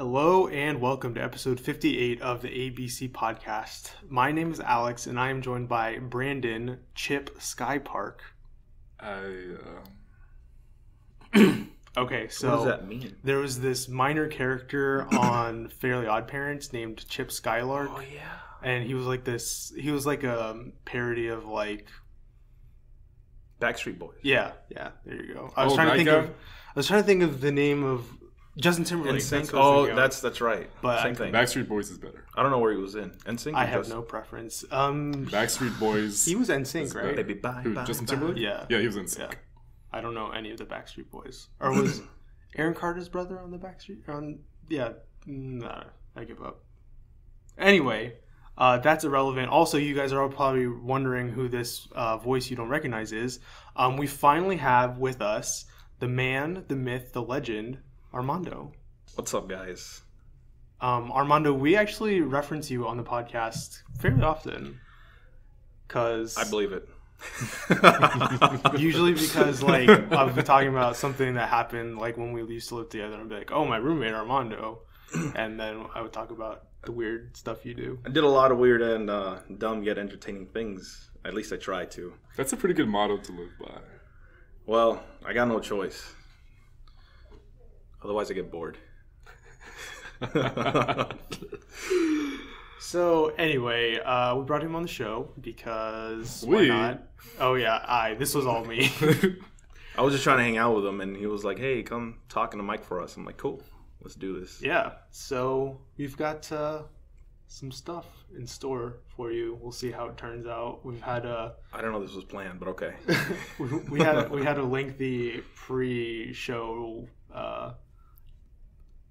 Hello and welcome to episode 58 of the ABC podcast. My name is Alex and I am joined by Brandon Chip Skypark. Okay, so what does that mean? There was this minor character on Fairly Odd Parents named Chip Skylark. Oh yeah. And he was like this. He was like a parody of like Backstreet Boys. Yeah. There you go. I was trying to think of the name of Justin Timberlake. Oh, that's right. But same thing. Backstreet Boys is better. I don't know where he was in. NSYNC. I have no preference. Backstreet Boys. He was NSYNC, right? Baby, bye. Who, Justin Timberlake? Yeah. Yeah, he was NSYNC. Yeah. I don't know any of the Backstreet Boys. Or was Aaron Carter's brother on the Backstreet? Nah, I give up. Anyway, that's irrelevant. Also, you guys are all probably wondering who this voice you don't recognize is. We finally have with us the man, the myth, the legend, Armando. What's up, guys? Armando, we actually reference you on the podcast fairly often. Cause I believe it. Usually because like I'll be talking about something that happened like when we used to live together and be like, oh, my roommate Armando, and then I would talk about the weird stuff you do. I did a lot of weird and dumb yet entertaining things. At least I try to. That's a pretty good motto to live by. Well, I got no choice. Otherwise I get bored. So anyway, we brought him on the show because why not? Oh yeah, this was all me. I was just trying to hang out with him, and he was like, "Hey, come talk in the mic for us." I'm like, "Cool, let's do this." Yeah. So we've got some stuff in store for you. We'll see how it turns out. We've had I don't know if this was planned, but okay. we had a lengthy pre-show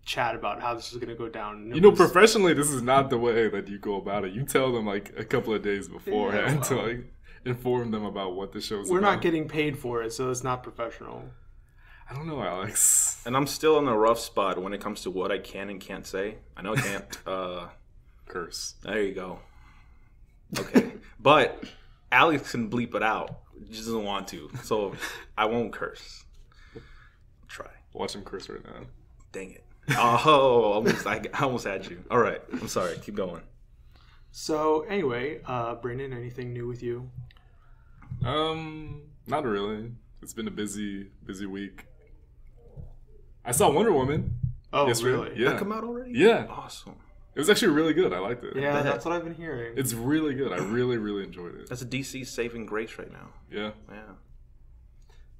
chat about how this is going to go down. You know, professionally, this is not the way that you go about it. You tell them like a couple of days beforehand to like inform them about what the show's about. We're not getting paid for it, so it's not professional. I don't know, Alex. And I'm still in a rough spot when it comes to what I can and can't say. I know I can't curse. There you go. Okay. But Alex can bleep it out. He just doesn't want to. So I won't curse. I'll try. Watch him curse right now. Dang it. Oh, I almost had you. All right. I'm sorry. Keep going. So anyway, Brandon, anything new with you? Not really. It's been a busy week. I saw Wonder Woman. Oh, yesterday. Really? Yeah. That come out already? Yeah. Awesome. It was actually really good. I liked it. Yeah, that's what I've been hearing. It's really good. I really, really enjoyed it. That's a DC saving grace right now. Yeah.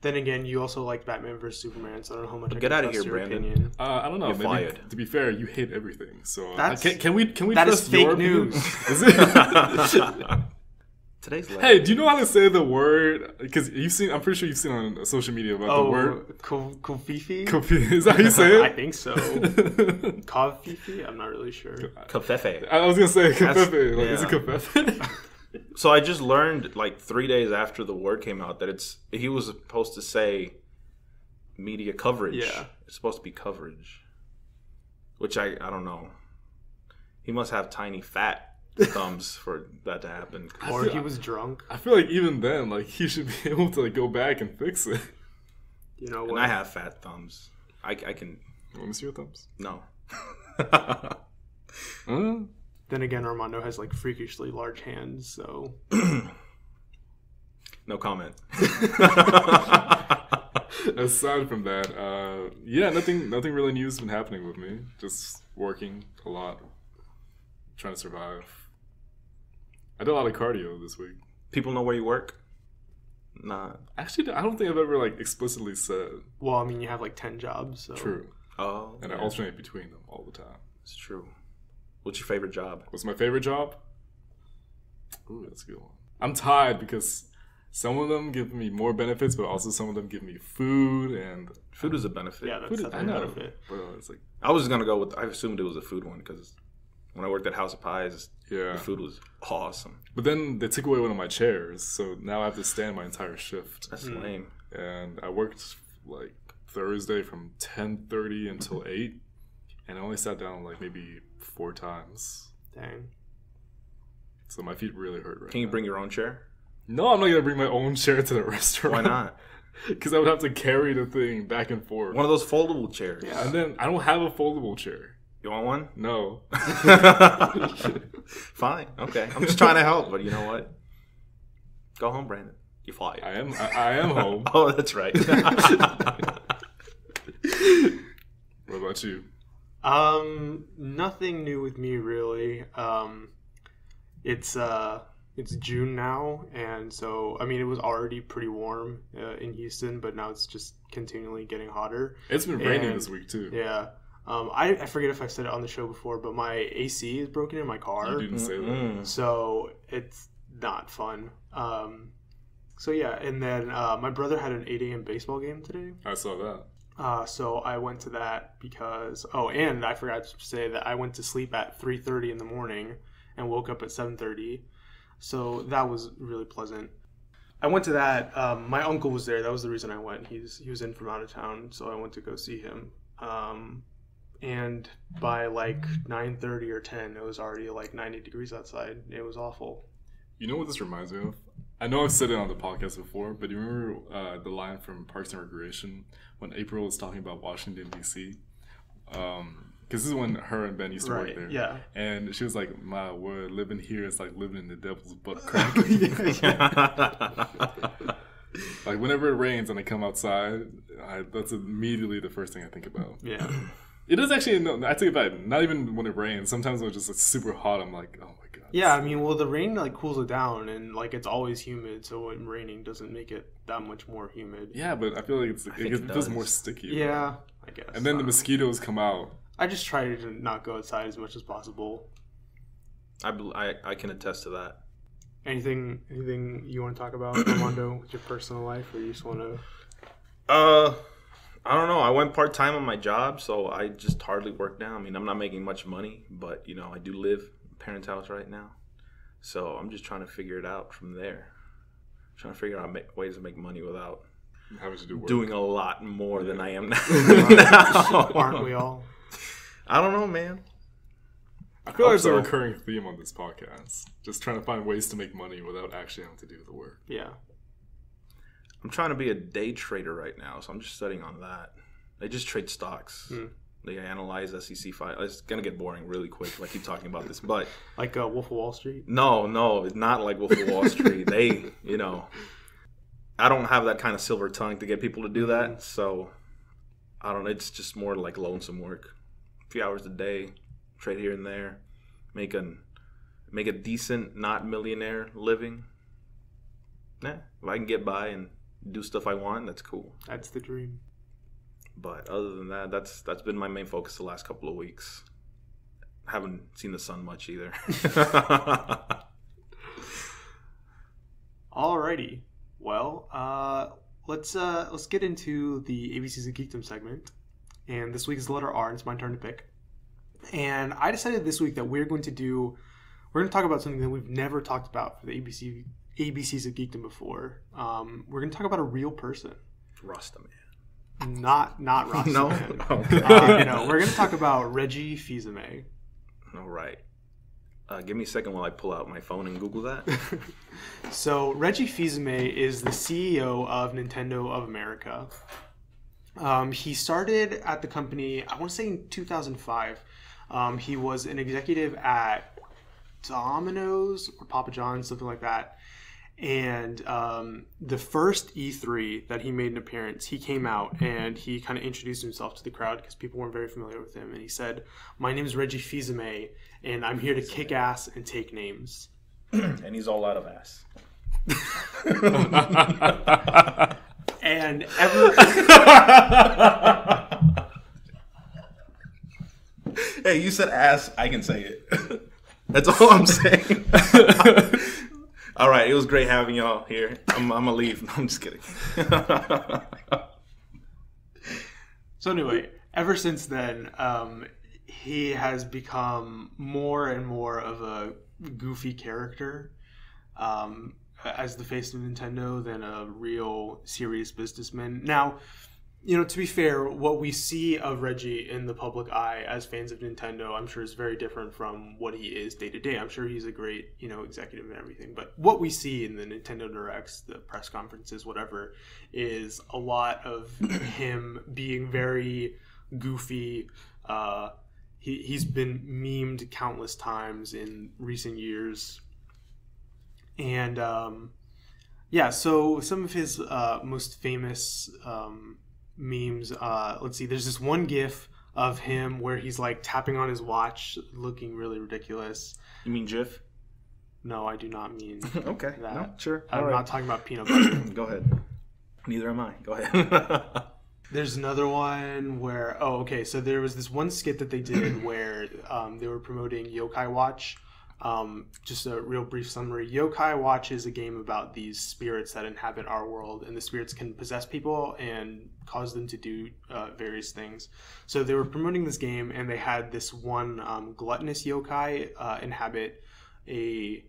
Then again, you also like Batman vs Superman, so I don't know how much. Get out of here, Brandon. Opinion. I don't know. You're maybe, fired. To be fair, you hate everything. So can we that trust is fake your news? Is it? Today's late. Hey, do you know how to say the word? Because you've seen. I'm pretty sure you've seen on social media about the word. Kofifi? Is that how you say it? I think so. Kofifi? I'm not really sure. Kafefe. I was gonna say kafefe. Like, yeah. is it kafefe? So I just learned like 3 days after the word came out that he was supposed to say media coverage. Yeah. It's supposed to be coverage. Which I don't know. He must have tiny fat thumbs for that to happen. Or he was drunk. I feel like even then, like he should be able to like go back and fix it. You know what? And I have fat thumbs. I can. Want me to see your thumbs? No. Then again, Armando has like freakishly large hands, so. No comment. Aside from that, nothing really new has been happening with me. Just working a lot, trying to survive. I did a lot of cardio this week. People know where you work? Nah. Actually, I don't think I've ever like explicitly said. Well, I mean, you have like 10 jobs, so. True. Oh. And I alternate between them all the time. It's true. What's your favorite job? What's my favorite job? Ooh, that's a good one. I'm tied because some of them give me more benefits, but also some of them give me food, and food is a benefit. Yeah, that's a benefit. Well, it's like I was gonna go with. I assumed it was a food one because when I worked at House of Pies, the food was awesome. But then they took away one of my chairs, so now I have to stand my entire shift. That's lame. And I worked like Thursday from 10:30 until 8, and I only sat down like maybe 4 times. Dang. So my feet really hurt right now. Can you bring your own chair? No, I'm not going to bring my own chair to the restaurant. Why not? Because I would have to carry the thing back and forth. One of those foldable chairs. Yeah. And then I don't have a foldable chair. You want one? No. Fine. Okay. I'm just trying to help, but you know what? Go home, Brandon. You fired. I am home. Oh, that's right. What about you? Nothing new with me really. It's June now, and so I mean it was already pretty warm in Houston, but now it's just continually getting hotter. It's been raining this week too. Yeah. I forget if I said it on the show before, but my AC is broken in my car. You didn't say that. So it's not fun. So yeah, and then my brother had an 8 a.m. baseball game today. I saw that. So I went to that because and I forgot to say that I went to sleep at 3:30 in the morning and woke up at 7:30. So that was really pleasant. I went to that. My uncle was there. That was the reason I went. He was in from out of town, so I went to go see him. And by like 9:30 or 10, it was already like 90 degrees outside. It was awful. You know what this reminds me of? I know I've said it on the podcast before, but you remember the line from Parks and Recreation when April was talking about Washington, D.C.? Because this is when her and Ben used to work there. Yeah. And she was like, "My word, living here is like living in the devil's butt crack." Like whenever it rains and I come outside, that's immediately the first thing I think about. Yeah. It is actually, no, I take it back. Not even when it rains. Sometimes when it's just like, super hot, I'm like, oh my god. Yeah, I mean, well, the rain like cools it down, and like it's always humid, so when raining doesn't make it that much more humid. Yeah, but I feel like it feels more sticky. Yeah, I guess. And then the mosquitoes come out. I just try to not go outside as much as possible. I can attest to that. Anything you want to talk about, Armando, with your personal life, or you just want to? I don't know. I went part-time on my job, so I just hardly work now. I mean, I'm not making much money, but, you know, I do live in my parents' house right now. So I'm just trying to figure it out from there. I'm trying to figure out ways to make money without doing a lot more than I am now. Aren't we all? I don't know, man. I feel like there's a recurring theme on this podcast. Just trying to find ways to make money without actually having to do the work. Yeah. I'm trying to be a day trader right now, so I'm just studying on that. They just trade stocks. They analyze SEC files. It's going to get boring really quick if I keep talking about this. But like Wolf of Wall Street? No, it's not like Wolf of Wall Street. They, you know, I don't have that kind of silver tongue to get people to do that. So, I don't know. It's just more like lonesome work. A few hours a day, trade here and there. Make a decent, not millionaire living. If I can get by and do stuff I want, that's cool. That's the dream. But other than that, that's been my main focus the last couple of weeks. I haven't seen the sun much either. Alrighty. Well, let's get into the ABCs of Geekdom segment. And this week is the letter R, and it's my turn to pick. And I decided this week that we're going to talk about something that we've never talked about for the ABCs of Geekdom before. We're going to talk about a real person. Rasta Man. Not Rasta No? Man. Okay. We're going to talk about Reggie Fils-Aime. All right. Give me a second while I pull out my phone and Google that. So Reggie Fils-Aime is the CEO of Nintendo of America. He started at the company, I want to say in 2005. He was an executive at Domino's or Papa John's, something like that. And the first E3 that he made an appearance, he came out and he kind of introduced himself to the crowd because people weren't very familiar with him. And he said, "My name is Reggie Fils-Aime, and I'm here to kick ass and take names." And he's all out of ass. And Hey, you said ass. I can say it. That's all I'm saying. All right, it was great having y'all here. I'm gonna leave. No, I'm just kidding. So anyway, ever since then, he has become more and more of a goofy character as the face of Nintendo than a real serious businessman. Now, to be fair, what we see of Reggie in the public eye as fans of Nintendo, I'm sure is very different from what he is day to day. I'm sure he's a great, executive and everything. But what we see in the Nintendo Directs, the press conferences, whatever, is a lot of him being very goofy, he's been memed countless times in recent years. And so some of his most famous memes, let's see, there's this one gif of him where he's like tapping on his watch looking really ridiculous. You mean GIF? No, I do not mean Okay. that. No, sure. I'm All not right. talking about peanut butter. Go ahead. Neither am I. Go ahead. There's another one where, so there was this one skit that they did where they were promoting Yokai Watch. Just a real brief summary. Yokai Watch is a game about these spirits that inhabit our world, and the spirits can possess people and cause them to do various things. So they were promoting this game, and they had this one gluttonous yokai inhabit a...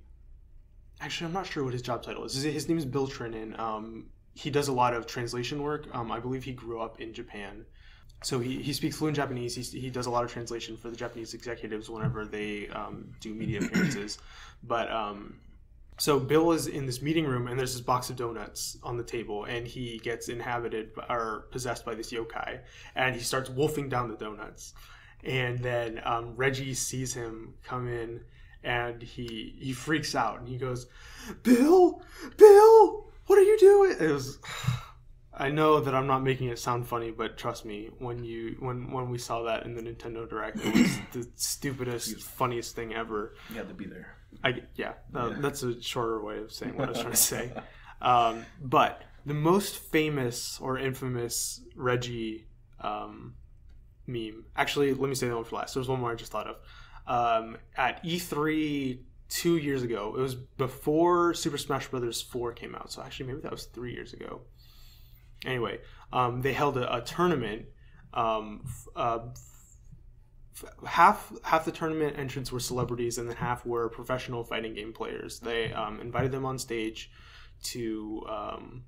Actually, I'm not sure what his job title is. His name is Bill Trinan. He does a lot of translation work. I believe he grew up in Japan. So he speaks fluent Japanese. He does a lot of translation for the Japanese executives whenever they do media appearances. But so Bill is in this meeting room, and there's this box of donuts on the table, and he gets inhabited or possessed by this yokai, and he starts wolfing down the donuts. And then Reggie sees him come in, and he freaks out, and he goes, Bill, what are you doing? It was... I know that I'm not making it sound funny, but trust me, when we saw that in the Nintendo Direct, it was the stupidest, funniest thing ever. You had to be there. That's a shorter way of saying what I was trying to say. But the most famous or infamous Reggie meme, actually, let me say that one for last. There's one more I just thought of. At E3 2 years ago, it was before Super Smash Bros. 4 came out, so actually maybe that was 3 years ago. Anyway, they held a tournament. Half the tournament entrants were celebrities, and then half were professional fighting game players. They invited them on stage to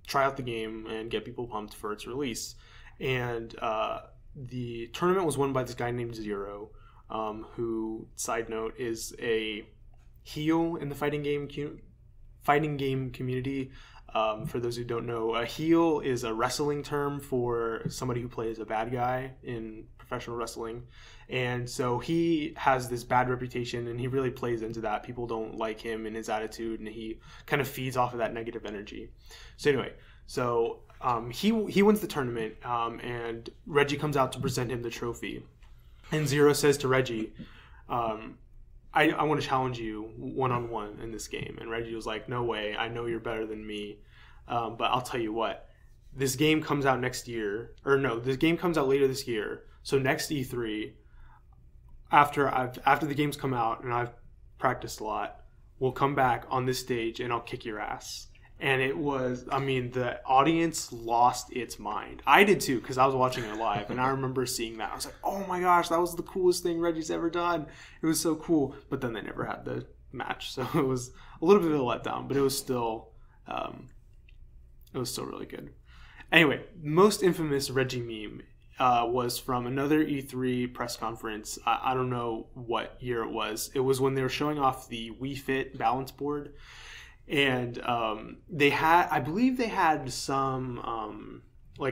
try out the game and get people pumped for its release. And the tournament was won by this guy named Zero, who, side note, is a heel in the fighting game community. For those who don't know, a heel is a wrestling term for somebody who plays a bad guy in professional wrestling. And so he has this bad reputation, and he really plays into that. People don't like him and his attitude, and he kind of feeds off of that negative energy. So anyway, he wins the tournament, and Reggie comes out to present him the trophy. And Zero says to Reggie, I want to challenge you one-on-one in this game. And Reggie was like, no way, I know you're better than me. But I'll tell you what, this game comes out next year. Or no, this game comes out later this year. So next E3, after the games come out and I've practiced a lot, we'll come back on this stage and I'll kick your ass. And it was, the audience lost its mind. I did too, because I was watching it live, and I remember seeing that. I was like, oh my gosh, that was the coolest thing Reggie's ever done. It was so cool. But then they never had the match, so it was a little bit of a letdown, but it was still really good. Anyway, most infamous Reggie meme was from another E3 press conference. I don't know what year it was. It was when they were showing off the Wii Fit balance board. And I believe they had some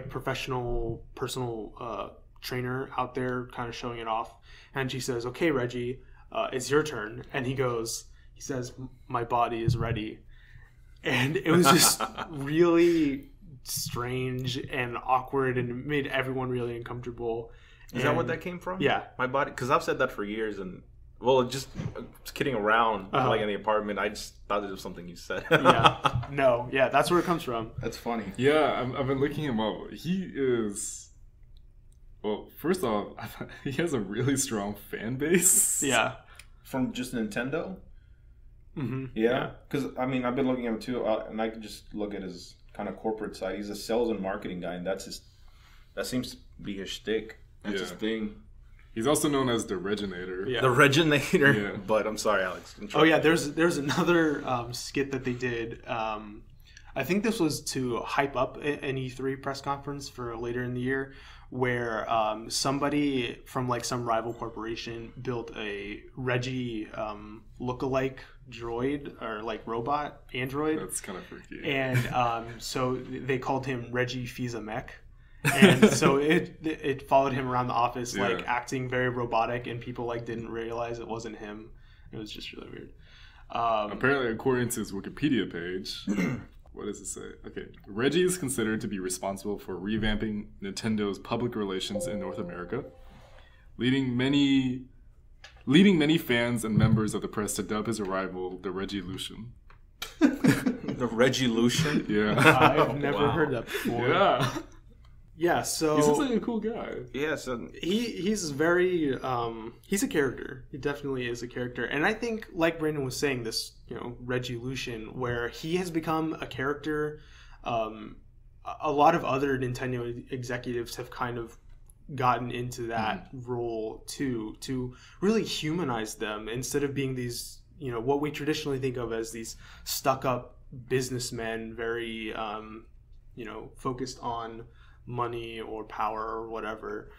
professional personal trainer out there kind of showing it off. And she says, okay, Reggie, it's your turn. And he says, my body is ready. And it was just really strange and awkward, and it made everyone really uncomfortable. Is that what that came from? Yeah. My body, because I've said that for years, and just kidding around, in the apartment. I just thought it was something you said. That's where it comes from. That's funny. Yeah, I've been looking him up. He is... Well, first off, he has a really strong fan base. Yeah. From just Nintendo? Mm-hmm. Yeah. Because, I've been looking at him too, and I can just look at his kind of corporate side. He's a sales and marketing guy, and that seems to be his shtick. That's his thing. He's also known as the Reginator. Yeah. The Reginator. Yeah. But I'm sorry, Alex. There's another skit that they did. I think this was to hype up an E3 press conference for later in the year, where somebody from some rival corporation built a Reggie lookalike droid or robot android. That's kind of freaky. And so they called him Reggie Fils-Aime. And so it followed him around the office, like acting very robotic, and people like didn't realize it wasn't him. It was just really weird. Apparently, according to his Wikipedia page, what does it say? Okay, Reggie is considered to be responsible for revamping Nintendo's public relations in North America, leading many fans and members of the press to dub his arrival the Reggie-lution. The Reggie-lution? Yeah. I've never heard that before. Yeah. Yeah, so... He seems like a cool guy. Yeah, so... He's very... he's a character. He definitely is a character. And I think, like Brandon was saying, this, Reggie-lution, where he has become a character... a lot of other Nintendo executives have kind of gotten into that role too, to really humanize them instead of being these, what we traditionally think of as these stuck-up businessmen, very, focused on money or power or whatever.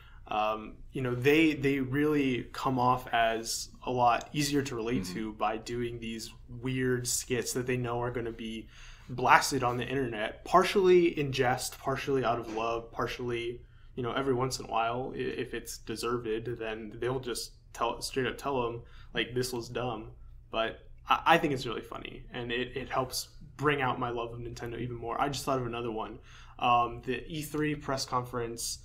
They really come off as a lot easier to relate to by doing these weird skits that they know are going to be blasted on the internet, partially in jest, partially out of love, partially... every once in a while, if it's deserved, then they'll just straight up tell them, like, this was dumb. But I think it's really funny, and it helps bring out my love of Nintendo even more. I just thought of another one. The E3 press conference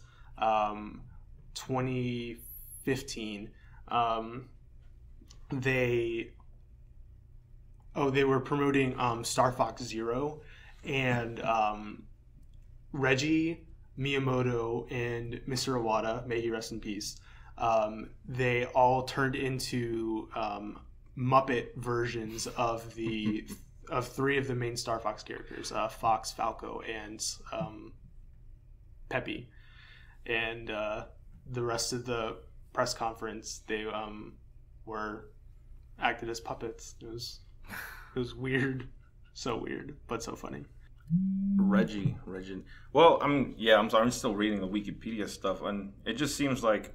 2015, they were promoting Star Fox Zero, and Reggie... Miyamoto and Mr. Iwata, may he rest in peace, they all turned into Muppet versions of three of the main Star Fox characters, Fox, Falco, and Peppy. And the rest of the press conference, they were acted as puppets. It was weird, so weird, but so funny. Reggie. Well, I'm sorry, I'm still reading the Wikipedia stuff, and it just seems like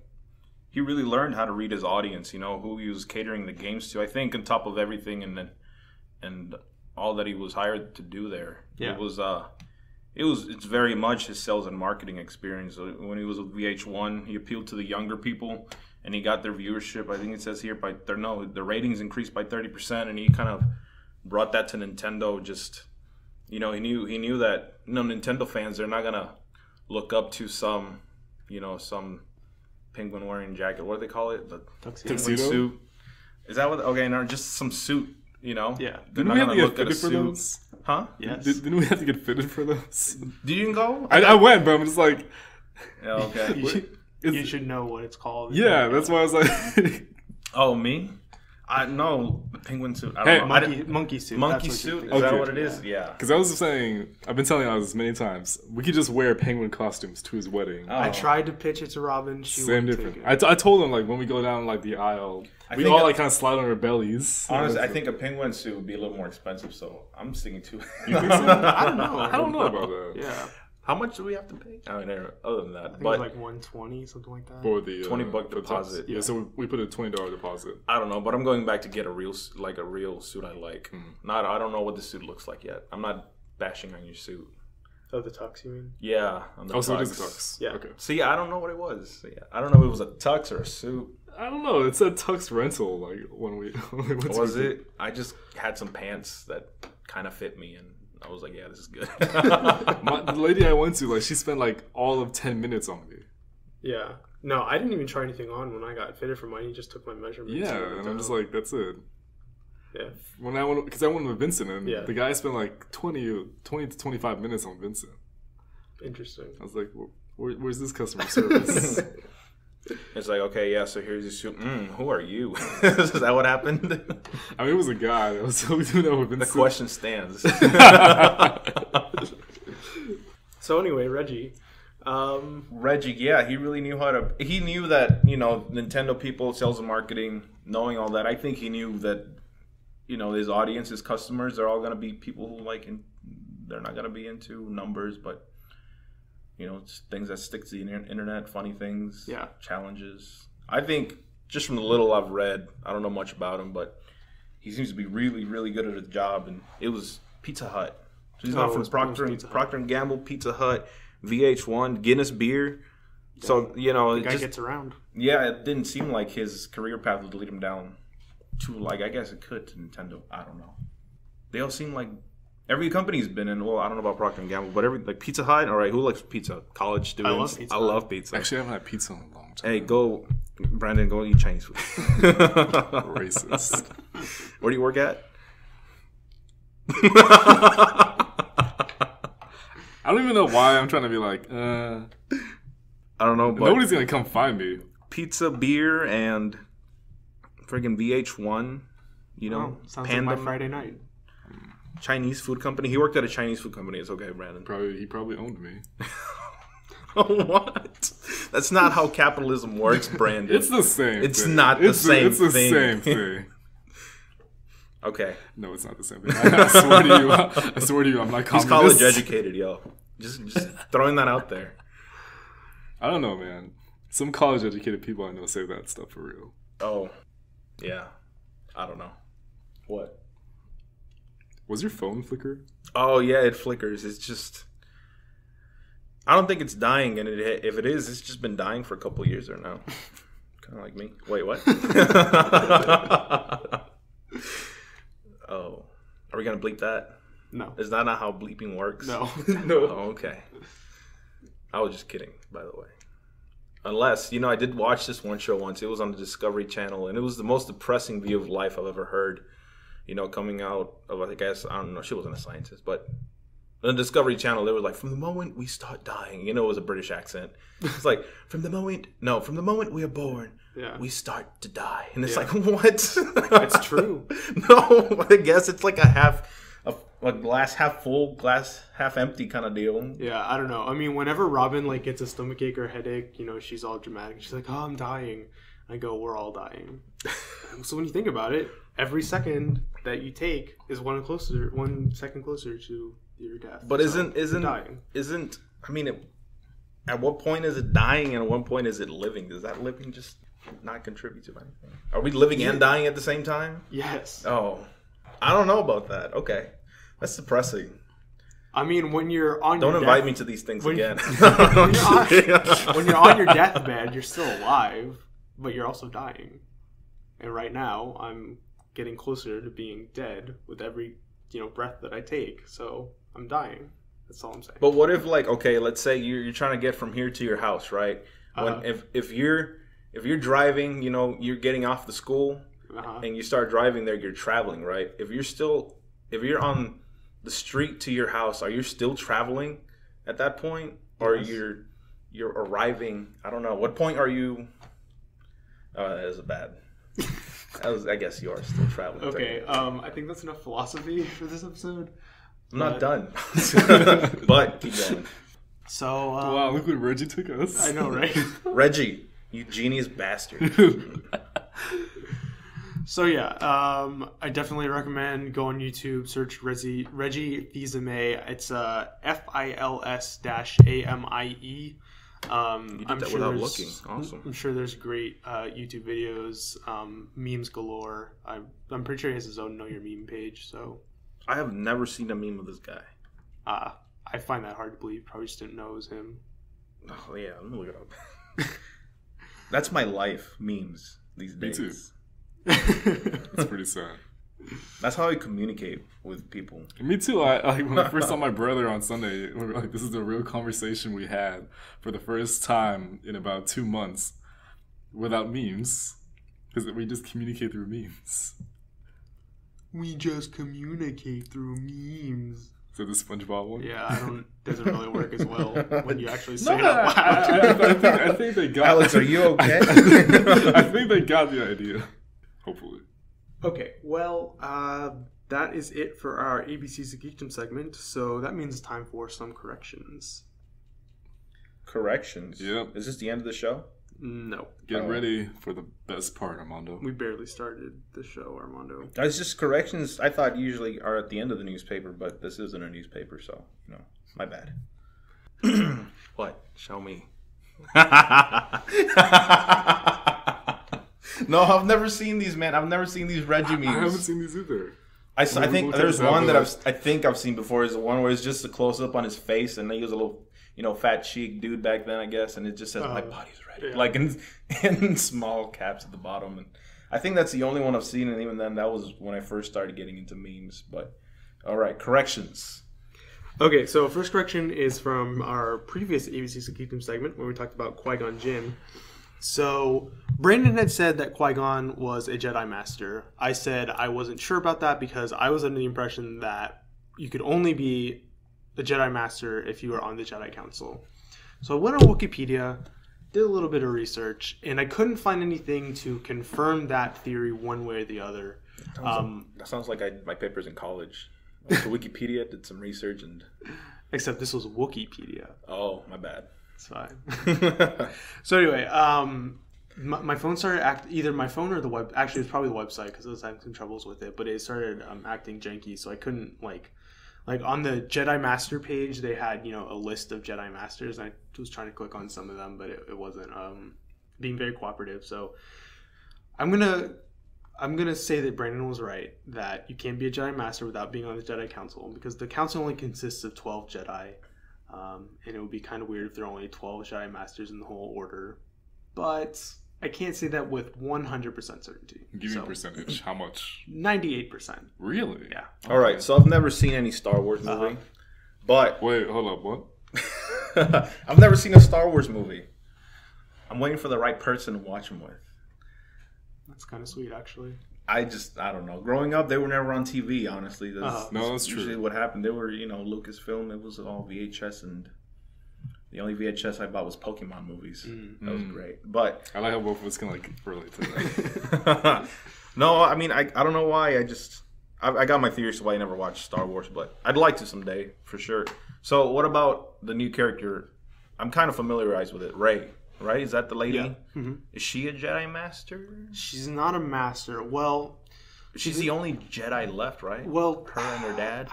he really learned how to read his audience, who he was catering the games to. I think on top of everything and all that he was hired to do there, it's very much his sales and marketing experience. When he was with VH1, he appealed to the younger people, and he got their viewership. I think it says here the ratings increased by 30%, and he kind of brought that to Nintendo. Just he knew that Nintendo fans, they're not gonna look up to some penguin wearing jacket. What do they call it? The tuxedo suit. Is that what? Okay, no, just some suit. Yeah. They're Didn't not we have gonna to look get at a fitted for suit. those? Huh? Yes. Didn't we have to get fitted for those? Did you go? I went, but I'm just like, Yeah, okay. You should know what it's called. Yeah, that's why I was like, Oh, me? I know the penguin suit. I Hey, don't know. Monkey suit. Monkey That's what you're suit? Is thinking. that Okay. what it is? Yeah. because I was saying, I've been telling you this many times, we could just wear penguin costumes to his wedding. Oh. I tried to pitch it to Robin. She Same wouldn't difference. take it. I told him, like, when we go down, like, the aisle, I we think all, I- like, kind of slide on our bellies. Honestly, I think a penguin suit would be a little more expensive, so I'm sticking to it. You think so? I don't know. I don't know about that. Yeah. How much do we have to pay? I mean, other than that, I think it but was like 120, something like that. For the $20 the tux. deposit. Yeah, so we put a $20 deposit. I don't know. But I'm going back to get a real suit I like. Not, I don't know what the suit looks like yet. I'm not bashing on your suit. Oh, the tux, you mean? Yeah. On the So it tux. is a tux. Yeah. Okay. See, I don't know what it was. So, yeah. I don't know if it was a tux or a suit. I don't know. It said tux rental, like, when we went to Was the- it? I just had some pants that kind of fit me, and I was like, yeah, this is good. The lady I went to, like, she spent, like, all of 10 minutes on me. Yeah. No, I didn't even try anything on when I got fitted for mine. He just took my measurements. Yeah, and I'm just like, that's it. Yeah. When I went, because I went with Vincent, and Yeah. the guy spent like 20 to 25 minutes on Vincent. Interesting. I was like, where's this customer service? It's like, okay, yeah, so here's your suit. Who are you? Is that what happened? I mean, it was a guy. I was so doing that with The Vincent. question stands. So anyway, Reggie. Reggie, yeah, he really knew how to. He knew that, Nintendo people, sales and marketing, knowing all that. I think he knew that, his audience, his customers, they're all going to be people who they're not going to be into numbers, but, it's things that stick to the internet, funny things, Yeah. challenges. I think just from the little I've read, I don't know much about him, but he seems to be really, really good at his job. And it was Pizza Hut. So he's not from it was Pizza Hut. Procter & Gamble, Pizza Hut. VH1, Guinness beer. So, you know, The guy gets around. Yeah, it didn't seem like his career path would lead him down to, like, I guess it could to Nintendo. I don't know. They all seem like every company's been in. Well, I don't know about Procter & Gamble, but like Pizza Hut. All right, who likes pizza? College students. I love love pizza. Actually, I haven't had pizza in a long time. Hey, Brandon, go eat Chinese food. Racist. Where do you work at? I don't even know why I'm trying to be like, I don't know, but nobody's going to come find me. pizza, beer, and friggin' VH1, you know, sounds like my Friday night. Chinese food company. He worked at a Chinese food company. It's okay, Brandon. He probably owned me. What? That's not how capitalism works, Brandon. It's the same It's thing. not the same It's the thing. same thing. Okay. No, it's not the same thing. I swear to you, I'm not communist. He's college educated, yo. Just throwing that out there. I don't know, man. Some college educated people I know say that stuff for real. Oh, yeah. I don't know. What? Was your phone flicker? Oh, yeah, it flickers. It's just... I don't think it's dying, and if it is, it's just been dying for a couple years or now. Kind of like me. Wait, what? Oh. Are we going to bleep that? No. Is that not how bleeping works? No. No. Oh, okay. I was just kidding, by the way. Unless, you know, I did watch this one show once. It was on the Discovery Channel, and it was the most depressing view of life I've ever heard. You know, coming out of, I guess, I don't know, she wasn't a scientist, but on the Discovery Channel, they were like, from the moment we start dying, you know, it was a British accent. It's like, from the moment we are born, we start to die. And it's like, what? It's true. No, I guess it's like a glass half full, glass half empty kind of deal. Yeah, I don't know. I mean, whenever Robin like gets a stomachache or a headache, you know, she's all dramatic. She's like, "Oh, I'm dying." I go, "We're all dying." So when you think about it, every second that you take is 1 second closer to your death. But so isn't dying? I mean, at what point is it dying, and at what point is it living? Does that living just not contribute to anything? Are we living and dying at the same time? Yes. Oh, I don't know about that. Okay. That's depressing. I mean, when you're on Don't your invite me to these things again. when you're on your deathbed, you're still alive, but you're also dying. And right now, I'm getting closer to being dead with every, breath that I take. So I'm dying. That's all I'm saying. But what if, like, okay, let's say you're trying to get from here to your house, right? If you're driving, you're getting off the school and you start driving there, you're traveling, right? If you're on the street to your house, are you still traveling at that point, or Yes. you're arriving? I don't know. What point are you? That is bad. I guess you are still traveling. Okay, I think that's enough philosophy for this episode. I'm not done. But keep going. So Wow, look what Reggie took us. I know, right? Reggie, you genius bastard. So yeah, I definitely recommend go on YouTube, search Reggie Fils-Aime. It's FILS-AMIE. You did that without looking. Awesome. I'm sure there's great YouTube videos, memes galore. I'm pretty sure he has his own Know Your Meme page. So I have never seen a meme of this guy. I find that hard to believe. Probably just didn't know it was him. Oh yeah, let me look it up. That's my life, memes these days. Me too. It's pretty sad. That's how I communicate with people. Me too. I when I first saw my brother on Sunday, we were like, this is the real conversation we had for the first time in about 2 months without memes. Because we just communicate through memes. We just communicate through memes. Is that the SpongeBob one? Yeah, doesn't really work as well when you actually say No, it out loud. I think they got. Alex, are you okay? I think they got the idea. Hopefully. Okay, well, that is it for our ABC's of Geekdom segment. So that means it's time for some corrections. Corrections. Yep. Is this the end of the show? No, Get ready for the best part, Armando. we barely started the show, Armando. It's just corrections. I thought usually are at the end of the newspaper, but this isn't a newspaper, so my bad. What? Show me. No, I've never seen these, man. I've never seen these Reggie memes. I haven't seen these either. I think there's one that I've seen before. Is the one where it's just a close up on his face, and then he was a little fat cheek dude back then, I guess, and it just says my body's ready, Yeah. like in small caps at the bottom. And I think that's the only one I've seen, and even then, that was when I first started getting into memes. But all right, corrections. Okay, so first correction is from our previous ABC's Geekdom segment when we talked about Qui-Gon Jinn. So Brandon had said that Qui-Gon was a Jedi Master. I said I wasn't sure about that because I was under the impression that you could only be a Jedi Master if you were on the Jedi Council. So I went on Wikipedia, did a little bit of research, and I couldn't find anything to confirm that theory one way or the other. That sounds like my papers in college. I went to Wikipedia, did some research, and Except this was Wikipedia. oh, my bad. It's fine. So anyway, my phone started either my phone or the web. Actually, it was probably the website because I was having some troubles with it. But it started acting janky, so I couldn't like on the Jedi Master page. They had a list of Jedi Masters. And I was trying to click on some of them, but it wasn't being very cooperative. So I'm gonna say that Brandon was right that you can't be a Jedi Master without being on the Jedi Council because the Council only consists of 12 Jedi. And it would be kind of weird if there are only 12 Jedi Masters in the whole order. But I can't say that with 100% certainty. Give me a percentage. How much? 98%. Really? Yeah. All right, so I've never seen any Star Wars movie, but Wait, hold up. What? I've never seen a Star Wars movie. I'm waiting for the right person to watch them with. That's kind of sweet, actually. I don't know. Growing up, they were never on TV, honestly. No, that's usually true. what happened. They were, Lucasfilm. It was all VHS, and the only VHS I bought was Pokemon movies. That was great. But I like how both of us can relate to that. no, I mean, I don't know why. I got my theories to why I never watched Star Wars, but I'd like to someday, for sure. So what about the new character? I'm kind of familiarized with it. Rey. Right? Is that the lady? Yeah. Mm-hmm. Is she a Jedi Master? She's not a Master. Well, She's the only Jedi left, right? Well, her and her dad.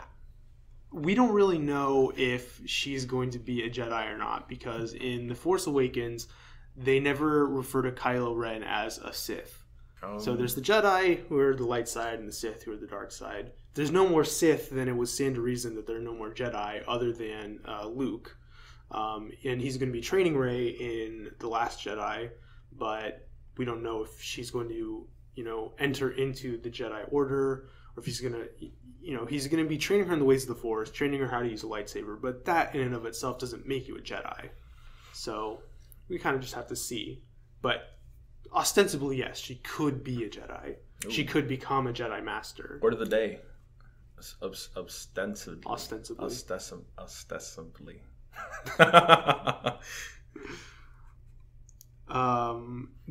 We don't really know if she's going to be a Jedi or not because in The Force Awakens, they never refer to Kylo Ren as a Sith. Oh. So there's the Jedi who are the light side and the Sith who are the dark side. There's no more Sith, then it would stand to reason that there are no more Jedi other than Luke. And he's going to be training Rey in The Last Jedi, but we don't know if she's going to, enter into the Jedi Order, or if he's going to, he's going to be training her in the ways of the Force, training her how to use a lightsaber, but that in and of itself doesn't make you a Jedi. So we kind of just have to see. But ostensibly, yes, she could be a Jedi. Ooh. She could become a Jedi Master. Word of the day. Ostensibly.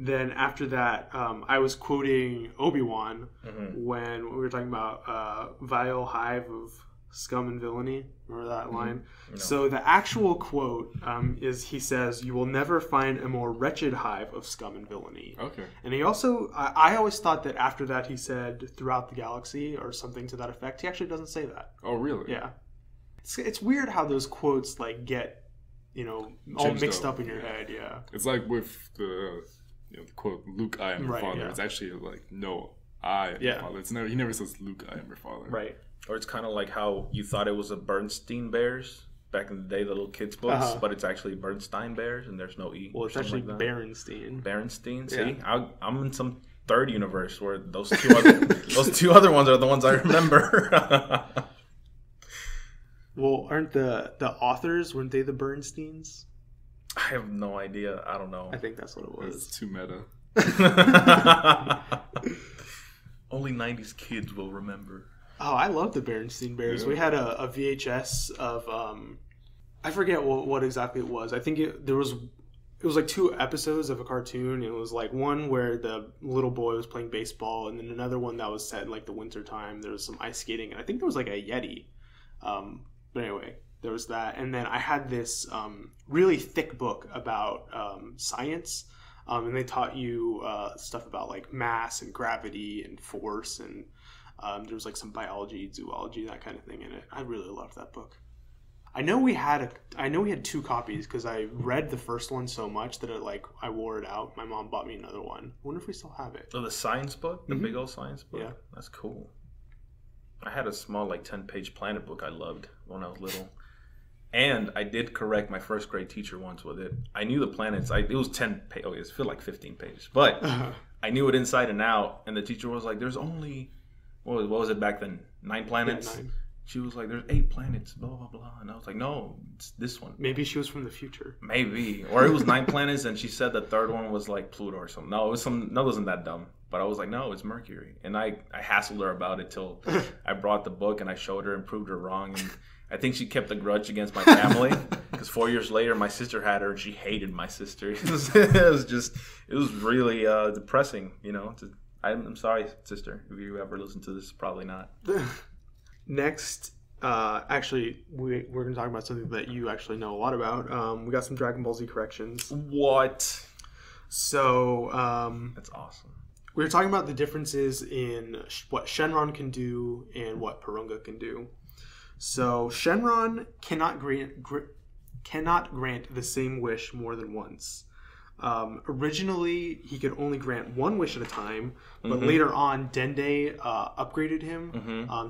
Then after that, I was quoting Obi-Wan when we were talking about vile hive of scum and villainy. Remember that line? No. So the actual quote is he says, "You will never find a more wretched hive of scum and villainy." Okay. And he also, I always thought that after that he said throughout the galaxy or something to that effect. He actually doesn't say that. Oh, really? Yeah. It's weird how those quotes get all mixed up in your head. Yeah. It's like with the quote, "Luke, I am your father." Yeah. It's actually "No, I am your father." He never says, "Luke, I am your father." Right. Or it's kind of like how you thought it was a Bernstein Bears back in the day, the little kids books, but it's actually Bernstein Bears, and there's no E. Well, it's actually Berenstein. Berenstein. See, yeah. I'm in some third universe where those two other ones are the ones I remember. Well, weren't the authors, weren't they the Bernsteins? I have no idea. I don't know. I think that's what it was. It's too meta. Only 90s kids will remember. Oh, I love the Berenstein Bears. Yeah. We had a VHS of, I forget what exactly it was. I think it was like 2 episodes of a cartoon. It was like one where the little boy was playing baseball, and then another one that was set in the winter time. There was some ice skating, and I think there was a Yeti. But anyway, there was that. And then I had this really thick book about science. And they taught you stuff about mass and gravity and force. And there was some biology, zoology, that kind of thing in it. I really loved that book. I know we had 2 copies because I read the first one so much that I wore it out. My mom bought me another one. I wonder if we still have it. Oh, the science book? The big old science book? Yeah. That's cool. I had a small 10-page planet book I loved when I was little. And I did correct my first grade teacher once with it. I knew the planets. It was 10 pages. Okay, it felt like 15 pages. But I knew it inside and out. And the teacher was like, there's only, what was it back then? 9 planets? Yeah, 9. She was like, there's 8 planets, blah, blah, blah. And I was like, no, it's this one. Maybe she was from the future. Maybe. Or it was 9 planets and she said the third one was like Pluto or something. No, it wasn't that dumb. But I was like, no, it's Mercury. And I hassled her about it till I brought the book and I showed her and proved her wrong. And I think she kept a grudge against my family because 4 years later, my sister had her and she hated my sister. It was really depressing, you know. I'm sorry, sister. If you ever listen to this, probably not. Next, actually, we're going to talk about something that you actually know a lot about. We got some Dragon Ball Z corrections. What? So, that's awesome. We were talking about the differences in what Shenron can do and what Purunga can do. So Shenron cannot grant the same wish more than once. Originally, he could only grant one wish at a time, but later on, Dende upgraded him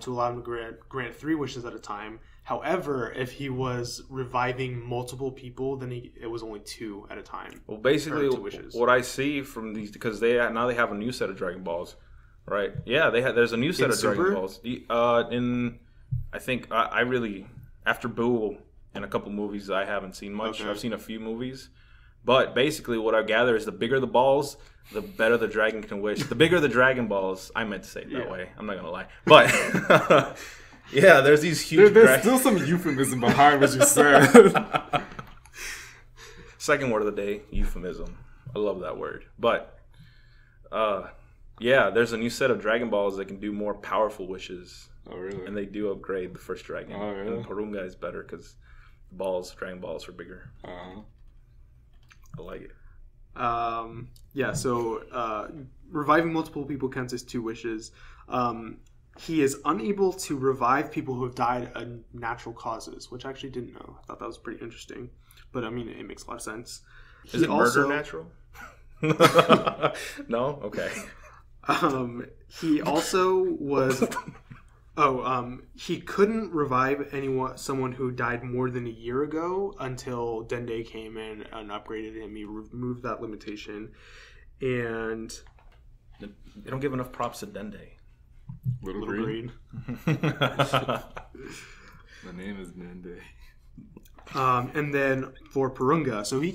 to allow him to grant 3 wishes at a time. However, if he was reviving multiple people, then it was only 2 at a time. Well, basically, what I see from these, because now they have a new set of Dragon Balls, right? Yeah, there's a new set of Dragon Balls. I think I really, after Boo and a couple movies, I haven't seen much. Okay. I've seen a few movies. But basically what I gather is the bigger the balls, the better the dragon can wish. The bigger the Dragon Balls, I meant to say it that way. I'm not going to lie. But, yeah, there's these huge... There's still some euphemism behind what you said. Second word of the day, euphemism. I love that word. But, yeah, there's a new set of Dragon Balls that can do more powerful wishes. Oh, really? And they do upgrade the first dragon. Oh, really? And Purunga is better because Dragon Balls are bigger. Uh-huh. I like it. Yeah, so reviving multiple people counts as 2 wishes. He is unable to revive people who have died of natural causes, which I actually didn't know. I thought that was pretty interesting. But, I mean, it makes a lot of sense. Is it murder natural? No? Okay. He also was... he couldn't revive someone who died more than a year ago until Dende came in and upgraded him. He removed that limitation. And... They don't give enough props to Dende. Little Green. The name is Dende. And then for Purunga, so he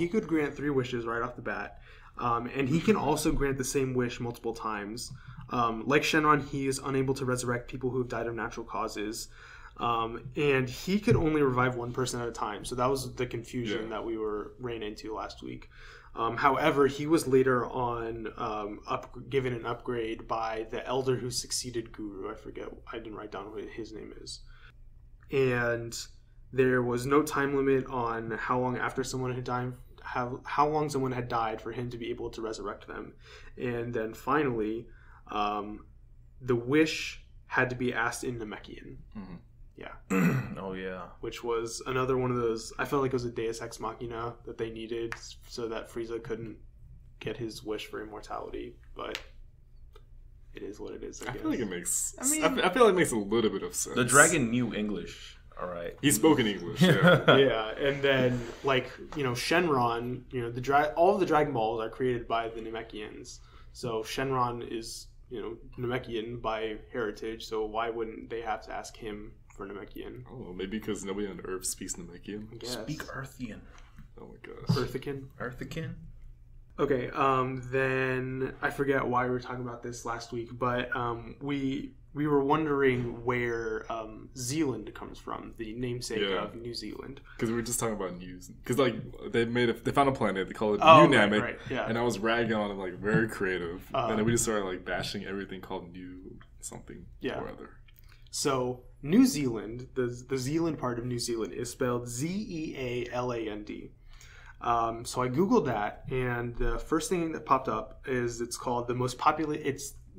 could grant 3 wishes right off the bat. And he can also grant the same wish multiple times. Like Shenron, he is unable to resurrect people who have died of natural causes. And he could only revive one person at a time. So that was the confusion that we ran into last week. However, he was later on given an upgrade by the elder who succeeded Guru. I didn't write down what his name is. And there was no time limit on how long after someone had died, how long someone had died for him to be able to resurrect them. And then finally, the wish had to be asked in Namekian. Mm-hmm. Yeah. Oh, yeah. Which was another one of those... I felt like it was a Deus Ex Machina that they needed so that Frieza couldn't get his wish for immortality. But it is what it is, I guess. Feel like it makes... I feel like it makes a little bit of sense. The dragon knew English. All right. He spoke in English, yeah. Yeah, and then, Shenron... all of the Dragon Balls are created by the Namekians. So Shenron is, Namekian by heritage, so why wouldn't they have to ask him for Namekian? Oh, maybe because nobody on Earth speaks Namekian. Speak Earthian. Oh my gosh. Earthican? Okay, then I forget why we were talking about this last week, but we were wondering where Zealand comes from, the namesake of New Zealand. Because we were just talking about news. Because they found a planet, they call it New Namek, right, yeah. And I was ragging on it very creative. And then we just started bashing everything called New something or other. So New Zealand, the Zealand part of New Zealand is spelled Zealand. So I googled that, and the first thing that popped up is it's called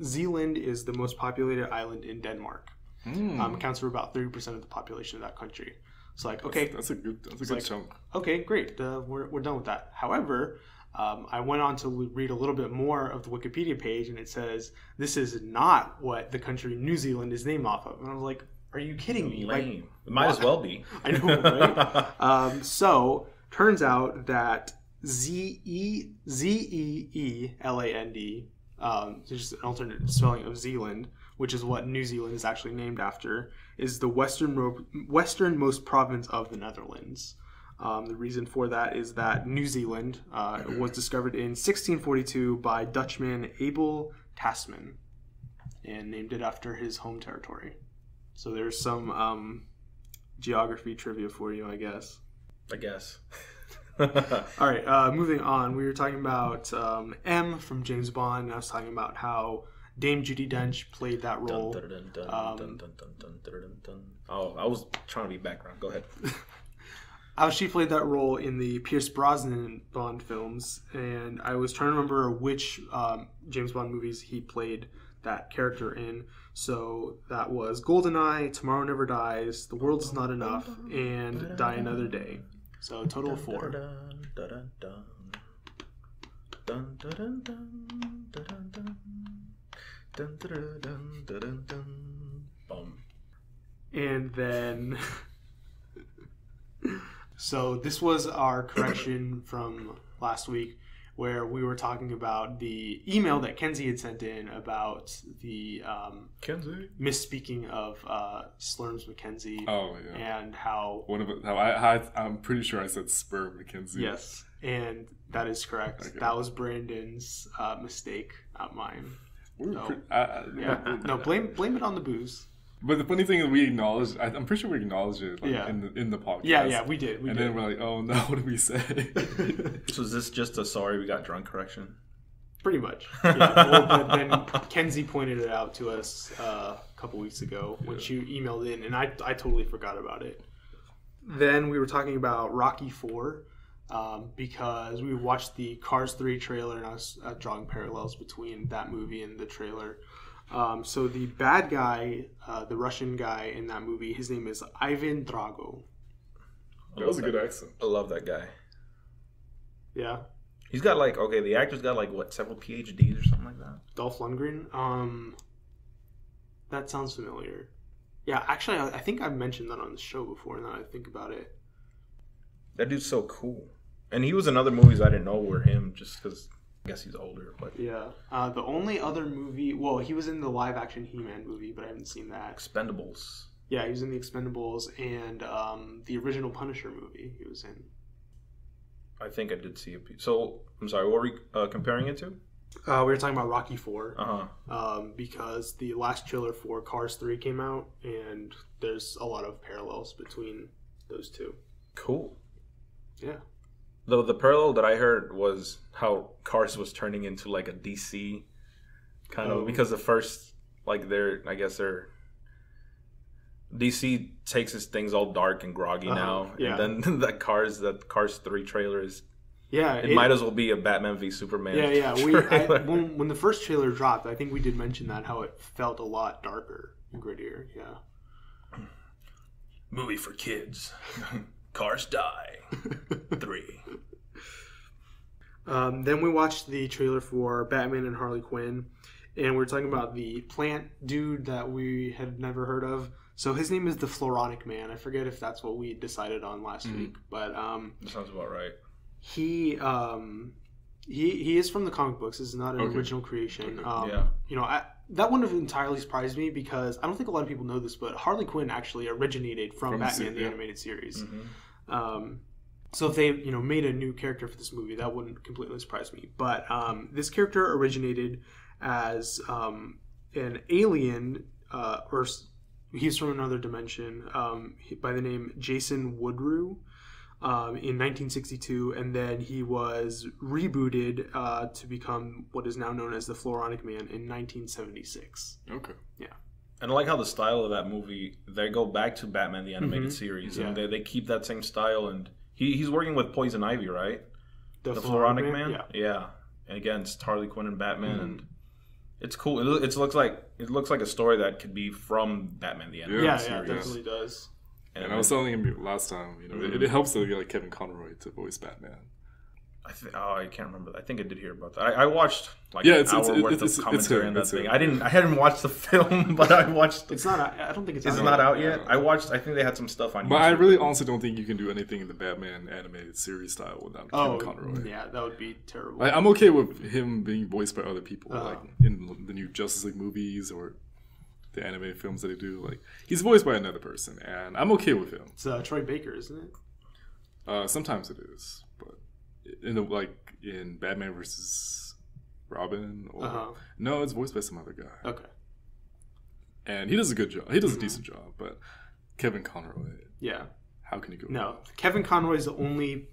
Zealand is the most populated island in Denmark. Accounts for about 30% of the population of that country. So that's a good chunk. Okay, great. We're done with that. However, I went on to read a little bit more of the Wikipedia page, and it says this is not what the country New Zealand is named off of. And I was like, Are you kidding me? Lame. It might as well be. I know, right? So, turns out that Zeeland, just an alternate spelling of Zealand, which is what New Zealand is actually named after, is the westernmost province of the Netherlands. The reason for that is that New Zealand was discovered in 1642 by Dutchman Abel Tasman and named it after his home territory. So there's some geography trivia for you, I guess. All right, moving on. We were talking about M from James Bond, and I was talking about how Dame Judi Dench played that role. Oh, I was trying to be background. Go ahead. How she played that role in the Pierce Brosnan Bond films, and I was trying to remember which James Bond movies he played that character in. So that was GoldenEye, Tomorrow Never Dies, The World Is Not Enough, and Die Another Day. So a total of 4. And then so this was our correction from last week, where we were talking about the email that Kenzie had sent in about the misspeaking of Slurms Mackenzie. Oh yeah. And how I'm pretty sure I said Spur Mackenzie. Yes, and that is correct. Okay. That was Brandon's mistake, not mine. No, blame it on the booze. But the funny thing is, we acknowledged. I'm pretty sure we acknowledged it in the podcast. Yeah, we did. Then we're like, oh no, what did we say? So is this just a sorry we got drunk correction? Pretty much. Yeah. Well, but then Kenzie pointed it out to us a couple weeks ago when she emailed in, and I totally forgot about it. Then we were talking about Rocky IV because we watched the Cars 3 trailer, and I was drawing parallels between that movie and the trailer. So the bad guy, the Russian guy in that movie, his name is Ivan Drago. That was a good accent. I love that guy. Yeah. He's got the actor's got several PhDs or something like that. Dolph Lundgren? That sounds familiar. Yeah, actually, I think I've mentioned that on the show before, now that I think about it. That dude's so cool. And he was in other movies I didn't know were him, just because I guess he's older. But yeah. The only other movie... Well, he was in the live-action He-Man movie, but I haven't seen that. Expendables. Yeah, he was in the Expendables and the original Punisher movie he was in. I think I did see a piece. So, I'm sorry, what were we comparing it to? We were talking about Rocky IV. Uh-huh. Because the last trailer for Cars 3 came out, and there's a lot of parallels between those two. Cool. Yeah. Though the parallel that I heard was how Cars was turning into like a DC kind of, because the first, DC takes his things all dark and groggy now. Yeah. And then that Cars 3 trailer is, it might as well be a Batman v Superman. Yeah. When the first trailer dropped, I think we did mention that, how it felt a lot darker and grittier. Yeah. Movie for kids. Cars Die 3. Then we watched the trailer for Batman and Harley Quinn, and we were talking about the plant dude that we had never heard of. So his name is the Floronic Man. I forget if that's what we decided on last week, but that sounds about right. He is from the comic books. This is not an original creation. That wouldn't have entirely surprised me, because I don't think a lot of people know this, but Harley Quinn actually originated from Batman the animated series. Mm-hmm. So if they made a new character for this movie, that wouldn't completely surprise me. But this character originated as an alien, or he's from another dimension, by the name Jason Woodrue. In 1962, and then he was rebooted to become what is now known as the Floronic Man in 1976. Okay. Yeah. And I like how the style of that movie, they go back to Batman the Animated Series, and they keep that same style, and he's working with Poison Ivy, right? The Floronic Man? Yeah. And again, it's Harley Quinn and Batman, and it's cool. It looks like a story that could be from Batman the Animated Series. Yeah, it definitely does. And I was telling him last time, it helps that we got Kevin Conroy to voice Batman. I can't remember. I think I did hear about that. I watched like Yeah, an hour worth of commentary on that thing. I hadn't watched the film, but I watched. It's not. I don't think it's. Is it not out yet? I watched. I think they had some stuff on. But YouTube. I really honestly don't think you can do anything in the Batman animated series style without Kevin Conroy. Yeah, that would be terrible. Like, I'm okay with him being voiced by other people, like in the new Justice League movies or the animated films that they do. Like, he's voiced by another person, and I'm okay with him. It's Troy Baker, isn't it? Sometimes it is, but in Batman versus Robin, or no, it's voiced by some other guy. Okay. And he does a good job. He does a decent job, but Kevin Conroy. Yeah. How can you go? No, Kevin Conroy is the only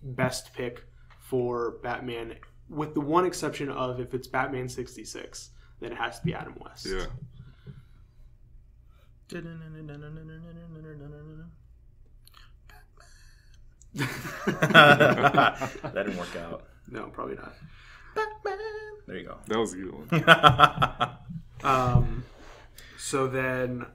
best pick for Batman, with the one exception of if it's Batman 66, then it has to be Adam West. Yeah. That didn't work out. No, probably not. There you go. That was a good one. So then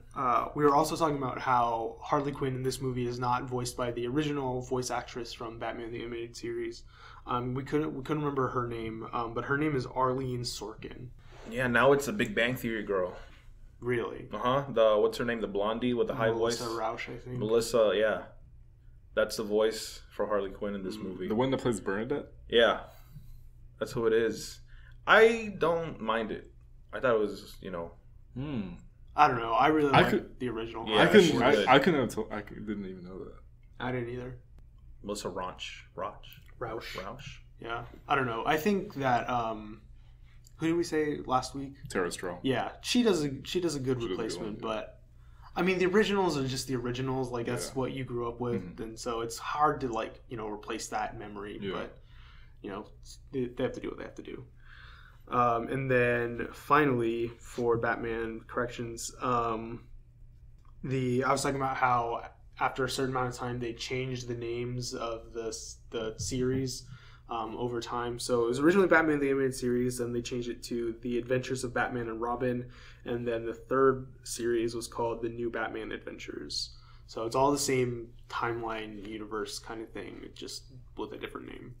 we were also talking about how Harley Quinn in this movie is not voiced by the original voice actress from Batman the Animated Series. We couldn't remember her name, but her name is Arlene Sorkin. Yeah, now it's a Big Bang Theory girl. Really? What's her name? The blondie with the high voice. Melissa Rauch, I think. Melissa, yeah. That's the voice for Harley Quinn in this movie. The one that plays Bernadette? Yeah. That's who it is. I don't mind it. I thought it was, I don't know. I really like the original. Yeah, I didn't even know that. I didn't either. Melissa Rauch. Yeah. I don't know. I think that who did we say last week? Tara Strong. Yeah, she does a good replacement, but I mean the originals are just the originals. Like that's what you grew up with, and so it's hard to replace that memory. Yeah. But they have to do what they have to do. And then finally for Batman Corrections, I was talking about how after a certain amount of time they changed the names of the series over time. So it was originally Batman the Animated Series, then they changed it to The Adventures of Batman and Robin, and then the third series was called The New Batman Adventures. So it's all the same timeline universe kind of thing, just with a different name.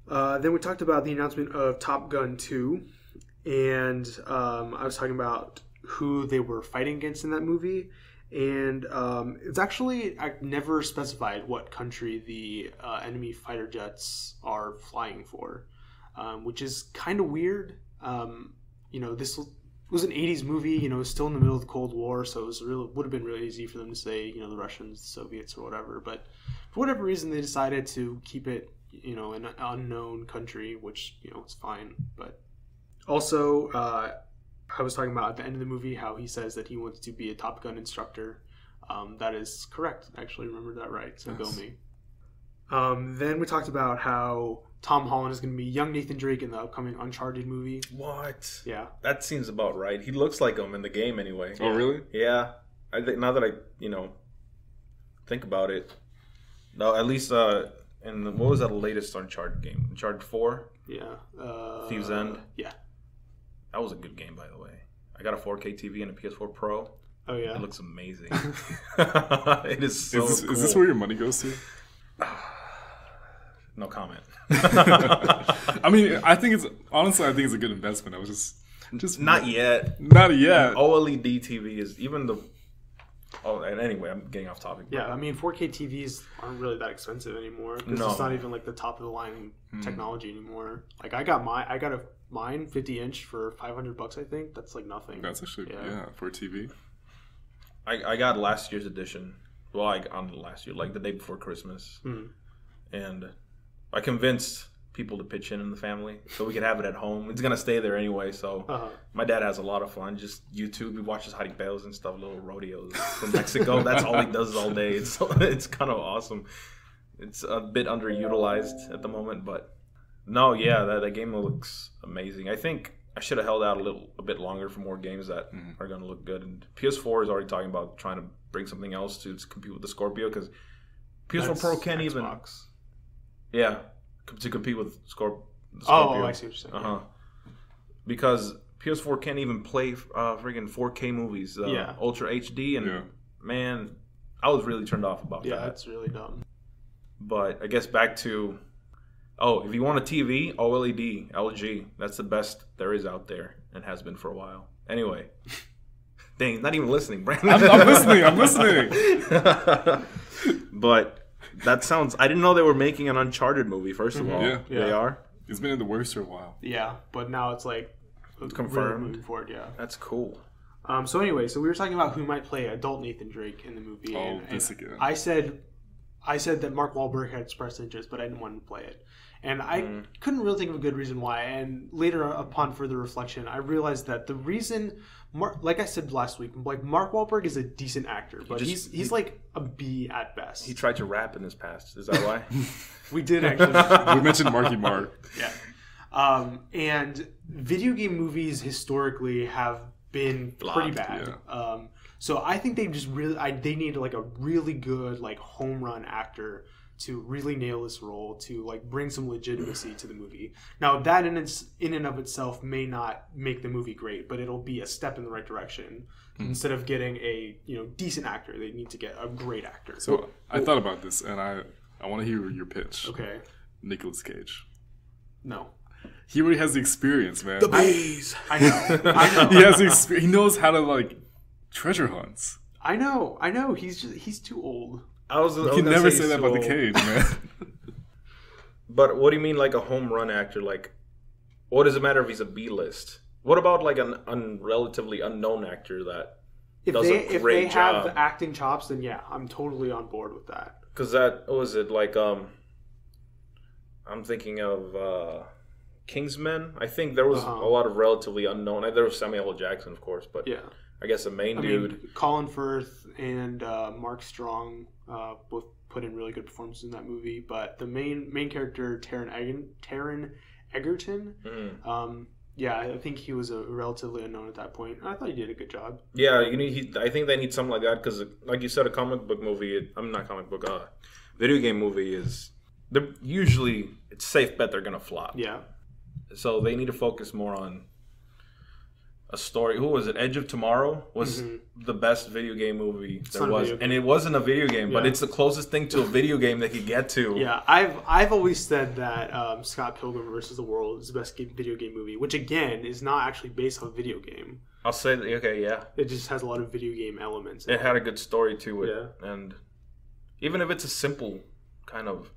Then we talked about the announcement of Top Gun 2, and I was talking about who they were fighting against in that movie, and it's actually never specified what country the enemy fighter jets are flying for, which is kind of weird. This was an 80s movie, it was still in the middle of the Cold War, so it would have been really easy for them to say, the Russians, the Soviets, or whatever, but for whatever reason they decided to keep it an unknown country, which it's fine. But also I was talking about at the end of the movie how he says that he wants to be a Top Gun instructor. That is correct. I actually remembered that right, so Go me. Then we talked about how Tom Holland is going to be young Nathan Drake in the upcoming Uncharted movie. What? Yeah, that seems about right. He looks like him in the game anyway. Oh, really? Yeah. I think now that I think about it, no, at least and what was that latest Uncharted game? Uncharted 4? Yeah. Thieves End? Yeah. That was a good game, by the way. I got a 4K TV and a PS4 Pro. Oh, yeah? It looks amazing. It is so cool. Is this where your money goes to? No comment. I mean, I think it's a good investment. I was just Not yet. Not yet. OLED TV is even the... Oh, and anyway, I'm getting off topic. Yeah, I mean, 4K TVs aren't really that expensive anymore because it's not even like the top of the line technology anymore. Like I got mine 50-inch for $500, I think. That's like nothing. That's actually for a TV. I got last year's edition. Well, on last year, like the day before Christmas, and I convinced people to pitch in the family so we could have it at home. It's gonna stay there anyway, so my dad has a lot of fun. Just YouTube, he watches jaripeos and stuff, little rodeos from Mexico. That's all he does all day. It's kind of awesome. It's a bit underutilized at the moment, but no, yeah, that game looks amazing. I think I should have held out a bit longer for more games that are gonna look good. And PS4 is already talking about trying to bring something else to compete with the Scorpio, because PS4 Pro can't Xbox. even to compete with the Scorpio. Oh, I see what you're saying. Because PS4 can't even play friggin' 4K movies, Ultra HD, and man, I was really turned off about that. Yeah, that's really dumb. But I guess back to Oh, if you want a TV, OLED, LG. That's the best there is out there and has been for a while. Anyway. Dang, he's not even listening, Brandon. I'm listening. But that sounds... I didn't know they were making an Uncharted movie, first of all. Yeah. They are? It's been in the works for a while. Yeah, but now it's like... Confirmed. Really moving forward, yeah. That's cool. So anyway, we were talking about who might play adult Nathan Drake in the movie. Oh, this again. I said that Mark Wahlberg had expressed interest, but I didn't want him to play it. And I couldn't really think of a good reason why. And later, upon further reflection, I realized that the reason, like I said last week, like Mark Wahlberg is a decent actor, but he's like a B at best. He tried to rap in his past. Is that why? We did actually. We mentioned Marky Mark. Yeah. And video game movies historically have been pretty bad. Yeah. So I think they just they need like a really good like home run actor to really nail this role, to like bring some legitimacy to the movie. Now that in and of itself may not make the movie great, but it'll be a step in the right direction. Instead of getting a decent actor, they need to get a great actor. So I thought about this, and I want to hear your pitch. Okay. Nicolas Cage. No. He already has the experience, man. The bees. I know. He has the experience. He knows how to like treasure hunts. I know. He's too old. You can never say that about the Cage, man. But what do you mean, like a home run actor? Like, what does it matter if he's a B-list? What about like an relatively unknown actor that does a great job? Have the acting chops, then yeah, I'm totally on board with that. Because that was it. Like, I'm thinking of Kingsman. I think there was a lot of relatively unknown. There was Samuel L. Jackson, of course, but yeah. I guess the main dude. Colin Firth and Mark Strong both put in really good performances in that movie. But the main character, Taron Egerton, I think he was a relatively unknown at that point. I thought he did a good job. Yeah, I think they need something like that because, like you said, a video game movie is usually it's a safe bet they're gonna flop. Yeah. So they need to focus more on a story. Who was it? Edge of Tomorrow was the best video game movie there was, and it wasn't a video game, but it's the closest thing to a video game they could get to. Yeah, I've always said that Scott Pilgrim vs. the World is the best video game movie, which again is not actually based on a video game. I'll say that. Okay, yeah, it just has a lot of video game elements. It had a good story to it, and even if it's a simple kind of,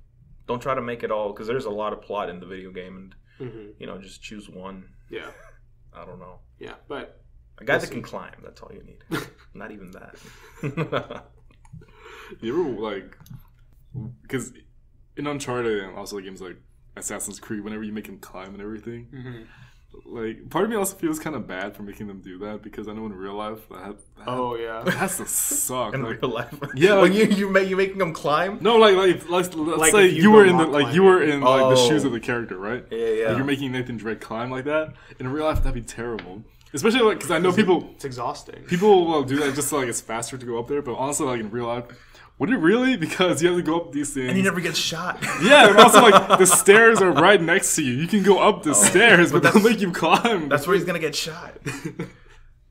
don't try to make it all because there's a lot of plot in the video game, and just choose one. Yeah. I don't know. Yeah, but a guy that can climb, that's all you need. Not even that. You ever, like, because in Uncharted and also games like Assassin's Creed, whenever you make him climb and everything, like, part of me also feels kind of bad for making them do that because I know in real life that has to suck. In like, real life, yeah, like, like, you making them climb. No, let's say you were in the shoes of the character, right? Yeah. Like, you're making Nathan Drake climb like that. In real life, that'd be terrible. Especially like because I know people. It's exhausting. People will do that just so like it's faster to go up there, but honestly, like in real life. Would it really? Because you have to go up these things. And he never gets shot. Yeah, and also like the stairs are right next to you. You can go up the stairs, but they'll make you climb. That's where he's going to get shot.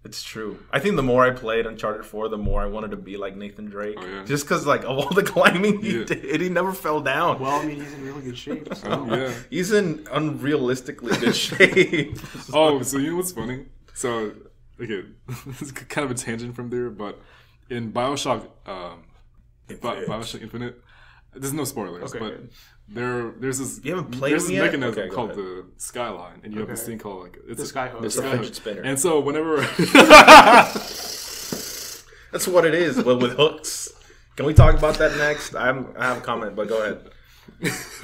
It's true. I think the more I played Uncharted 4, the more I wanted to be like Nathan Drake. Oh, yeah. Just because like of all the climbing he did, he never fell down. Well, I mean, he's in really good shape. So. Yeah. He's in unrealistically good shape. So you know what's funny? So, okay, this is kind of a tangent from there, but in BioShock... BioShock Infinite. There's no spoilers, but there's this. You haven't played There's it a yet? mechanism called the Skyline, and you have this thing called like the Skyhook. It's a fidget spinner. And so whenever that's what it is, but with hooks. Can we talk about that next? I have a comment, but go ahead.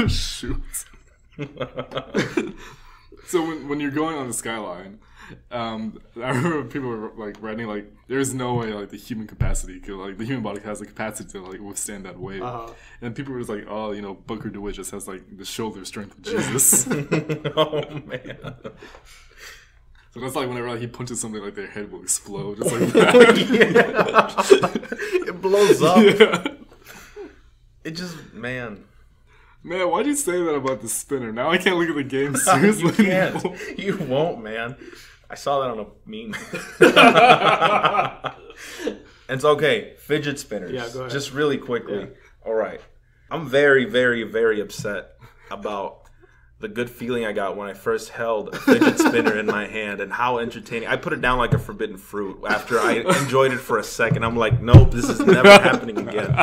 Shoot. So when you're going on the Skyline. I remember people were like writing like there's no way like the human capacity could like the human body has the capacity to like withstand that wave, and people were just like, oh, Booker DeWitt just has like the shoulder strength of Jesus. Oh man. So that's like whenever like, he punches something, like their head will explode just like that. It blows up. Yeah. It just Man, why'd you say that about the spinner? Now I can't look at the game seriously. You can't. You won't, man. I saw that on a meme. It's okay. Fidget spinners. Yeah, go ahead. Just really quickly. Yeah. All right. I'm very, very, very upset about the good feeling I got when I first held a fidget spinner in my hand and how entertaining. I put it down like a forbidden fruit after I enjoyed it for a second. I'm like, nope, this is never happening again.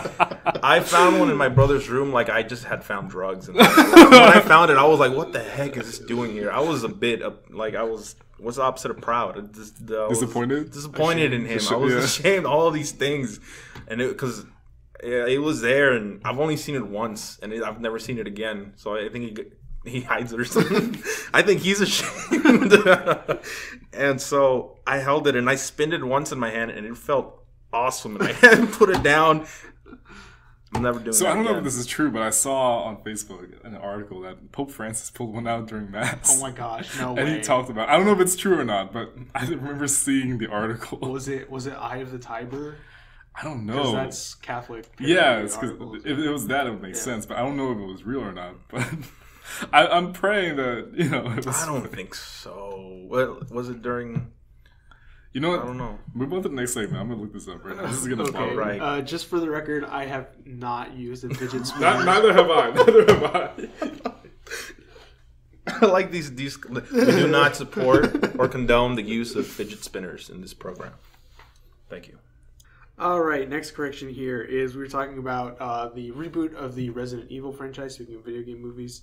I found one in my brother's room like I just had found drugs. And when I found it, I was like, what the heck is this doing here? I was a bit like what's the opposite of proud? Disappointed? Disappointed in him. I was ashamed of all these things. And because it was there and I've only seen it once and I've never seen it again. So I think he hides it or something. I think he's ashamed. And so I held it and I spinned it once in my hand and it felt awesome. And I had to put it down. I'm never doing that. So I don't know again. if this is true, but I saw on Facebook an article that Pope Francis pulled one out during Mass. Oh my gosh, no way. And he talked about I don't know if it's true or not, but I remember seeing the article. Was it Eye of the Tiber? I don't know. Because that's Catholic. Yeah, because if it was that, it would make sense. But I don't know if it was real or not. But I'm praying that, you know. It was, I don't think so. What was it during? You know what? I don't know. Move on to the next segment. I'm gonna look this up right now. This is gonna okay. fall right. Just for the record, I have not used a fidget spinner. Neither have I. Neither have I. I like these. We do not support or condone the use of fidget spinners in this program. Thank you. All right, next correction here is we were talking about the reboot of the Resident Evil franchise, speaking of video game movies.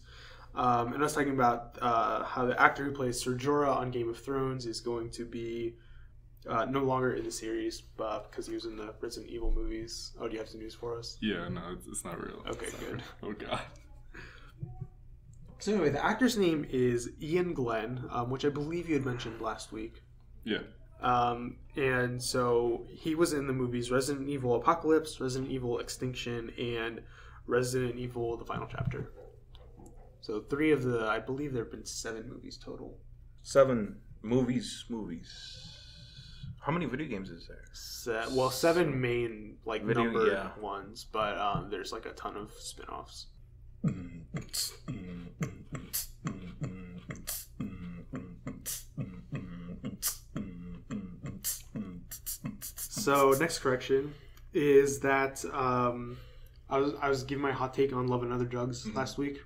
And I was talking about how the actor who plays Ser Jorah on Game of Thrones is going to be no longer in the series because he was in the Resident Evil movies. Oh, do you have some news for us? Yeah, no, it's not real. Okay, good. Real. Oh, God. So anyway, the actor's name is Iain Glen, which I believe you had mentioned last week. Yeah. And so he was in the movies Resident Evil Apocalypse, Resident Evil Extinction, and Resident Evil The Final Chapter. So 3 of the, I believe there have been 7 movies total. 7 movies. How many video games is there? 7 main numbered yeah. ones, but there's like a ton of spin-offs. So next correction is that I was giving my hot take on Love and Other Drugs last week.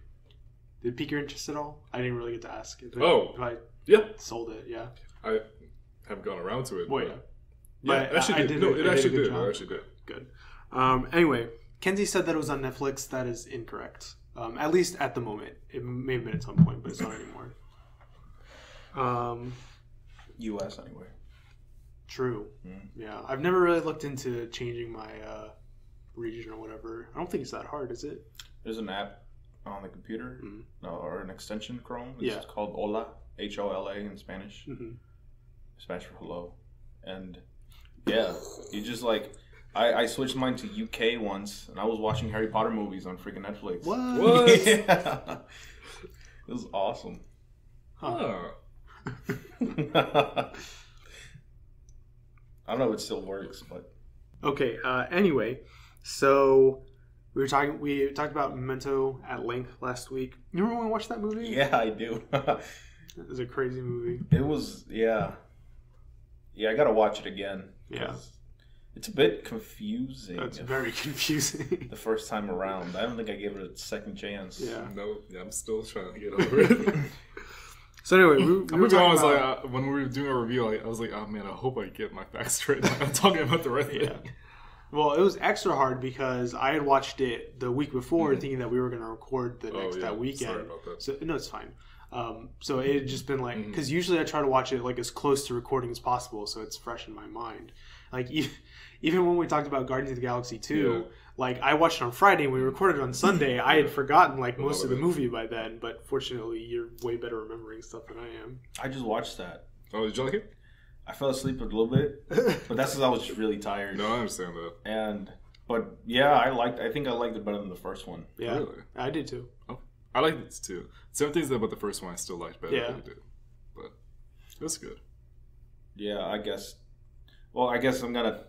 Did it pique your interest at all? I didn't really get to ask. If I sold it, yeah. I haven't gone around to it. Well, yeah. It actually did. It actually did. Good. Anyway, Kenzie said that it was on Netflix. That is incorrect. At least at the moment. It may have been at some point, but it's not anymore. U.S. anyway. True. Yeah. I've never really looked into changing my region or whatever. I don't think it's that hard, is it? There's an app on the computer or an extension Chrome. It's called Hola, Hola in Spanish. Spanish for hello. And yeah, you just like I switched mine to UK once, and I was watching Harry Potter movies on freaking Netflix. What? Yeah. It was awesome. Huh. I don't know if it still works, but okay. Anyway, so we talked about Memento at length last week. You remember when we watched that movie? yeah, I do. It was a crazy movie. It was, yeah. I gotta watch it again. Yeah. It's a bit confusing. It's very confusing. The first time around. I don't think I gave it a second chance. Yeah. No, I'm still trying to get over it. So anyway, we were talking about... like, when we were doing our review, I was like, oh man, I hope I get my facts straight. I'm talking about the right thing. Yeah. Well, it was extra hard because I had watched it the week before thinking that we were going to record that weekend. Sorry about that. So, no, it's fine. So it had just been like, because usually I try to watch it like as close to recording as possible so it's fresh in my mind. Like, even when we talked about Guardians of the Galaxy 2, like, I watched it on Friday and we recorded it on Sunday. I had forgotten, like, most of the movie by then, but fortunately, you're way better remembering stuff than I am. I just watched that. Oh, did you like it? I fell asleep a little bit, but that's because I was just really tired. No, I understand that. But yeah, I think I liked it better than the first one. Yeah, really? I did too. Oh, I liked it too. Some things about the first one I still liked better than I did, but it was good. Yeah, I guess. Well, I guess I'm gonna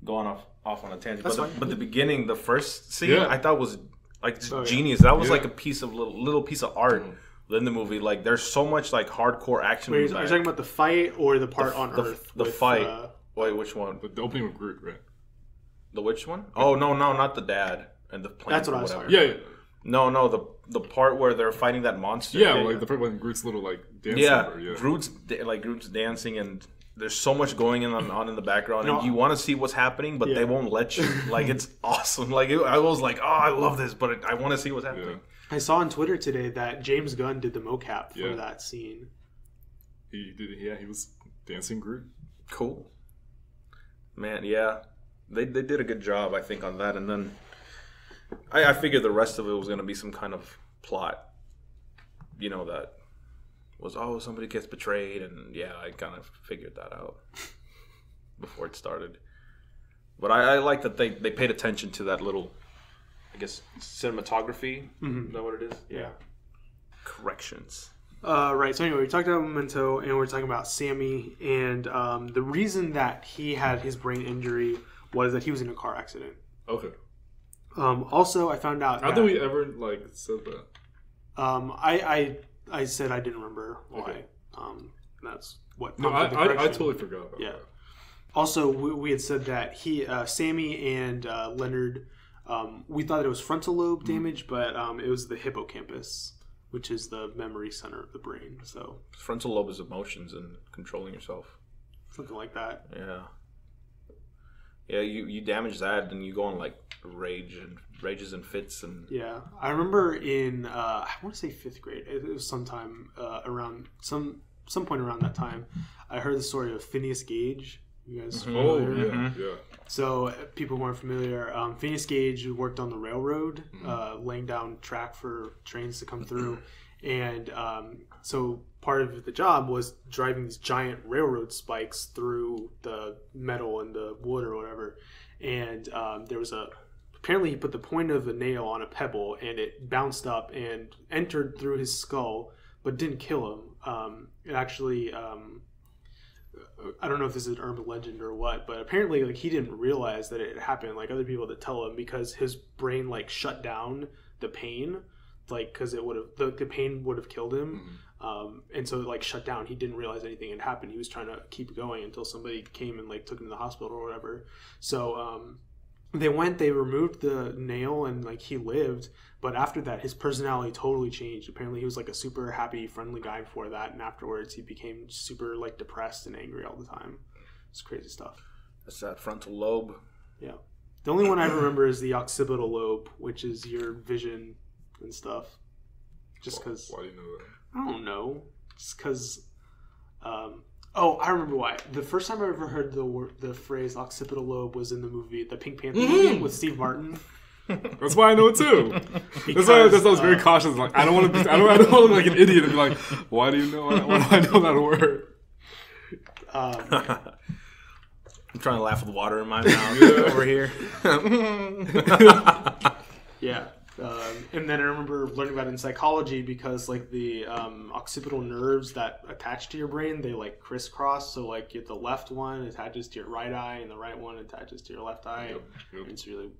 go off on a tangent. That's fine. But the beginning, the first scene, I thought was like genius. Yeah. That was like a piece of little piece of art in the movie. Like, there's so much like hardcore action. Wait, are you talking about the fight or the part on Earth? The fight. Wait, which one? The opening with Groot, right? The which one? Oh no, not the dad and the plane. That's what I was talking about. No, the part where they're fighting that monster. Yeah, like the part when Groot's little like dancing. Yeah, Groot's dancing, and there's so much going on in the background, and you want to see what's happening, but they won't let you. Like, it's awesome. Like, I was like, oh, I love this, but I want to see what's happening. I saw on Twitter today that James Gunn did the mocap for that scene. He did. Yeah, he was dancing Groot. Cool. Man, yeah, they did a good job, I think, on that, and then. I figured the rest of it was going to be some kind of plot, that was, somebody gets betrayed, and I kind of figured that out before it started. But I like that they paid attention to that little, I guess, cinematography. Mm-hmm. Is that what it is? Yeah. Corrections. Right, so anyway, we talked about Memento, and we're talking about Sammy, and the reason that he had his brain injury was that he was in a car accident. Okay. Also, I found out. How did we ever said that? I said I didn't remember why. Okay. That's what. No, I totally forgot about that. Also, we had said that Sammy and Leonard, we thought it was frontal lobe damage, but it was the hippocampus, which is the memory center of the brain. So frontal lobe is emotions and controlling yourself. Something like that. Yeah. Yeah, you damage that, and you go on like rages and fits, and I remember in I want to say 5th grade. It was sometime around some point around that time. I heard the story of Phineas Gage. You guys familiar? Yeah. So people who aren't familiar, Phineas Gage worked on the railroad, laying down track for trains to come through, and so part of the job was driving these giant railroad spikes through the metal and the wood or whatever. And there was apparently he put the point of a nail on a pebble, and it bounced up and entered through his skull, but didn't kill him. It actually, I don't know if this is an urban legend or what, but apparently he didn't realize that it happened. Like, other people had to tell him, because his brain shut down the pain, because it would have the pain would have killed him. Mm-hmm. And so it shut down. He didn't realize anything had happened. He was trying to keep going until somebody came and took him to the hospital or whatever. So they removed the nail, and he lived. But after that, his personality totally changed. Apparently he was a super happy, friendly guy before that, and afterwards he became super depressed and angry all the time. It's crazy stuff. That's that frontal lobe. Yeah. The only one I remember is the occipital lobe, which is your vision and stuff. Just because. Why do you know that? I don't know. Just because. I remember why. The first time I ever heard the phrase occipital lobe was in the movie, the Pink Panther movie with Steve Martin. That's why I know it too. That's why I was very cautious. I don't want to be. I don't want to look like an idiot and be like, "Why do you know? Why do I know that word?" I'm trying to laugh with water in my mouth over here. Yeah. And then I remember learning about it in psychology, because the occipital nerves that attach to your brain, they crisscross. So the left one attaches to your right eye, and the right one attaches to your left eye. Yep. It's really,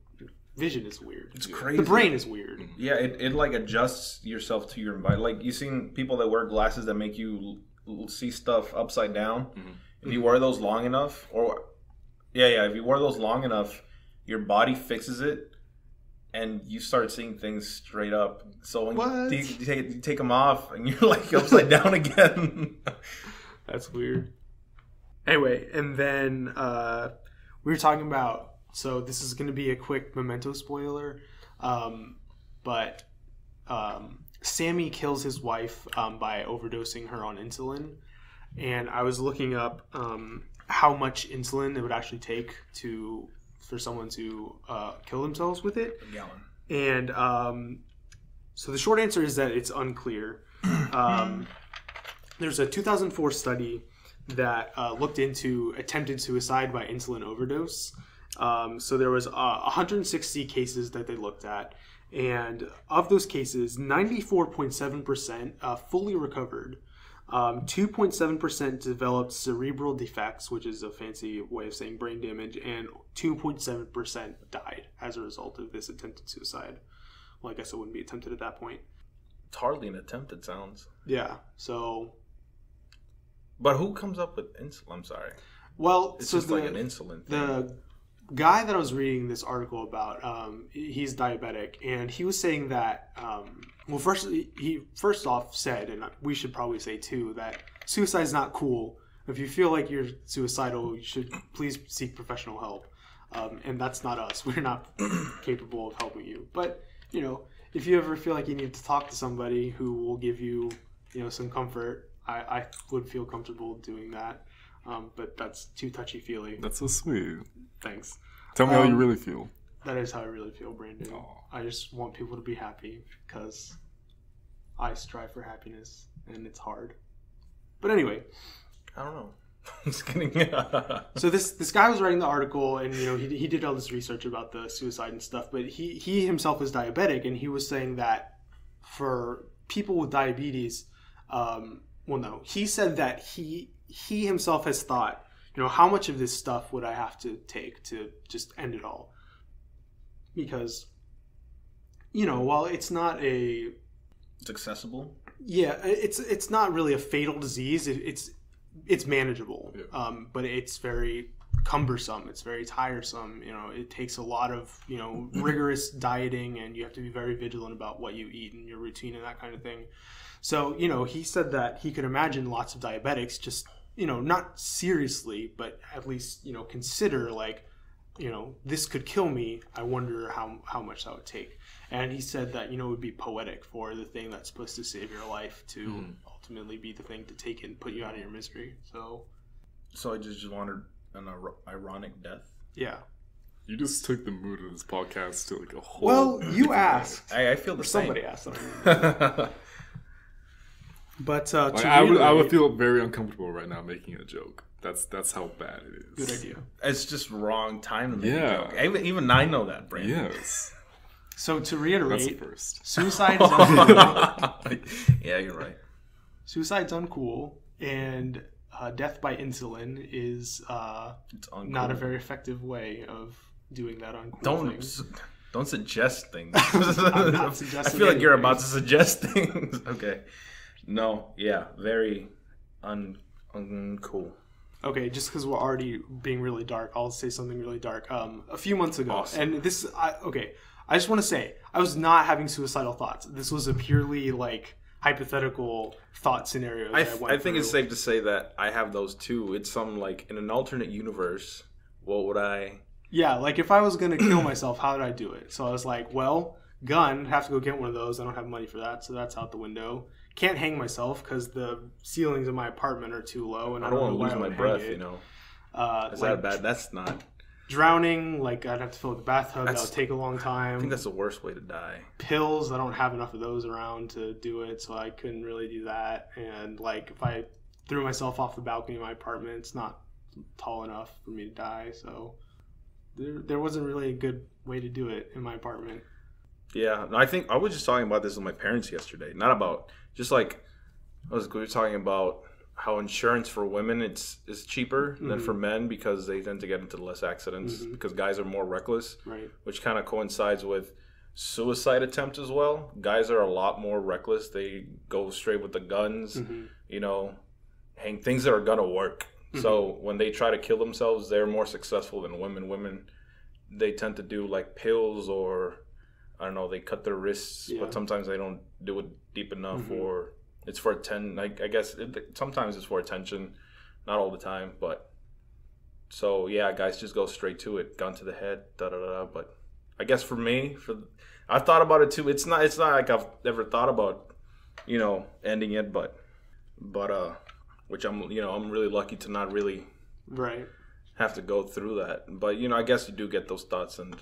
vision is weird. It's crazy. The brain is weird. Yeah, it adjusts yourself to your body. You've seen people that wear glasses that make you see stuff upside down. Mm-hmm. If you wear those long enough, if you wear those long enough, your body fixes it. And you start seeing things straight up. So when you take them off, and you're upside down again. That's weird. Anyway, and then we were talking about. So this is going to be a quick Memento spoiler, but Sammy kills his wife by overdosing her on insulin, and I was looking up how much insulin it would actually take for someone to kill themselves with it. A gallon. And so the short answer is that it's unclear. There's a 2004 study that looked into attempted suicide by insulin overdose. So there was 160 cases that they looked at. And of those cases, 94.7% fully recovered. 2.7% developed cerebral defects, which is a fancy way of saying brain damage, and 2.7% died as a result of this attempted suicide. Well, I guess it wouldn't be attempted at that point. It's hardly an attempt, it sounds. Yeah, so... But who comes up with insulin? I'm sorry. Well, it's just an insulin thing. guy that I was reading this article about, he's diabetic, and he was saying that, well, he first off said, and we should probably say too, that suicide is not cool. If you feel like you're suicidal, you should please seek professional help. And that's not us. We're not capable of helping you. But, you know, if you ever feel like you need to talk to somebody who will give you, you know, some comfort, I would feel comfortable doing that. But that's too touchy-feely. That's so sweet. Thanks. Tell me how you really feel. That is how I really feel, Brandon. Aww. I just want people to be happy because I strive for happiness, and it's hard. But anyway. I don't know. Just kidding. So this guy was writing the article, and you know he did all this research about the suicide and stuff. But he himself is diabetic, and he was saying that for people with diabetes, he said that he himself has thought, you know, how much of this stuff would I have to take to just end it all? Because, you know, while it's not it's accessible. Yeah, it's not really a fatal disease. It's manageable, but it's very cumbersome. It's very tiresome. You know, it takes a lot of, you know, rigorous dieting, and you have to be very vigilant about what you eat and your routine and that kind of thing. So, you know, he said that he could imagine lots of diabetics just, you know, not seriously, but at least, you know, consider like, you know, this could kill me. I wonder how much that would take. And he said that, you know, it would be poetic for the thing that's supposed to save your life to ultimately be the thing to take it and put you out of your misery. So I just wanted an ironic death. Yeah. You just took the mood of this podcast to like a whole... Well, you asked. I feel the same. Somebody asked. But I would feel very uncomfortable right now making a joke. That's how bad it is. Good idea. It's just wrong time to make a joke. Even I know that, Brandon. Yes. So to reiterate, that's the first. Suicide is uncool. Yeah, you're right. Suicide's uncool, and death by insulin is not a very effective way of doing that uncool thing. Don't suggest things. I'm not suggesting I feel like you're about to suggest things. Okay. No, yeah, very uncool. Okay, just because we're already being really dark, I'll say something really dark. A few months ago, awesome. And this, I just want to say, I was not having suicidal thoughts. This was a purely like hypothetical thought scenario. That I think it's safe to say that I have those too. It's some like in an alternate universe. What would I? Yeah, like if I was gonna kill myself, how would I do it? So I was like, well, gun, have to go get one of those. I don't have money for that, so that's out the window. Can't hang myself because the ceilings in my apartment are too low, and I don't want to lose my breath. You know, is that bad? That's not drowning. Like I'd have to fill up the bathtub. That would take a long time. I think that's the worst way to die. Pills. I don't have enough of those around to do it, so I couldn't really do that. And like if I threw myself off the balcony of my apartment, it's not tall enough for me to die. So there wasn't really a good way to do it in my apartment. Yeah, I think I was just talking about this with my parents yesterday. Not about just like we were talking about how insurance for women is cheaper than for men because they tend to get into less accidents because guys are more reckless, right? Which kind of coincides with suicide attempts as well. Guys are a lot more reckless. They go straight with the guns, you know, hang things that are gonna work. So when they try to kill themselves, they're more successful than women. Women, they tend to do like pills or I don't know, they cut their wrists, but sometimes they don't do it deep enough or it's for attention. I guess sometimes it's for attention, not all the time. But so, yeah, guys just go straight to it, gun to the head, da-da-da. But I guess for me, I've thought about it too. It's not like I've ever thought about, you know, ending it, but which I'm really lucky to not really have to go through that. But, you know, I guess you do get those thoughts and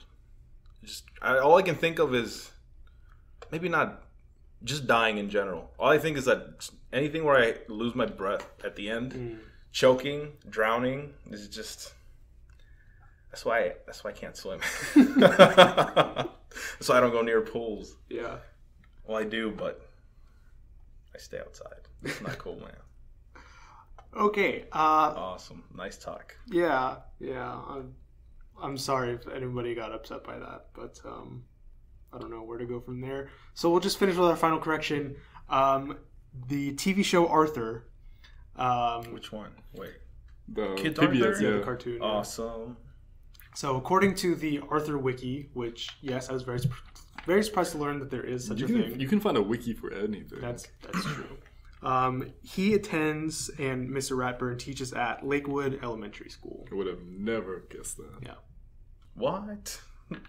all I can think of is maybe not just dying in general. All I think is that anything where I lose my breath at the end, choking, drowning is just. That's why I can't swim. That's why I don't go near pools. Yeah. Well, I do, but I stay outside. It's not cool, man. Okay. Awesome. Nice talk. Yeah. I'm sorry if anybody got upset by that, but I don't know where to go from there. So we'll just finish with our final correction. The TV show Arthur. Which one? Wait. The Kid PBS, Arthur? The cartoon. Awesome. So according to the Arthur Wiki, which, yes, I was very surprised to learn that there is such a thing. You can find a wiki for anything. That's true. He attends and Mr. Ratburn teaches at Lakewood Elementary School. I would have never guessed that. Yeah. What?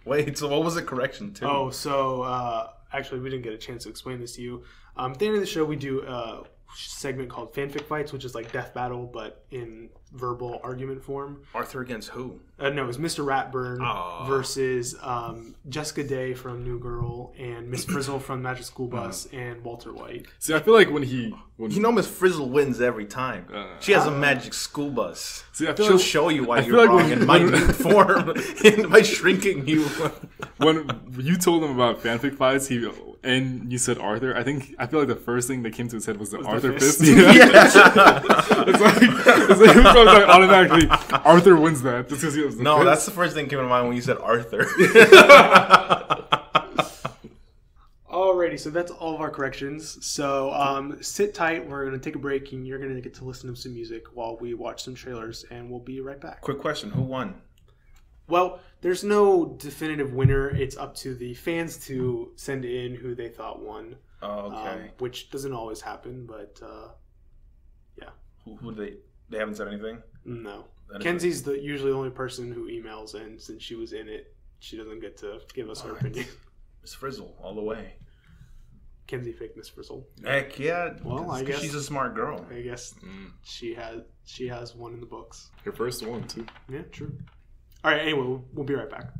Wait, so what was the correction to? Oh, so actually we didn't get a chance to explain this to you. At the end of the show we do a segment called Fan Fic Fights, which is like death battle but in verbal argument form. Arthur against who? No, it was Mr. Ratburn versus Jessica Day from New Girl and Miss Frizzle from Magic School Bus and Walter White. See, I feel like when you know Miss Frizzle wins every time. She has a magic school bus. See, I feel she'll like, show you why you're wrong in minute form by shrinking you. When you told him about fanfic fights, and you said Arthur, I feel like the first thing that came to his head was the Arthur fist. Yeah. it's like automatically Arthur wins that just because he was the fist. That's the first thing that came to mind when you said Arthur. Alrighty, so that's all of our corrections. So sit tight. We're going to take a break, and you're going to get to listen to some music while we watch some trailers, and we'll be right back. Quick question: who won? Well, there's no definitive winner. It's up to the fans to send in who they thought won. Oh, okay. Which doesn't always happen, but yeah. Who they haven't said anything? No. Kenzie's usually the only person who emails, and since she was in it, she doesn't get to give us her opinion. Miss Frizzle, all the way. Kenzie fake Miss Frizzle. Heck yeah. Well, I guess she's a smart girl. I guess she has one in the books. Her first one too. Yeah, true. All right. Anyway, we'll be right back.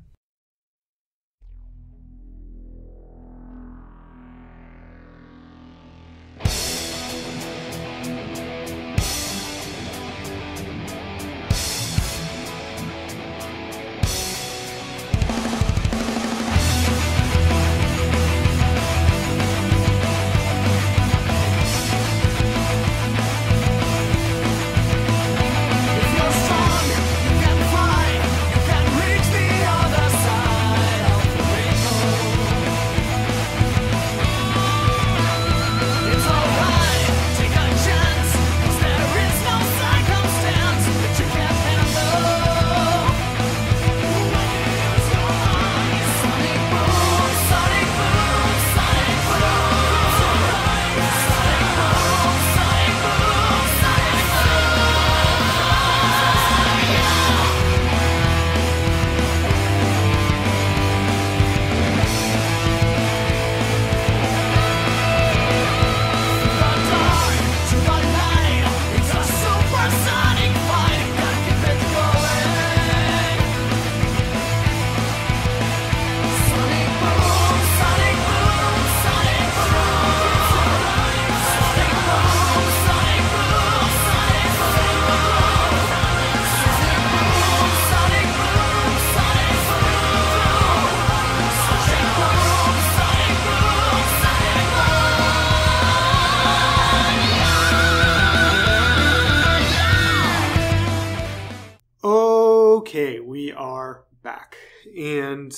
Okay, we are back, and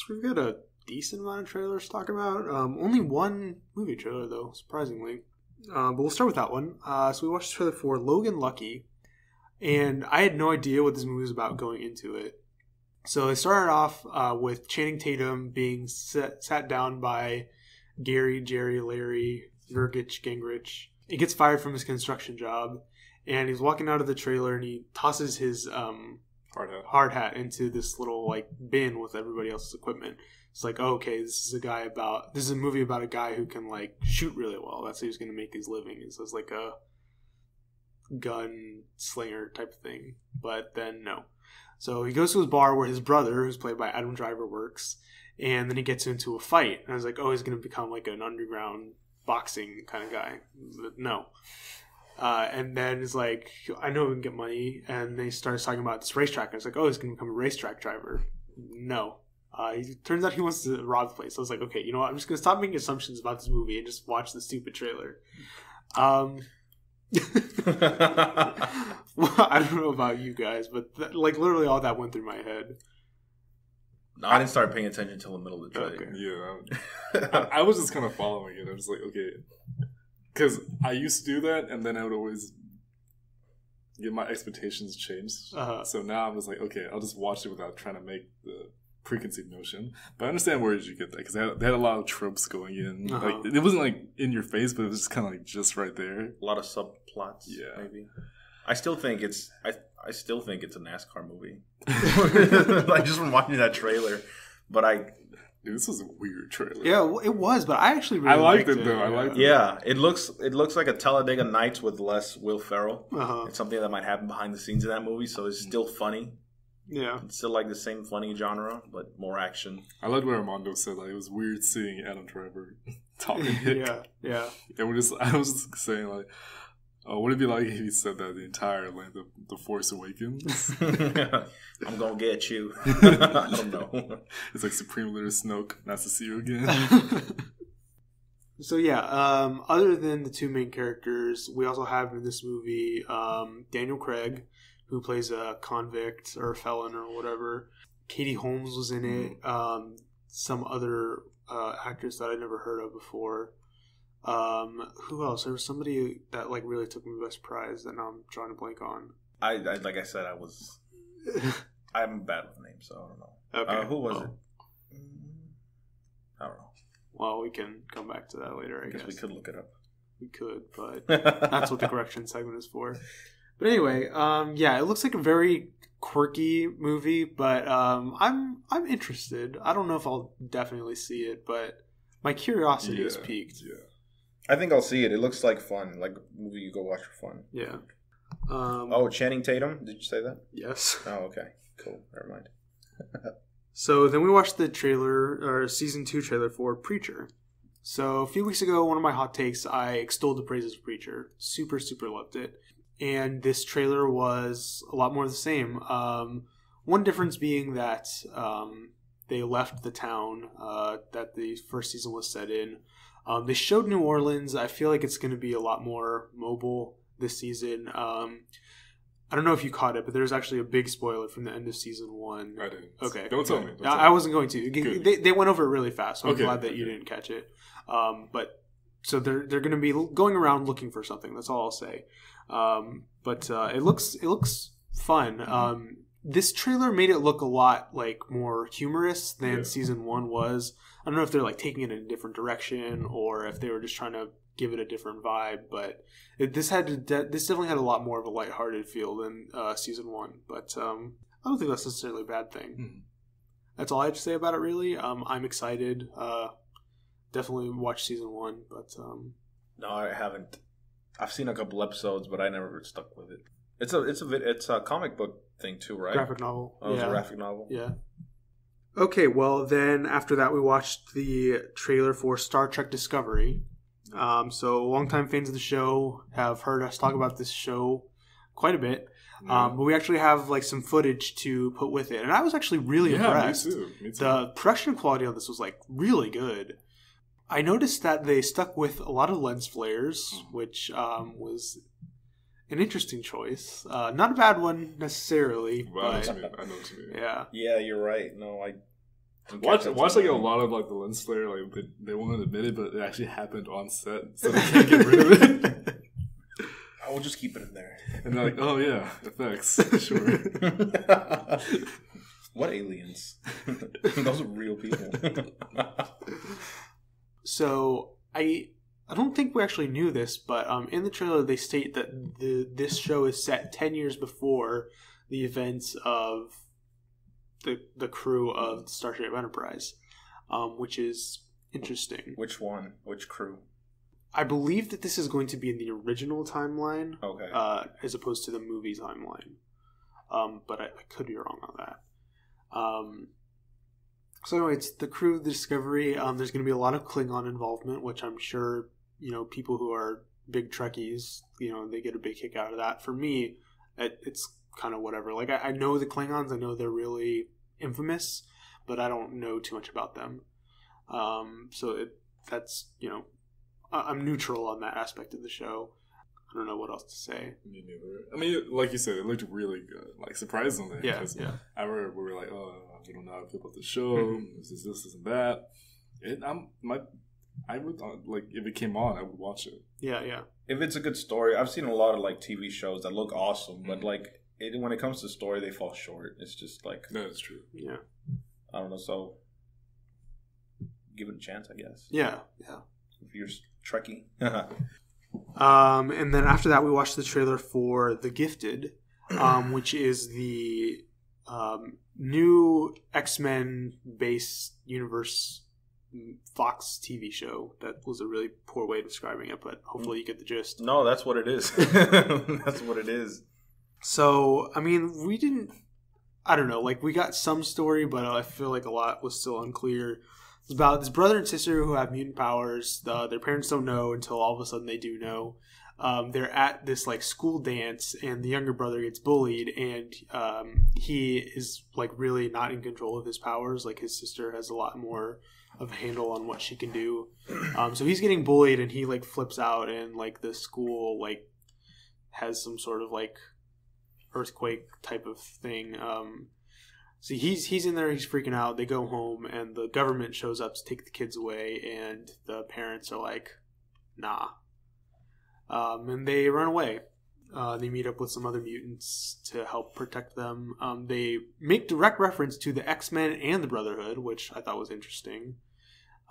we've got a decent amount of trailers to talk about. Only one movie trailer, though, surprisingly. But we'll start with that one. So we watched the trailer for Logan Lucky, and I had no idea what this movie was about going into it. So it started off with Channing Tatum being sat down by Gary, Jerry, Larry, Vergich, Gingrich. He gets fired from his construction job, and he's walking out of the trailer, and he tosses his hard hat into this little bin with everybody else's equipment. It's like, oh, okay, this is a movie about a guy who can shoot really well. That's how he's going to make his living. So it's like a gun slinger type of thing. But then no. So he goes to his bar where his brother, who's played by Adam Driver, works, and then he gets into a fight. And I was like, oh, he's going to become an underground boxing kind of guy. But no. And then it's like, I know we can get money. And they started talking about this racetrack. And I was like, oh, he's going to become a racetrack driver. No. It turns out he wants to rob the place. So I was like, okay, you know what? I'm just going to stop making assumptions about this movie and just watch the stupid trailer. Well, I don't know about you guys, but literally all that went through my head. No, I didn't start paying attention until the middle of the trailer. Okay. Yeah. I was just kind of following it. I was like, okay. Because I used to do that, and then I would always my expectations changed. Uh-huh. So now I'm just like, okay, I'll just watch it without trying to make the preconceived notion. But I understand where did you get that, because they had a lot of tropes going in. Uh-huh. Like, it wasn't like in your face, but it was just kind of like just right there. A lot of subplots. Yeah. Maybe. I still think it's a NASCAR movie. Like just from watching that trailer, but Dude, this was a weird trailer. Yeah, it was, but I actually really I liked liked it though. I liked it. yeah, it looks like a Talladega Nights with less Will Ferrell. Uh-huh. It's something that might happen behind the scenes of that movie, so it's still funny. Yeah. It's still like the same funny genre, but more action. I liked what Armando said. Like, it was weird seeing Adam Driver talking Hick. Yeah. And I was just saying, like, would it be like if he said that the entire length of The Force Awakens? I'm gonna get you. I don't know. It's like Supreme Leader Snoke, nice to see you again. So yeah, other than the two main characters, we also have in this movie Daniel Craig, who plays a convict or a felon or whatever. Katie Holmes was in it. Some other actors that I'd never heard of before. Who else? There was somebody that like really took me by surprise that now I'm trying to blank on. I like I said, I'm bad with names, so I don't know. Okay. Who was it? I don't know. Well, we can come back to that later, I guess. We could look it up. We could, but that's what the correction segment is for. But anyway, yeah, it looks like a very quirky movie, but I'm interested. I don't know if I'll definitely see it, but my curiosity is piqued. Yeah. I think I'll see it. It looks like fun, like a movie you go watch for fun. Yeah. Channing Tatum? Did you say that? Yes. Oh, okay. Cool. Never mind. So then we watched the trailer, or season 2 trailer for Preacher. So a few weeks ago, one of my hot takes, I extolled the praises of Preacher. Super, super loved it. And this trailer was a lot more of the same. One difference being that they left the town that the first season was set in. They showed New Orleans. I feel like it's going to be a lot more mobile this season. I don't know if you caught it, but there's actually a big spoiler from the end of season 1. I didn't. Okay. Don't tell me. I wasn't going to. They went over it really fast, so I'm Okay. glad that you didn't catch it. But so they're going to be going around looking for something. That's all I'll say. But it looks fun. This trailer made it look a lot like more humorous than season 1 was. I don't know if they're like taking it in a different direction or if they were just trying to give it a different vibe. But this definitely had a lot more of a lighthearted feel than season 1. But I don't think that's necessarily a bad thing. Mm-hmm. That's all I have to say about it, really. I'm excited. Definitely watch season 1, but No, I haven't. I've seen a couple episodes, but I never stuck with it. It's a comic book thing too, right? graphic novel. Oh, it's a graphic novel. Yeah. Okay, well then after that we watched the trailer for Star Trek Discovery. So longtime fans of the show have heard us talk about this show quite a bit. But we actually have like some footage to put with it, and I was actually really impressed. Me too. The production quality on this was like really good. I noticed that they stuck with a lot of lens flares, which was an interesting choice. Not a bad one necessarily. Well, I know but, what you mean. I know what you mean. yeah. Yeah, you're right. No, I Watch like a lot of like the lens flare, like they won't admit it, but it actually happened on set, so they can't get rid of it. I will just keep it in there. And they're like, oh yeah, effects, sure. What aliens? Those are real people. So I don't think we actually knew this, but in the trailer they state that this show is set 10 years before the events of the crew of Starship Enterprise, which is interesting. Which one? Which crew? I believe that this is going to be in the original timeline, Okay. as opposed to the movie timeline. But I could be wrong on that. So anyway, it's the crew of the Discovery. There's going to be a lot of Klingon involvement, which I'm sure, people who are big Trekkies, they get a big kick out of that. For me, it's kind of whatever. Like, I know the Klingons. I know they're really infamous, but I don't know too much about them. That's I'm neutral on that aspect of the show. I don't know what else to say. Me neither. I mean, like you said, it looked really good. Like, surprisingly. Yeah. I remember we were like, oh, we don't know how to feel about the show. This isn't that. My I would like if it came on, I would watch it. Yeah. If it's a good story, I've seen a lot of like TV shows that look awesome, but like when it comes to story, they fall short. It's just like That's true. Yeah. I don't know. So give it a chance, I guess. Yeah. If you're Trekkie. And then after that, we watched the trailer for The Gifted, which is the new X-Men based universe Fox TV show. That was a really poor way of describing it, but hopefully you get the gist. No, that's what it is. That's what it is. So, I mean, I don't know, like we got some story, but I feel like a lot was still unclear. It's about this brother and sister who have mutant powers. Their parents don't know until all of a sudden they do know. They're at this like school dance, and the younger brother gets bullied, and he is like really not in control of his powers. Like his sister has a lot more of a handle on what she can do. So he's getting bullied, and he like flips out, and like the school like has some sort of like earthquake type of thing. So he's in there, he's freaking out. They go home, and the government shows up to take the kids away, and the parents are like, nah. And they run away. They meet up with some other mutants to help protect them. They make direct reference to the X-Men and the Brotherhood, which I thought was interesting.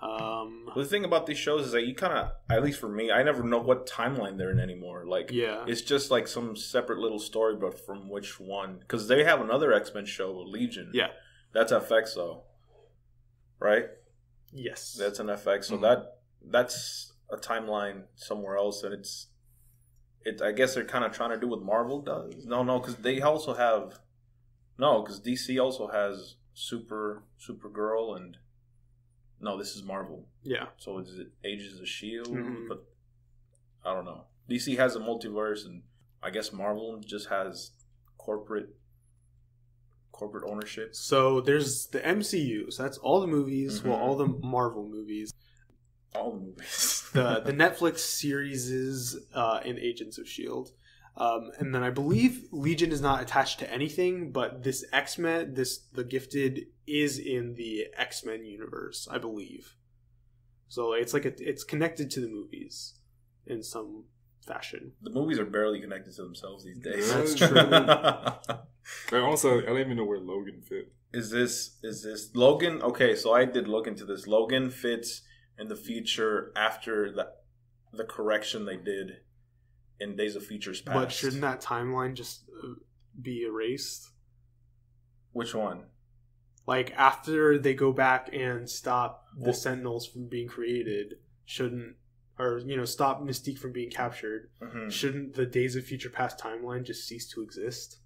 The thing about these shows is that you kind of, at least for me, I never know what timeline they're in anymore. Like, yeah, it's just like some separate little story, but from which one? Because they have another X-Men show, Legion. Yeah, that's FX though, right? Yes, that's an FX. So that's a timeline somewhere else, and I guess they're kind of trying to do what Marvel does. No, because they also have because DC also has Supergirl and. No, this is Marvel. Yeah. So is it Agents of S.H.I.E.L.D.? Mm-hmm. But I don't know. DC has a multiverse, and I guess Marvel just has corporate ownership. So there's the MCU. So that's all the movies. Well, all the Marvel movies. All the movies. the Netflix series is in Agents of S.H.I.E.L.D. And then I believe Legion is not attached to anything, but this X-Men, The Gifted, is in the X-Men universe, I believe. So it's like it's connected to the movies in some fashion. The movies are barely connected to themselves these days. That's true. And also, I don't even know where Logan fit. Is this Logan? Okay, so I did look into this. Logan fits in the future after the correction they did in Days of Futures Past. But shouldn't that timeline just be erased? Which one? Like, after they go back and stop the Sentinels from being created, stop Mystique from being captured, shouldn't the Days of Future Past timeline just cease to exist?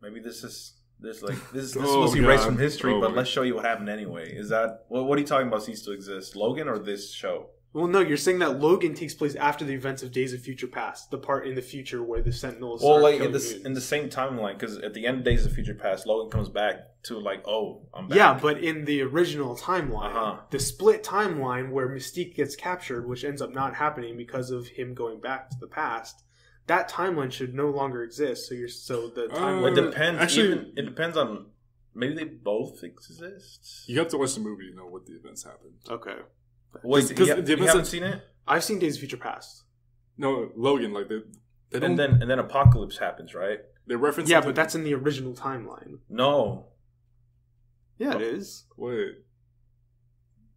Maybe this is supposed to be erased from history, but let's show you what happened anyway. Is that... what are you talking about cease to exist? Logan or this show? Well, no, you're saying that Logan takes place after the events of Days of Future Past, the part in the future where the Sentinels in the same timeline, because at the end of Days of Future Past, Logan comes back to I'm back. Yeah, but in the original timeline, the split timeline where Mystique gets captured, which ends up not happening because of him going back to the past, that timeline should no longer exist. The timeline... It depends. Actually, it depends on... Maybe they both exist? You have to watch the movie to know what the events happened. Okay. Wait, you haven't seen it? I've seen Days of Future Past. No, Logan, like they don't... And then Apocalypse happens, right? They reference... Yeah, but that's in the original timeline. No. Yeah, it is. Wait.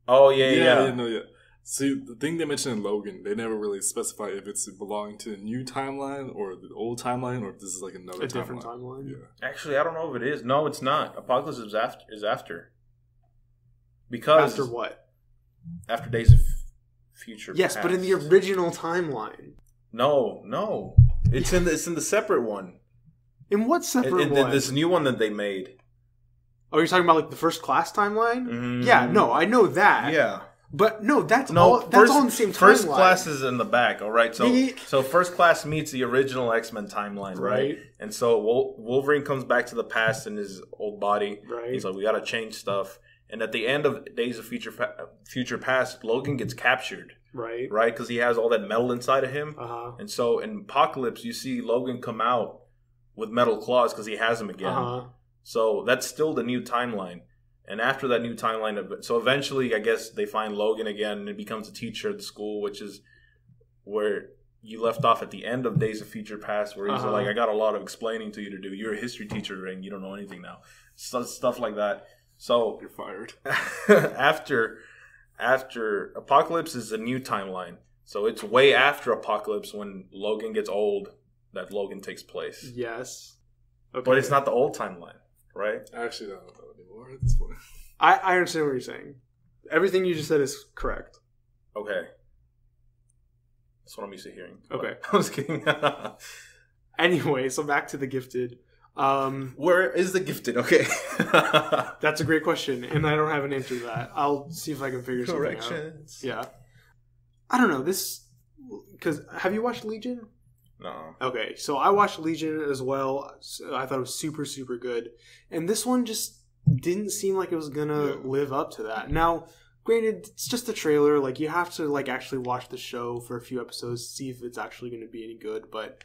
Oh, yeah. See, the thing they mentioned in Logan, they never really specify if it's belonging to the new timeline or the old timeline, or if this is like another different timeline. Yeah. Actually, I don't know if it is. No, it's not. Apocalypse is after. Because... After what? After Days of Future Past. Yes, but in the original timeline. No. It's in the separate one. In what separate one? This new one that they made. Oh, you're talking about like the First Class timeline? Mm-hmm. Yeah, no, I know that. Yeah. But no, that's all in the same timeline. First Class is in the back, all right? So First Class meets the original X-Men timeline, right? And so Wolverine comes back to the past in his old body. Right. He's like, we got to change stuff. And at the end of Days of Future Past, Logan gets captured. Right. Right? Because he has all that metal inside of him. Uh-huh. And so in Apocalypse, you see Logan come out with metal claws because he has them again. Uh-huh. So that's still the new timeline. And after that new timeline, so eventually, I guess they find Logan again, and it becomes a teacher at the school, which is where you left off at the end of Days of Future Past, where he's like, I got a lot of explaining to you to do. You're a history teacher, and you don't know anything now. Stuff like that. So You're fired. after Apocalypse is a new timeline. So it's way after Apocalypse when Logan gets old that Logan takes place. Yes. Okay. But it's not the old timeline, right? I actually don't know anymore at this point. I understand what you're saying. Everything you just said is correct. Okay. That's what I'm used to hearing. Okay. I was kidding. Anyway, so back to The Gifted. Where is The Gifted? Okay. That's a great question, and I don't have an answer to that. I'll see if I can figure something out. Corrections. Yeah. I don't know. Because have you watched Legion? No. Okay, so I watched Legion as well. So I thought it was super, super good. And this one just didn't seem like it was going to live up to that. Now, granted, it's just a trailer. Like, you have to, like, actually watch the show for a few episodes to see if it's actually going to be any good. But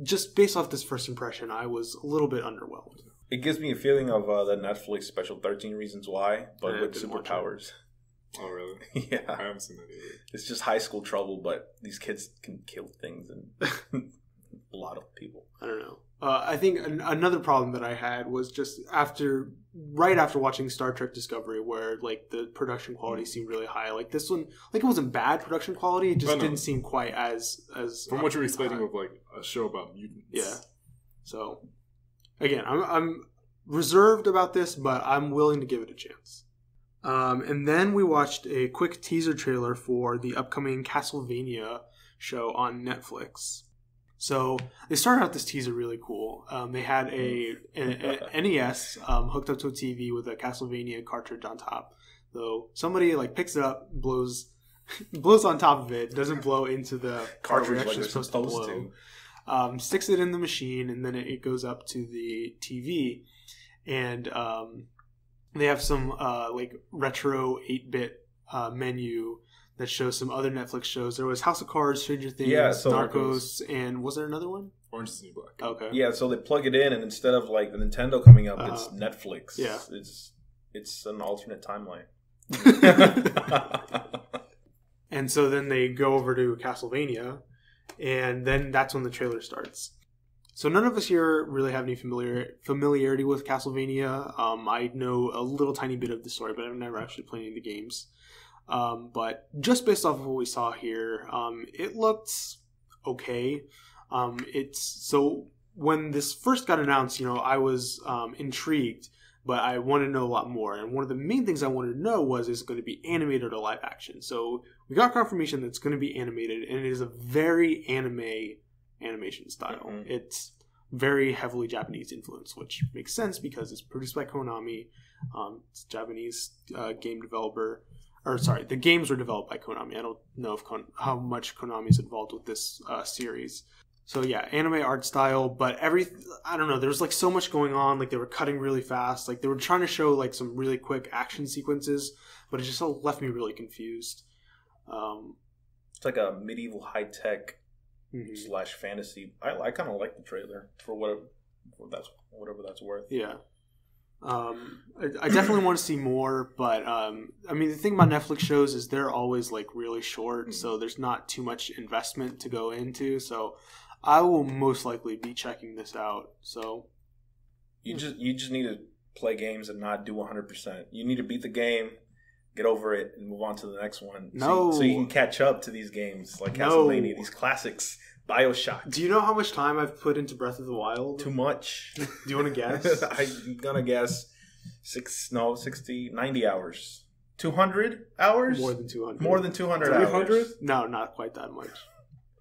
just based off this first impression, I was a little bit underwhelmed. It gives me a feeling of the Netflix special 13 Reasons Why, but I with didn't watch superpowers. Oh, really? Yeah. I haven't seen that either. It's just high school trouble, but these kids can kill things and a lot of people. I don't know. I think another problem that I had was just right after watching Star Trek Discovery, where like the production quality seemed really high. Like this one, like it wasn't bad production quality. It just didn't seem quite as from what you're expecting of like a show about mutants. Yeah. So again, I'm reserved about this, but I'm willing to give it a chance. And then we watched a quick teaser trailer for the upcoming Castlevania show on Netflix. So they started out this teaser really cool. They had a NES hooked up to a TV with a Castlevania cartridge on top. So somebody like picks it up, blows on top of it, doesn't blow into the Cartridge cartridge like they're supposed to. Sticks it in the machine, and then it goes up to the TV, and they have some like retro 8-bit menu that shows some other Netflix shows. There was House of Cards, Stranger Things, Narcos, and was there another one? Orange is the New Black. Okay. Yeah, so they plug it in, and instead of like the Nintendo coming up, it's Netflix. Yeah. It's an alternate timeline. And so then they go over to Castlevania, and then that's when the trailer starts. So none of us here really have any familiarity with Castlevania. I know a little tiny bit of the story, but I've never actually played any of the games. But just based off of what we saw here, it looked okay. So when this first got announced, I was intrigued, but I wanted to know a lot more. And one of the main things I wanted to know was, is it going to be animated or live action? So we got confirmation that it's going to be animated, and it is a very animation style. Mm-hmm. It's very heavily Japanese influence, which makes sense because it's produced by Konami. It's a Japanese game developer. The games were developed by Konami. I don't know how much Konami is involved with this series. So yeah, anime art style, but I don't know, there was like so much going on. Like they were cutting really fast. Like they were trying to show like some really quick action sequences, but it just left me really confused. It's like a medieval high-tech / fantasy. I kind of like the trailer for whatever that's worth. Yeah. I definitely want to see more, but the thing about Netflix shows is they're always like really short, so there's not too much investment to go into. So I will most likely be checking this out. So you just need to play games and not do 100%. You need to beat the game, get over it, and move on to the next one. So you can catch up to these games like Castlevania, these classics. BioShock. Do you know how much time I've put into Breath of the Wild? Too much. Do you want to guess? I'm gonna guess 90 hours. 200 hours? More than 200. More than 200 300? hours. No, not quite that much.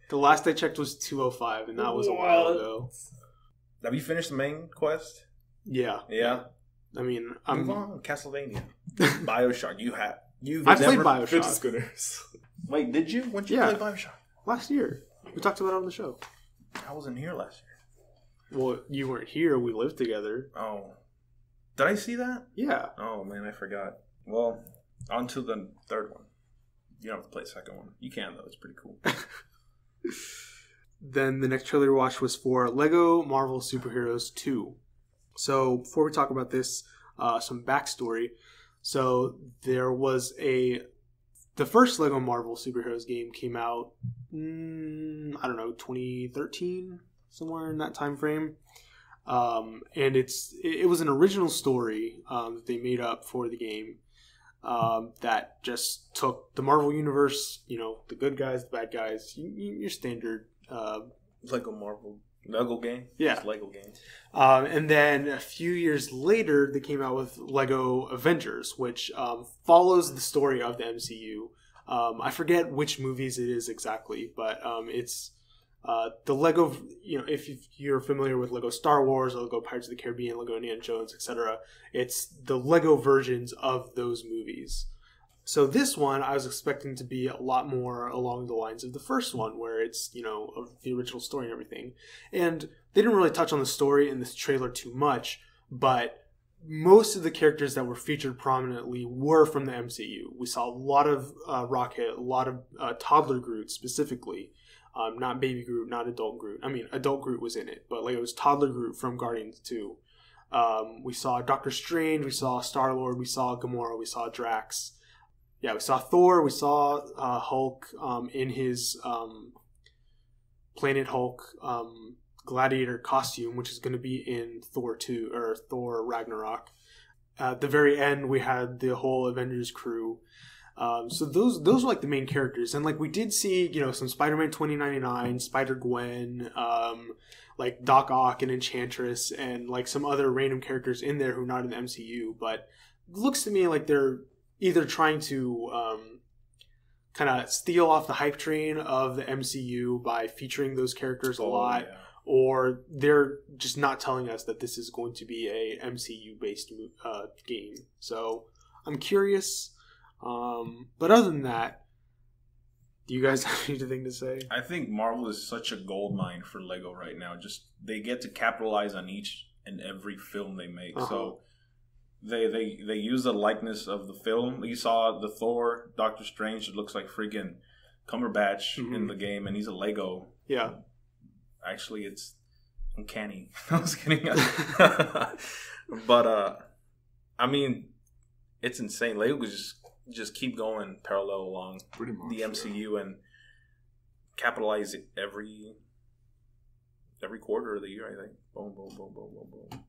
The last I checked was 205, and that was a while ago. Have you finished the main quest? Yeah. Yeah? Move on. Castlevania. BioShock. I played BioShock. Fidget spinners. Wait, did you? When did you play BioShock? Last year. We talked about it on the show. I wasn't here last year. Well, you weren't here. We lived together. Oh. Did I see that? Yeah. Oh, man, I forgot. Well, on to the third one. You don't have to play the second one. You can, though. It's pretty cool. Then the next trailer we watched was for Lego Marvel Superheroes 2. So before we talk about this, some backstory. So there was the first Lego Marvel Superheroes game came out, I don't know, 2013, somewhere in that time frame. And it was an original story that they made up for the game that just took the Marvel Universe, the good guys, the bad guys, your standard Lego game? Yeah. It's Lego game. And then a few years later, they came out with Lego Avengers, which follows the story of the MCU. I forget which movies it is exactly, but it's the Lego, if you're familiar with Lego Star Wars, or Lego Pirates of the Caribbean, Lego Indiana Jones, etc., it's the Lego versions of those movies. So this one, I was expecting to be a lot more along the lines of the first one, where it's, of the original story and everything. And they didn't really touch on the story in this trailer too much, but most of the characters that were featured prominently were from the MCU. We saw a lot of Rocket, a lot of toddler Groot specifically. Not baby Groot, not adult Groot. I mean, adult Groot was in it, but it was toddler Groot from Guardians 2. We saw Doctor Strange, we saw Star-Lord, we saw Gamora, we saw Drax. Yeah, we saw Thor, we saw Hulk in his Planet Hulk gladiator costume, which is going to be in Thor 2 or Thor Ragnarok. At the very end, we had the whole Avengers crew. So those were the main characters, and we did see some Spider-Man 2099, Spider-Gwen, Doc Ock and Enchantress, and some other random characters in there who are not in the MCU. But it looks to me like they're either trying to kind of steal off the hype train of the MCU by featuring those characters a lot, or they're just not telling us that this is going to be a MCU-based game. So I'm curious. But other than that, do you guys have anything to say? I think Marvel is such a goldmine for Lego right now. Just they get to capitalize on each and every film they make. So they use the likeness of the film. You saw the Thor, Doctor Strange. It looks like freaking Cumberbatch in the game, and he's a Lego. Yeah. Actually, it's uncanny. I was kidding. But I mean, it's insane. Lego just keep going parallel along pretty much, the MCU and capitalize it every quarter of the year. I think boom, boom, boom, boom, boom, boom.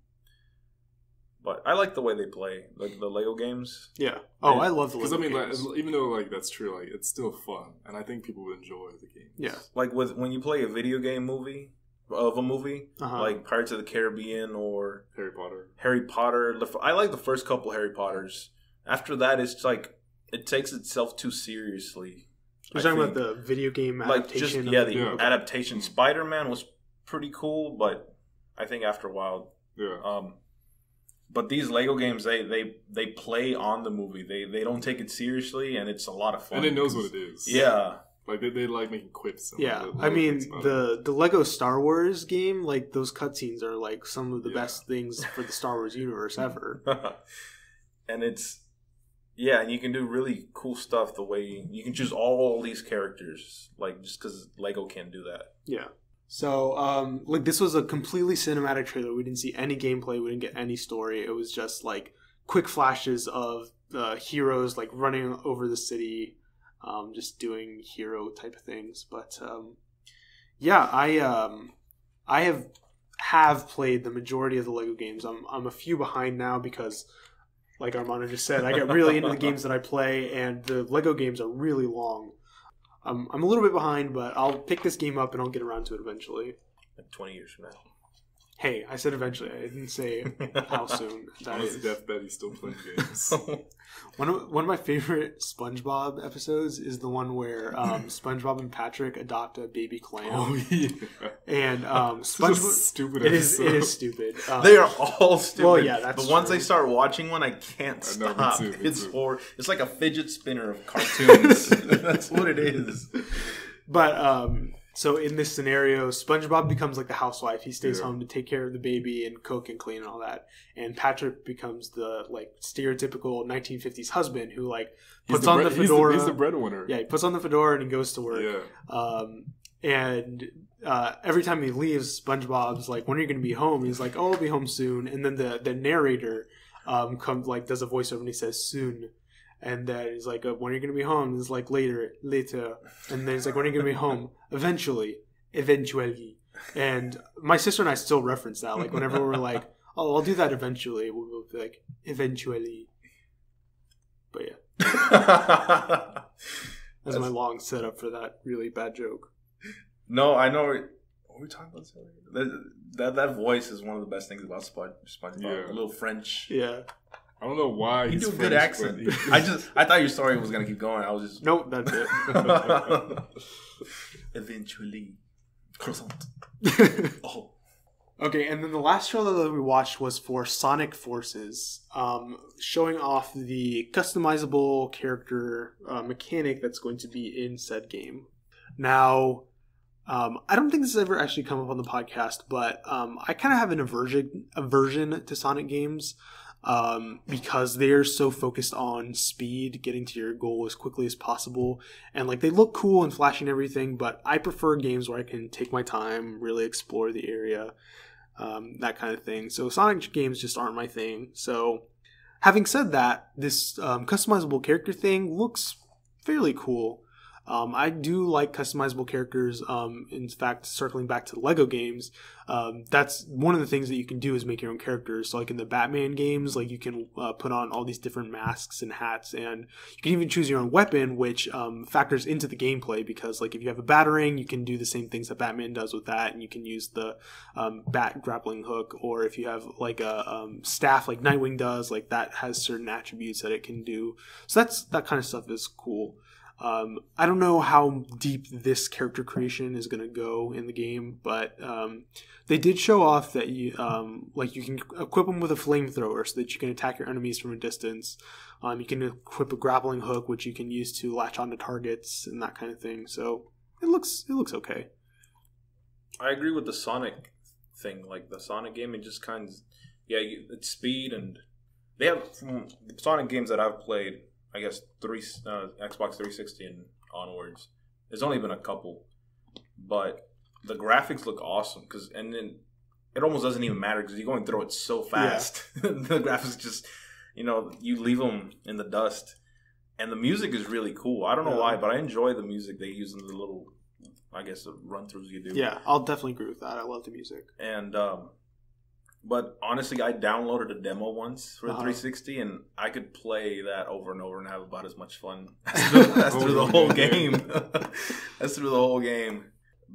But I like the way they play, the Lego games. Yeah. Oh, I love the Lego games. Because even though that's true, it's still fun, and I think people would enjoy the game. Yeah. When you play a video game movie, like Pirates of the Caribbean or Harry Potter. I like the first couple Harry Potters. After that, it's it takes itself too seriously. You're talking about the video game adaptation? The adaptation. Spider-Man was pretty cool, but I think after a while... Yeah. But these Lego games, they play on the movie. They don't take it seriously, and it's a lot of fun. And it knows what it is. Yeah. They like making quips. Yeah. I mean, the Lego Star Wars game, those cutscenes are some of the best things for the Star Wars universe ever. And it's... Yeah, and you can do really cool stuff the way... You can choose all these characters, just because Lego can't do that. Yeah. So, this was a completely cinematic trailer. We didn't see any gameplay. We didn't get any story. It was just, quick flashes of heroes, running over the city, just doing hero type of things. But, I have played the majority of the Lego games. I'm a few behind now because... Like Armando just said, I get really into the games that I play, and the Lego games are really long. I'm a little bit behind, but I'll pick this game up and I'll get around to it eventually. 20 years from now. Hey, I said eventually. I didn't say how soon. On his deathbed, he's still playing games. One of my favorite SpongeBob episodes is the one where SpongeBob and Patrick adopt a baby clam. Oh yeah. And SpongeBob. Stupid. It is stupid. They are all stupid. Well, yeah, that's the once true. I start watching one, I can't stop. Me too. It's like a fidget spinner of cartoons. That's what it is. But so in this scenario, SpongeBob becomes the housewife. He stays home to take care of the baby and cook and clean and all that. And Patrick becomes the stereotypical 1950s husband who puts on the fedora. He's the breadwinner. Yeah, he puts on the fedora and he goes to work. Yeah. And every time he leaves, SpongeBob's like, "When are you going to be home?" He's like, "Oh, I'll be home soon." And then the narrator does a voiceover and he says soon. And then he's like, when are you going to be home? And it's like, later. And then he's like, when are you going to be home? Eventually. And my sister and I still reference that. Like, whenever we're like, oh, I'll do that eventually, we'll be like, eventually. But yeah. That's my long setup for that really bad joke. No, I know. What are we talking about? That voice is one of the best things about SpongeBob. Yeah. A little French. Yeah. I don't know why you he's do a French, good accent. I thought your story was gonna keep going. I was just nope. That's it. Eventually, croissant. Oh. Okay, and then the last trailer that we watched was for Sonic Forces, showing off the customizable character mechanic that's going to be in said game. Now, I don't think this has ever actually come up on the podcast, but I kind of have an aversion to Sonic games because they're so focused on speed, getting to your goal as quickly as possible, and like they look cool and flashy and everything, but I prefer games where I can take my time, really explore the area. That kind of thing. So Sonic games just aren't my thing. So having said that, this customizable character thing looks fairly cool. I do like customizable characters. In fact, circling back to the Lego games, that's one of the things that you can do is make your own characters. So like in the Batman games, like you can put on all these different masks and hats, and you can even choose your own weapon, which factors into the gameplay because like if you have a Batarang, you can do the same things that Batman does with that, and you can use the bat grappling hook, or if you have like a staff like Nightwing does, like that has certain attributes that it can do. So that kind of stuff is cool. I don't know how deep this character creation is going to go in the game, but they did show off that you can equip them with a flamethrower so that you can attack your enemies from a distance. You can equip a grappling hook, which you can use to latch onto targets and that kind of thing. So it looks okay. I agree with the Sonic thing. Like the Sonic game, it just kind of it's speed, and they have from the Sonic games that I've played. I guess Xbox 360 and onwards. There's only been a couple, but the graphics look awesome. And then it almost doesn't even matter because you're going through it so fast. Yeah. The graphics just, you leave them in the dust, and the music is really cool. I don't know why, but I enjoy the music they use in the little, I guess, the run-throughs you do. Yeah, I'll definitely agree with that. I love the music. And but honestly, I downloaded a demo once for the 360, and I could play that over and over and have about as much fun as through the whole game. That's through the whole game.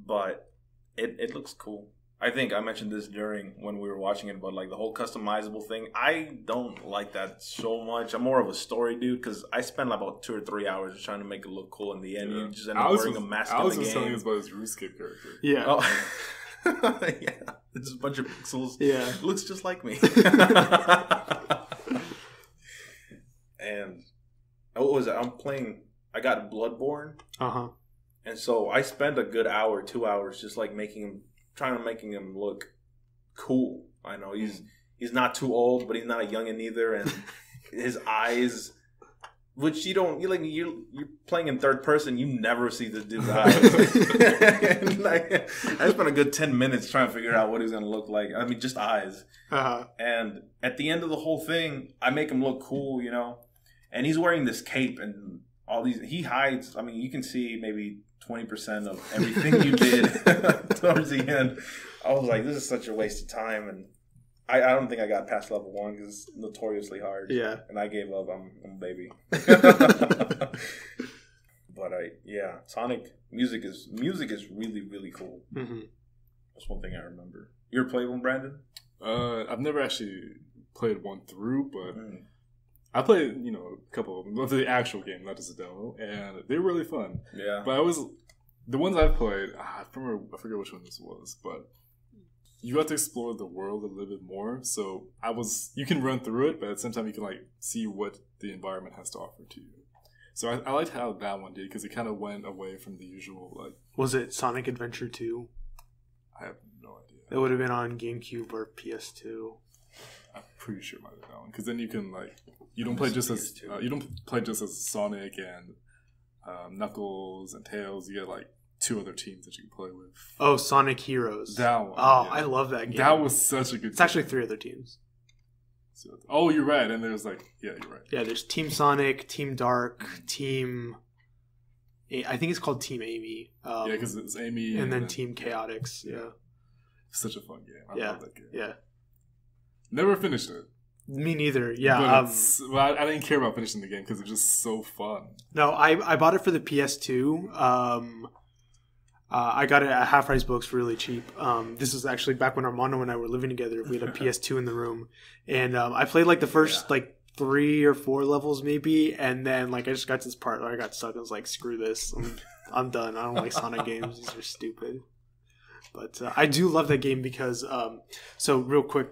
But it looks cool. I think I mentioned this when we were watching it, but like the whole customizable thing, I don't like that so much. I'm more of a story dude because I spent about 2 or 3 hours just trying to make it look cool. In the end, you just end up wearing a mask in the game. I was just telling us about his RuneScape character. Yeah. Oh. Yeah, it's a bunch of pixels. Yeah, it looks just like me. And what was it? I got Bloodborne. And so I spent a good hour, 2 hours, just like trying to make him look cool. I know he's not too old, but he's not a youngin' either, and his eyes. Which you're playing in third person, you never see this dude's eyes. I spent a good 10 minutes trying to figure out what he's going to look like. I mean, just eyes. And at the end of the whole thing, I make him look cool, and he's wearing this cape and all these. He hides. I mean, you can see maybe 20% of everything you did towards the end. I was like, this is such a waste of time, and I don't think I got past level 1 because it's notoriously hard. Yeah. And I gave up. I'm a baby. But Sonic music is really, really cool. Mm-hmm. That's one thing I remember. You ever played one, Brandon? I've never actually played one through, but I played, a couple of them, of the actual game, not just a demo, and they were really fun. Yeah. But the ones I've played, I forget which one this was, but you have to explore the world a little bit more. So you can run through it, but at the same time you can like see what the environment has to offer to you. So I liked how that one did because it kind of went away from the usual like. Was it Sonic Adventure 2? I have no idea. It would have been on GameCube or PS2. I'm pretty sure it might have been that one because then you can like you don't play just as Sonic and Knuckles and Tails. You get like 2 other teams that you can play with. Oh, Sonic Heroes. That one. Oh, yeah. I love that game. That was such a good It's actually 3 other teams. Oh, you're right. And there's like, yeah, you're right. Yeah, there's Team Sonic, Team Dark, Team... I think it's called Team Amy. Yeah, because it's Amy. And then Team Chaotix, yeah. Such a fun game. I love that game. Yeah. Never finished it. Me neither, yeah. But I didn't care about finishing the game because it's just so fun. No, I bought it for the PS2. I got it at Half Price Books for really cheap. This was actually back when Armando and I were living together. We had a PS2 in the room. And I played like the first 3 or 4 levels maybe, and then like I just got to this part where I got stuck. I was like, screw this, I'm done. I don't like Sonic games. These are stupid. But I do love that game because so real quick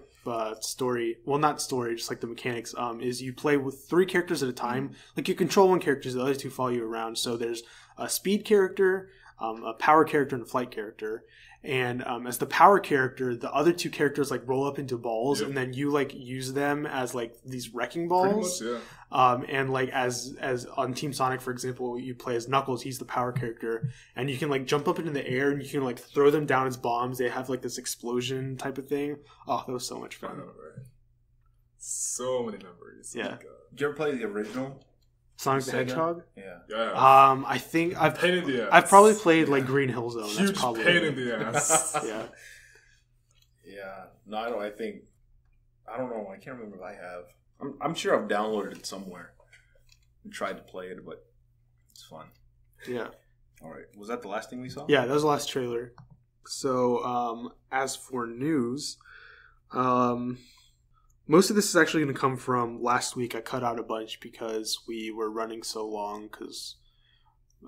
story, well, not story, just like the mechanics, is you play with 3 characters at a time. Like you control one character, the other 2 follow you around. So there's a speed character, a power character, and a flight character. And as the power character, the other 2 characters like roll up into balls, and then you like use them as like these wrecking balls. Pretty much, yeah. And like as on Team Sonic, for example, you play as Knuckles. He's the power character, and you can like jump up into the air and you can like throw them down as bombs. They have like this explosion type of thing. Oh, that was so much fun. I know, right? So many memories. Yeah. Oh my God. Did you ever play the original Sonic the Hedgehog? Yeah. Yeah. I think I've pain in the ass. I've probably played like Green Hill Zone. Huge That's probably pain in the ass. Yeah. Yeah. No, I don't. I don't know. I can't remember if I have. I'm sure I've downloaded it somewhere and tried to play it, but it's fun. Yeah. All right. Was that the last thing we saw? Yeah, that was the last trailer. So, as for news, most of this is actually going to come from last week. I cut out a bunch because we were running so long because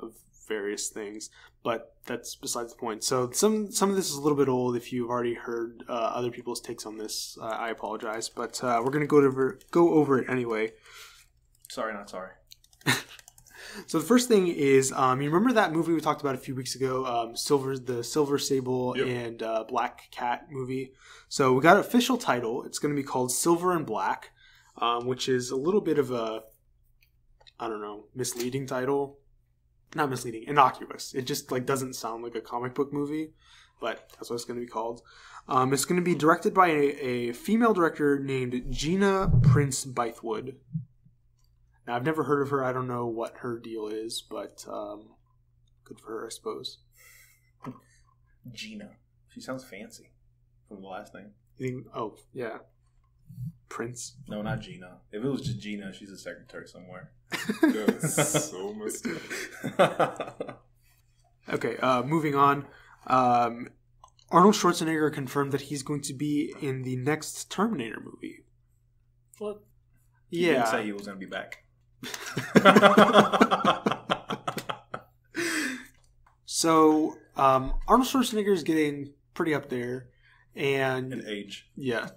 of various things, but that's besides the point. So some of this is a little bit old. If you've already heard other people's takes on this, I apologize, but we're going to go over it anyway. Sorry, not sorry. So the first thing is, you remember that movie we talked about a few weeks ago, the Silver Sable and Black Cat movie? So we got an official title. It's going to be called Silver and Black, which is a little bit of a, I don't know, misleading title. Not misleading, innocuous. It just like doesn't sound like a comic book movie, but that's what it's going to be called. It's going to be directed by a female director named Gina Prince Bythewood. Now, I've never heard of her. I don't know what her deal is, but good for her, I suppose. Gina. She sounds fancy from the last name. You think? Oh, yeah. Prince? No, not Gina. If it was just Gina, she's a secretary somewhere. That's so messed up. Okay, moving on. Arnold Schwarzenegger confirmed that he's going to be in the next Terminator movie. What? Yeah. He didn't say he was going to be back. So, Arnold Schwarzenegger is getting pretty up there. And in age. Yeah.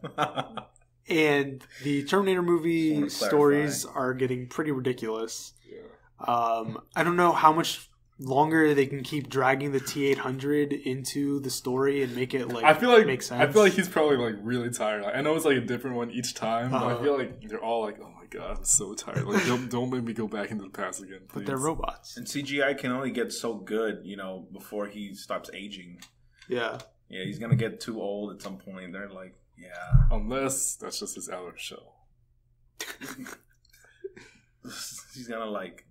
And the Terminator movie stories are getting pretty ridiculous. Yeah. I don't know how much longer they can keep dragging the T-800 into the story and make it make sense. I feel like he's probably like really tired. Like, I know it's like a different one each time, but I feel like they're all like, oh my God, I'm so tired. Like, don't make me go back into the past again, please. But they're robots. And CGI can only get so good, before he stops aging. Yeah. Yeah, he's going to get too old at some point. They're like, yeah. Unless that's just his outer shell. He's going to like...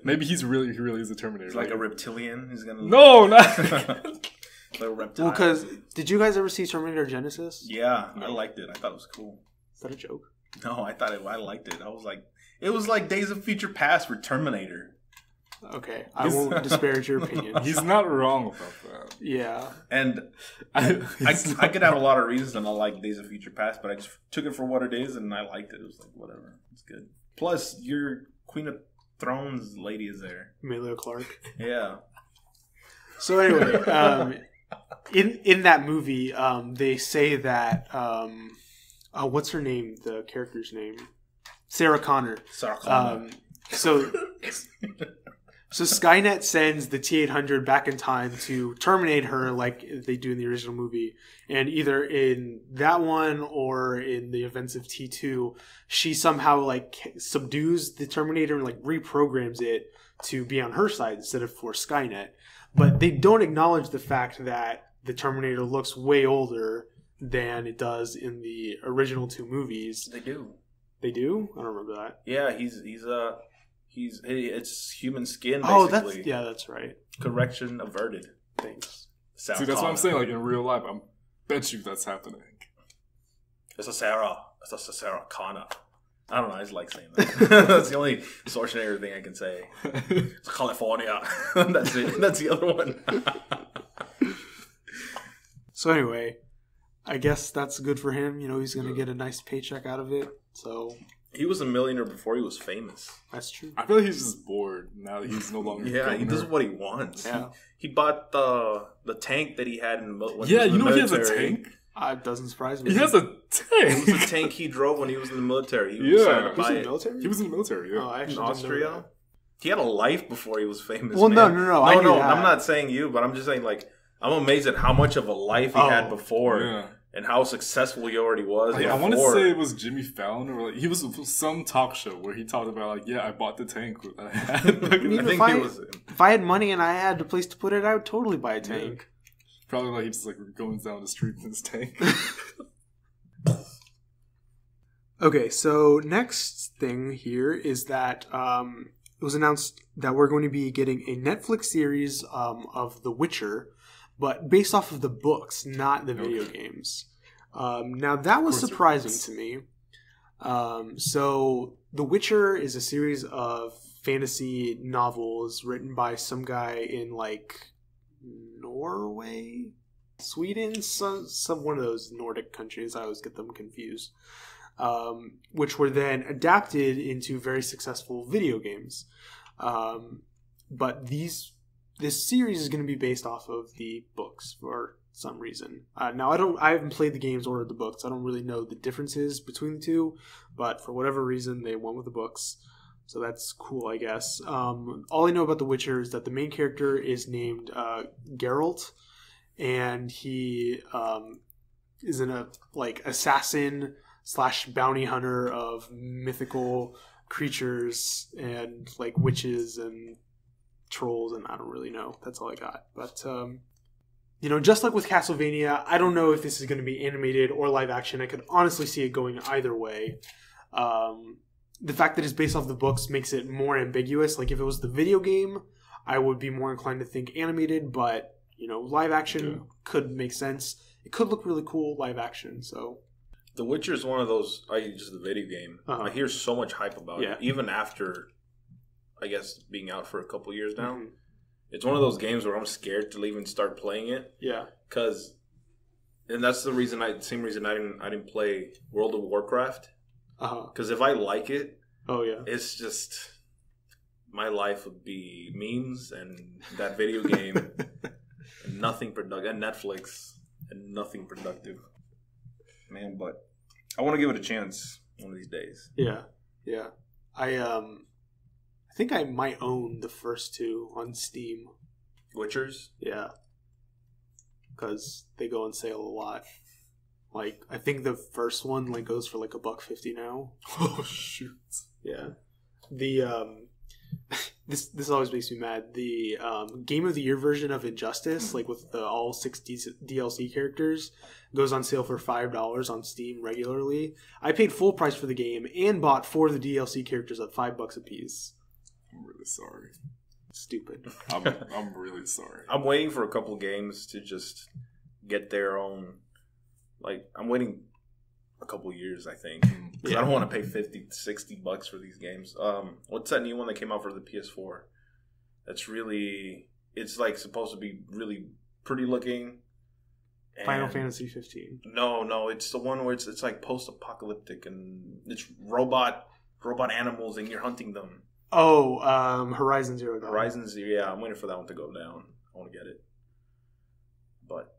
Maybe he really is a Terminator. He's like a reptilian. He's going to... No, not... like a reptile. Well, because... Did you guys ever see Terminator Genesis? Yeah, I liked it. I thought it was cool. Is that a joke? No, I liked it. I was like... It was like Days of Future Past for Terminator. Okay, I won't disparage your opinion. He's not wrong about that. Yeah. And I could have a lot of reasons to not like Days of Future Past, but I just took it for what it is, and I liked it. It was like, whatever. It's good. Plus, your Queen of Thrones lady is there. Emilia Clarke. Yeah. So anyway, in that movie, they say that... what's her name? The character's name? Sarah Connor. Sarah Connor. So Skynet sends the T-800 back in time to terminate her like they do in the original movie. And either in that one or in the events of T2, she somehow like subdues the Terminator and like reprograms it to be on her side instead of for Skynet. But they don't acknowledge the fact that the Terminator looks way older than it does in the original 2 movies. They do. They do? I don't remember that. Yeah, it's human skin, basically. That's right. Correction averted. Thanks. See, that's what I'm saying. Like in real life, I bet you that's happening. It's a Sarah Connor. I don't know. I just like saying that. That's the only Schwarzenegger thing I can say. It's California. That's it. That's the other one. So anyway, I guess that's good for him. You know, he's going to get a nice paycheck out of it. So he was a millionaire before he was famous. That's true. I feel like he's just bored now that he's no longer. Yeah, he does what he wants. Yeah, he bought the tank that he had in the he has a tank. It doesn't surprise me. He has a tank. It was a tank he drove when he was in the military. He was in the military. He was in the military. Yeah, I actually in Austria. He had a life before he was famous. Well, man. no. I knew that. I'm not saying you, but I'm just saying like I'm amazed at how much of a life he had before and how successful he already was. Like, I want to say it was Jimmy Fallon or like he was some talk show where he talked about like I bought the tank that I had. If I had money and I had a place to put it, I would totally buy a tank. Yeah. Probably like he's just like going down the street in his tank. Okay, so next thing here is that it was announced that we're going to be getting a Netflix series of The Witcher, but based off of the books, not the video games. Now that was surprising to me. So The Witcher is a series of fantasy novels written by some guy in like Norway, Sweden, some one of those Nordic countries. I always get them confused. Which were then adapted into very successful video games. But this series is going to be based off of the books for some reason. Now I haven't played the games or the books. I don't really know the differences between the two, but for whatever reason they went with the books. So that's cool, I guess. All I know about The Witcher is that the main character is named Geralt, and he is an assassin / bounty hunter of mythical creatures and like witches and trolls, and I don't really know. That's all I got. But just like with Castlevania, I don't know if this is going to be animated or live action. I could honestly see it going either way. The fact that it's based off the books makes it more ambiguous. Like if it was the video game, I would be more inclined to think animated, but live action could make sense. It could look really cool live action. So The Witcher is one of those. Just the video game. I hear so much hype about it, even after, I guess, being out for a couple years now. Mm-hmm. It's one of those games where I'm scared to even start playing it. Yeah, and that's the same reason I didn't play World of Warcraft. Because if I like it, it's just my life would be memes and that video game, and nothing productive, and Netflix, and nothing productive. Man, but I want to give it a chance one of these days. Yeah. I think I might own the first 2 on Steam. Witchers? Yeah. Because they go on sale a lot. Like, I think the first one goes for $1.50 now. Oh shoot! Yeah, the this always makes me mad. The Game of the Year version of Injustice, with the all 6 DLC characters, goes on sale for $5 on Steam regularly. I paid full price for the game and bought 4 of the DLC characters at $5 a piece. I'm really sorry. Stupid. I'm really sorry. I'm waiting for a couple games to just get their own. I'm waiting a couple years, I think. Because I don't want to pay $50-$60 for these games. What's that new one that came out for the PS4? That's really... It's, supposed to be really pretty looking. Final Fantasy 15. No. It's the one where it's post-apocalyptic and it's robot animals and you're hunting them. Oh, Horizon Zero Dawn. Horizon Zero, yeah. I'm waiting for that one to go down. I want to get it. But...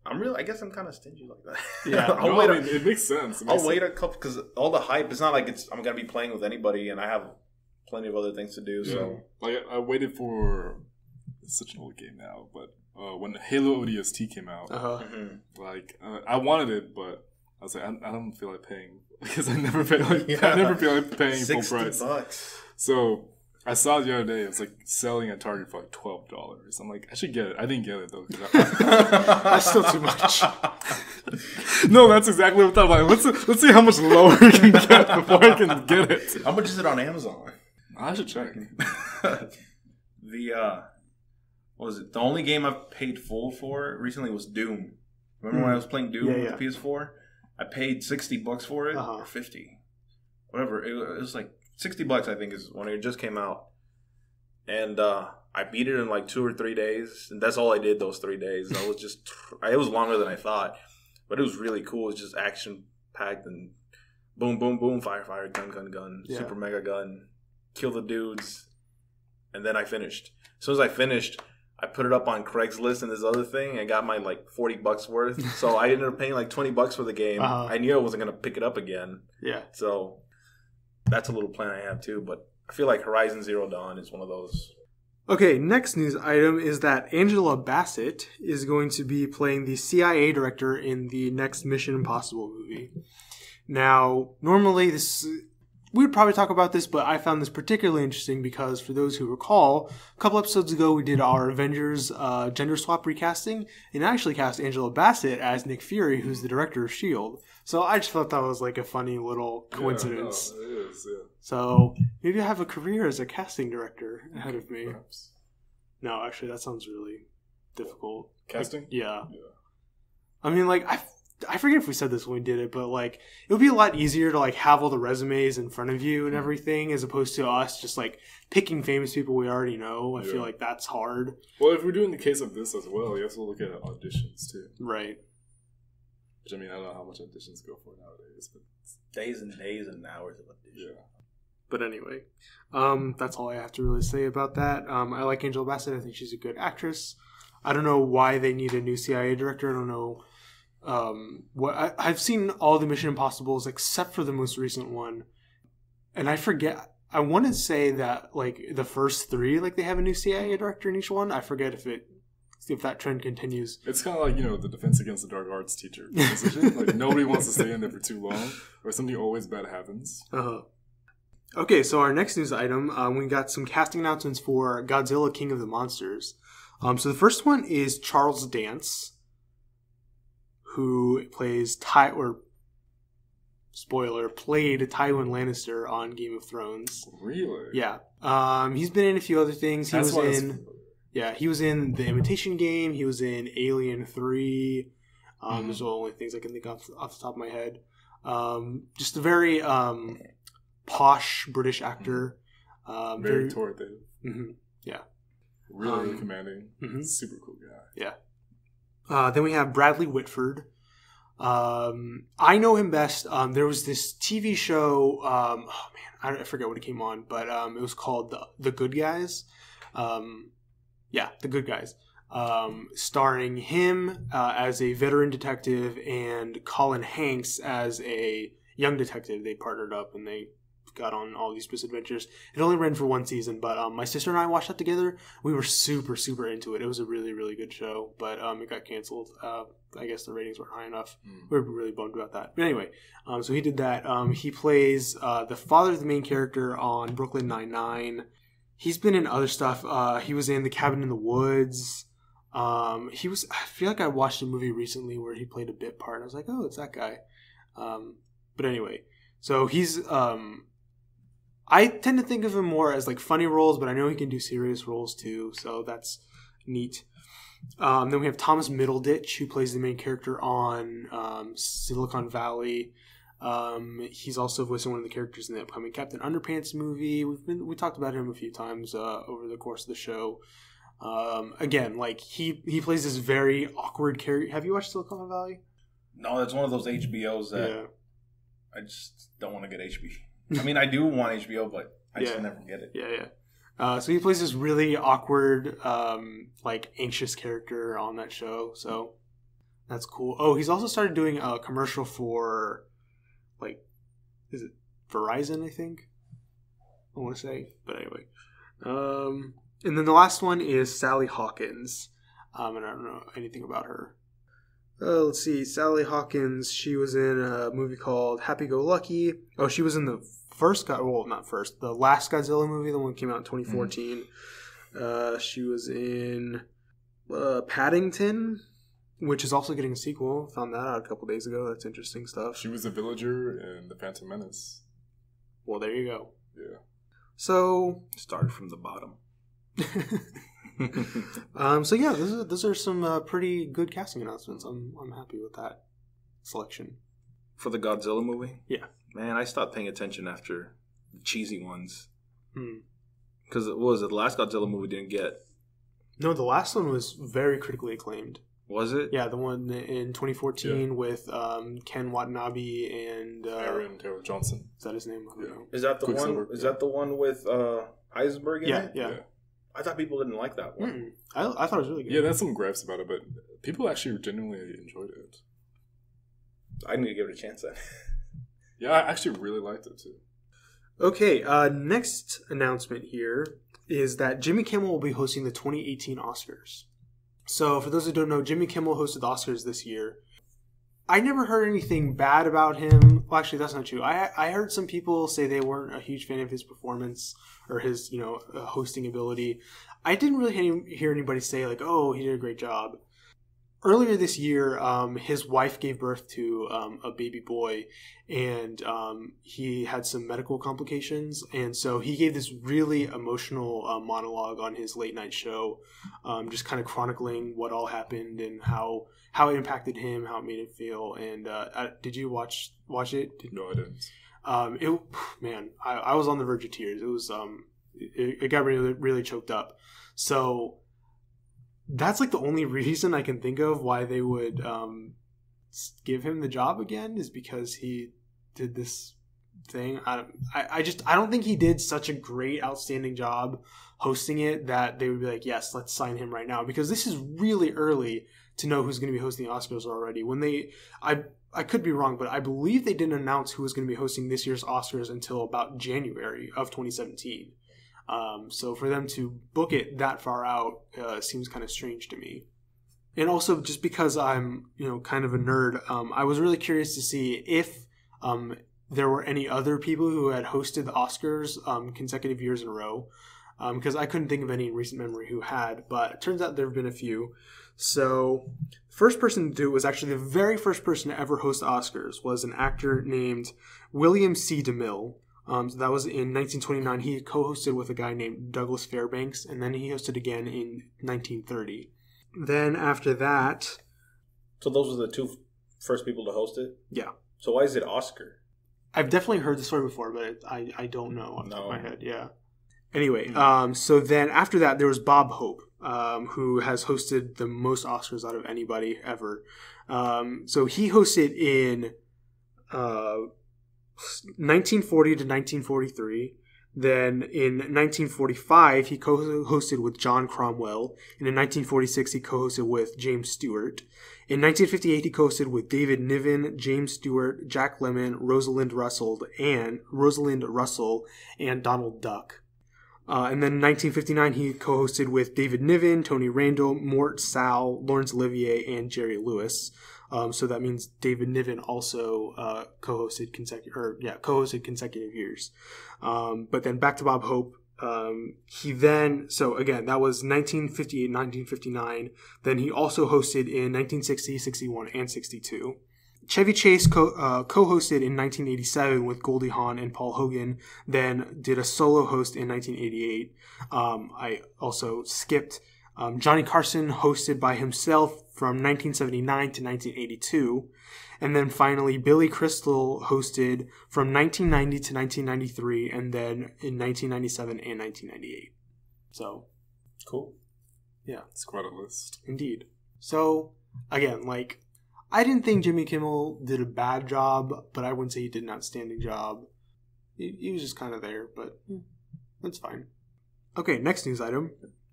I guess I'm kind of stingy like that. Yeah, it makes sense. I'll wait a couple because all the hype. It's not like I'm gonna be playing with anybody, and I have plenty of other things to do. Yeah. So, I waited for such an old game now, but when Halo ODST came out, I wanted it, but I was like, I don't feel like paying because I never feel like paying full price. $60. So I saw it the other day. It's like selling at Target for like $12. I'm like, I should get it. I didn't get it though. That's still too much. No, that's exactly what I'm like. Let's see how much lower I can get before I can get it. How much is it on Amazon? I should check. What was it? The only game I've paid full for recently was Doom. Remember when I was playing Doom with the PS4? I paid $60 for it, or 50, whatever. It was like $60, I think, is when it just came out, and I beat it in like 2 or 3 days, and that's all I did those 3 days. It was longer than I thought, but it was really cool. It's just action packed and boom, boom, boom, fire, fire, gun, gun, gun, super mega gun, kill the dudes, and then I finished. As soon as I finished, I put it up on Craigslist and this other thing and got my like $40 worth. So I ended up paying like $20 for the game. I knew I wasn't going to pick it up again. Yeah. So that's a little plan I have too. But I feel like Horizon Zero Dawn is one of those. Okay, next news item is that Angela Bassett is going to be playing the CIA director in the next Mission Impossible movie. Now, normally we would probably talk about this, but I found this particularly interesting because, for those who recall, a couple episodes ago we did our Avengers gender swap recasting, and I actually cast Angela Bassett as Nick Fury, who's the director of S.H.I.E.L.D. So I just thought that was like a funny little coincidence. Yeah, no, it is, yeah. So maybe I have a career as a casting director ahead of me. Perhaps. No, actually, that sounds really difficult. Casting? Yeah. I mean, like, I forget if we said this when we did it, but like it would be a lot easier to like have all the resumes in front of you and everything, as opposed to us just like picking famous people we already know. I feel like that's hard. Well, if we're doing the case of this as well, you also look at auditions too. Right. Which, I mean, I don't know how much auditions go for nowadays, but Days and days and hours of audition. yeah. But anyway, that's all I have to really say about that. I like Angela Bassett. I think she's a good actress. I don't know why they need a new CIA director. I don't know. I've seen all the Mission Impossibles except for the most recent one, and I forget. I want to say that like the first 3, like they have a new CIA director in each one. I forget if that trend continues. It's kind of like, the Defense Against the Dark Arts teacher position. Like nobody wants to stay in there for too long, or something always bad happens. Okay, so our next news item, we got some casting announcements for Godzilla King of the Monsters. So the first one is Charles Dance, who plays played Tywin Lannister on Game of Thrones. Really? Yeah. He's been in a few other things. He was in The Imitation Game. He was in Alien 3. Those are the only things I can think off the top of my head. Just a very posh British actor. Very authoritative. Yeah. Really commanding. Super cool guy. Yeah. Then we have Bradley Whitford. I know him best. There was this TV show. I forget what it came on, but it was called The Good Guys. The Good Guys. Starring him as a veteran detective and Colin Hanks as a young detective. They partnered up and they got on all these misadventures. It only ran for 1 season, but my sister and I watched that together. We were super, super into it. It was a really, really good show, but it got canceled. I guess the ratings weren't high enough. We were really bummed about that. But anyway, so he did that. He plays the father of the main character on Brooklyn Nine-Nine. He's been in other stuff. He was in The Cabin in the Woods. I feel like I watched a movie recently where he played a bit part. I was like, oh, it's that guy. But anyway, so he's... I tend to think of him more as like funny roles, but I know he can do serious roles too, so that's neat. Then we have Thomas Middleditch, who plays the main character on Silicon Valley. He's also voicing one of the characters in the upcoming Captain Underpants movie. We talked about him a few times over the course of the show. Again, like he plays this very awkward character. Have you watched Silicon Valley? No, that's one of those HBOs that I just don't want to get HBO. I mean, I do want HBO, but I just never get it. Yeah. So he plays this really awkward, like anxious character on that show. So that's cool. Oh, he's also started doing a commercial for, like, is it Verizon? I think I want to say, but anyway. And then the last one is Sally Hawkins. And I don't know anything about her. Let's see. Sally Hawkins. She was in a movie called Happy Go Lucky. Oh, she was in the the last Godzilla movie, the one that came out in 2014. She was in Paddington, which is also getting a sequel. Found that out a couple days ago. That's interesting stuff. She was a villager in The Phantom Menace. Well, there you go. Yeah. So Started from the bottom. So yeah, those are some pretty good casting announcements. I'm happy with that selection. For the Godzilla movie? Yeah. Man, I stopped paying attention after the cheesy ones. Hmm. Because what was it? The last Godzilla movie didn't get... No, the last one was very critically acclaimed. Was it? Yeah, the one in 2014 with Ken Watanabe and... Aaron Taylor Johnson. Is that his name? I don't know. Is that the one? Is that the one with Eisenberg in it? Yeah. I thought people didn't like that one. I thought it was really good. Yeah, there's some gripes about it, but people actually genuinely enjoyed it. I need to give it a chance then. Yeah, I actually really liked it too. Okay, next announcement here is that Jimmy Kimmel will be hosting the 2018 Oscars. So, for those who don't know, Jimmy Kimmel hosted the Oscars this year. I never heard anything bad about him. Well, actually, that's not true. I heard some people say they weren't a huge fan of his performance or his, hosting ability. I didn't really hear anybody say, like, oh, he did a great job. Earlier this year, his wife gave birth to a baby boy, and he had some medical complications. And so he gave this really emotional monologue on his late night show, just kind of chronicling what all happened and how it impacted him, how it made him feel. And did you watch it? No, I didn't. I was on the verge of tears. It was it got really, really choked up. So that's like the only reason I can think of why they would give him the job again, is because he did this thing. I don't think he did such a great, outstanding job hosting it that they would be like, yes, let's sign him right now, because this is really early to know who's going to be hosting the Oscars already. When I could be wrong, but I believe they didn't announce who was going to be hosting this year's Oscars until about January of 2017. So for them to book it that far out seems kind of strange to me. And also, just because I'm, kind of a nerd, I was really curious to see if there were any other people who had hosted the Oscars consecutive years in a row, because I couldn't think of any in recent memory who had, but it turns out there have been a few. So first person to do it was actually the very first person to ever host the Oscars was an actor named William C. DeMille. So that was in 1929. He co-hosted with a guy named Douglas Fairbanks, and then he hosted again in 1930. Then after that... So those were the two first people to host it? Yeah. So why is it Oscar? I've definitely heard the story before, but I don't know off the top of my head. Yeah. Anyway, so then after that, there was Bob Hope, who has hosted the most Oscars out of anybody ever. So he hosted in 1940 to 1943. Then in 1945, he co-hosted with John Cromwell. And in 1946, he co-hosted with James Stewart. In 1958, he co-hosted with David Niven, James Stewart, Jack Lemmon, Rosalind Russell, and Donald Duck. And then in 1959, he co-hosted with David Niven, Tony Randall, Mort Sahl, Laurence Olivier, and Jerry Lewis. So that means David Niven also co-hosted consecutive years. But then back to Bob Hope. So again, that was 1958, 1959. Then he also hosted in 1960, 61, and 62. Chevy Chase co-hosted in 1987 with Goldie Hawn and Paul Hogan, then did a solo host in 1988. I also skipped Johnny Carson, hosted by himself from 1979 to 1982. And then finally, Billy Crystal hosted from 1990 to 1993, and then in 1997 and 1998. So, cool. Yeah. It's quite a list. Indeed. So, again, I didn't think Jimmy Kimmel did a bad job, but I wouldn't say he did an outstanding job. He was just kind of there, but that's fine. Okay, next news item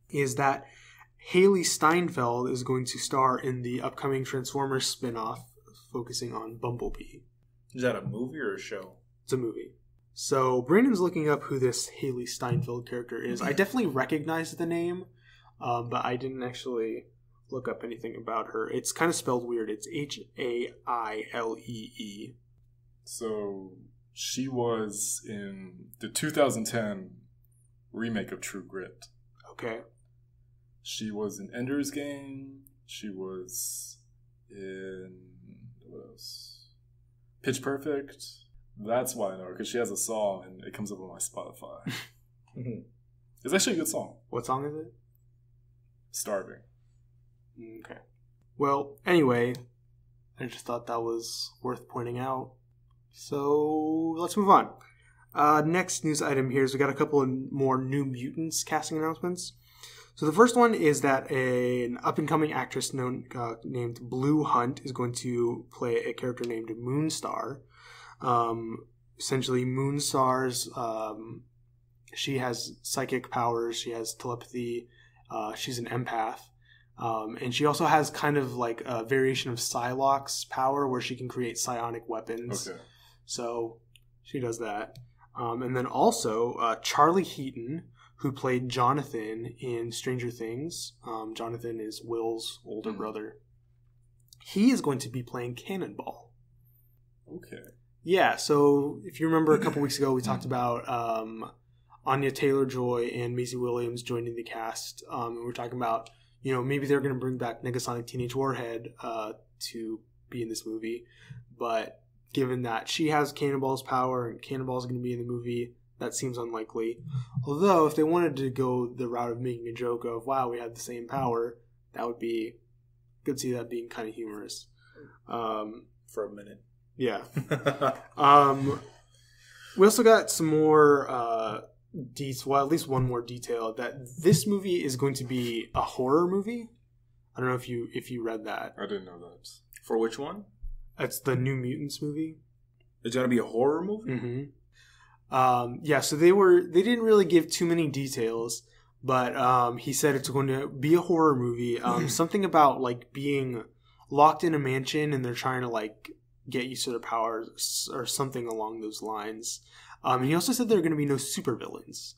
is that Hailee Steinfeld is going to star in the upcoming Transformers spin-off focusing on Bumblebee. Is that a movie or a show? It's a movie. So Brandon's looking up who this Hailee Steinfeld character is. I definitely recognize the name, but I didn't actually look up anything about her. It's kind of spelled weird. It's Hailee. So She was in the 2010 remake of True Grit. Okay. She was in Ender's Game. She was in what else? Pitch Perfect. That's why I know her, because she has a song and it comes up on my Spotify. It's actually a good song. What song is it? Starving. Okay. Well, anyway, I just thought that was worth pointing out. So let's move on. Next news item here is we got a couple of more New Mutants casting announcements. So the first one is that an up-and-coming actress named Blue Hunt is going to play a character named Moonstar. Essentially, Moonstar's she has psychic powers. She has telepathy. She's an empath. And she also has kind of like a variation of Psylocke's power where she can create psionic weapons. Okay. So she does that. And then also Charlie Heaton, who played Jonathan in Stranger Things. Jonathan is Will's older brother. He is going to be playing Cannonball. Okay. Yeah, so if you remember a couple weeks ago, we talked about Anya Taylor-Joy and Maisie Williams joining the cast. And we were talking about, maybe they're going to bring back Negasonic Teenage Warhead to be in this movie. But given that she has Cannonball's power and Cannonball's going to be in the movie, that seems unlikely. Although, if they wanted to go the route of making a joke of, wow, we have the same power, that would be... could see that being kind of humorous. For a minute. Yeah. We also got some more well, at least one more detail, that this movie is going to be a horror movie. I don't know if you read that. I didn't know that. For which one? It's the New Mutants movie. It's going to be a horror movie? Mm-hmm. Yeah, so they didn't really give too many details, but he said it's going to be a horror movie. Something about like being locked in a mansion and they're trying to like get used to their powers or something along those lines. And he also said there are going to be no supervillains.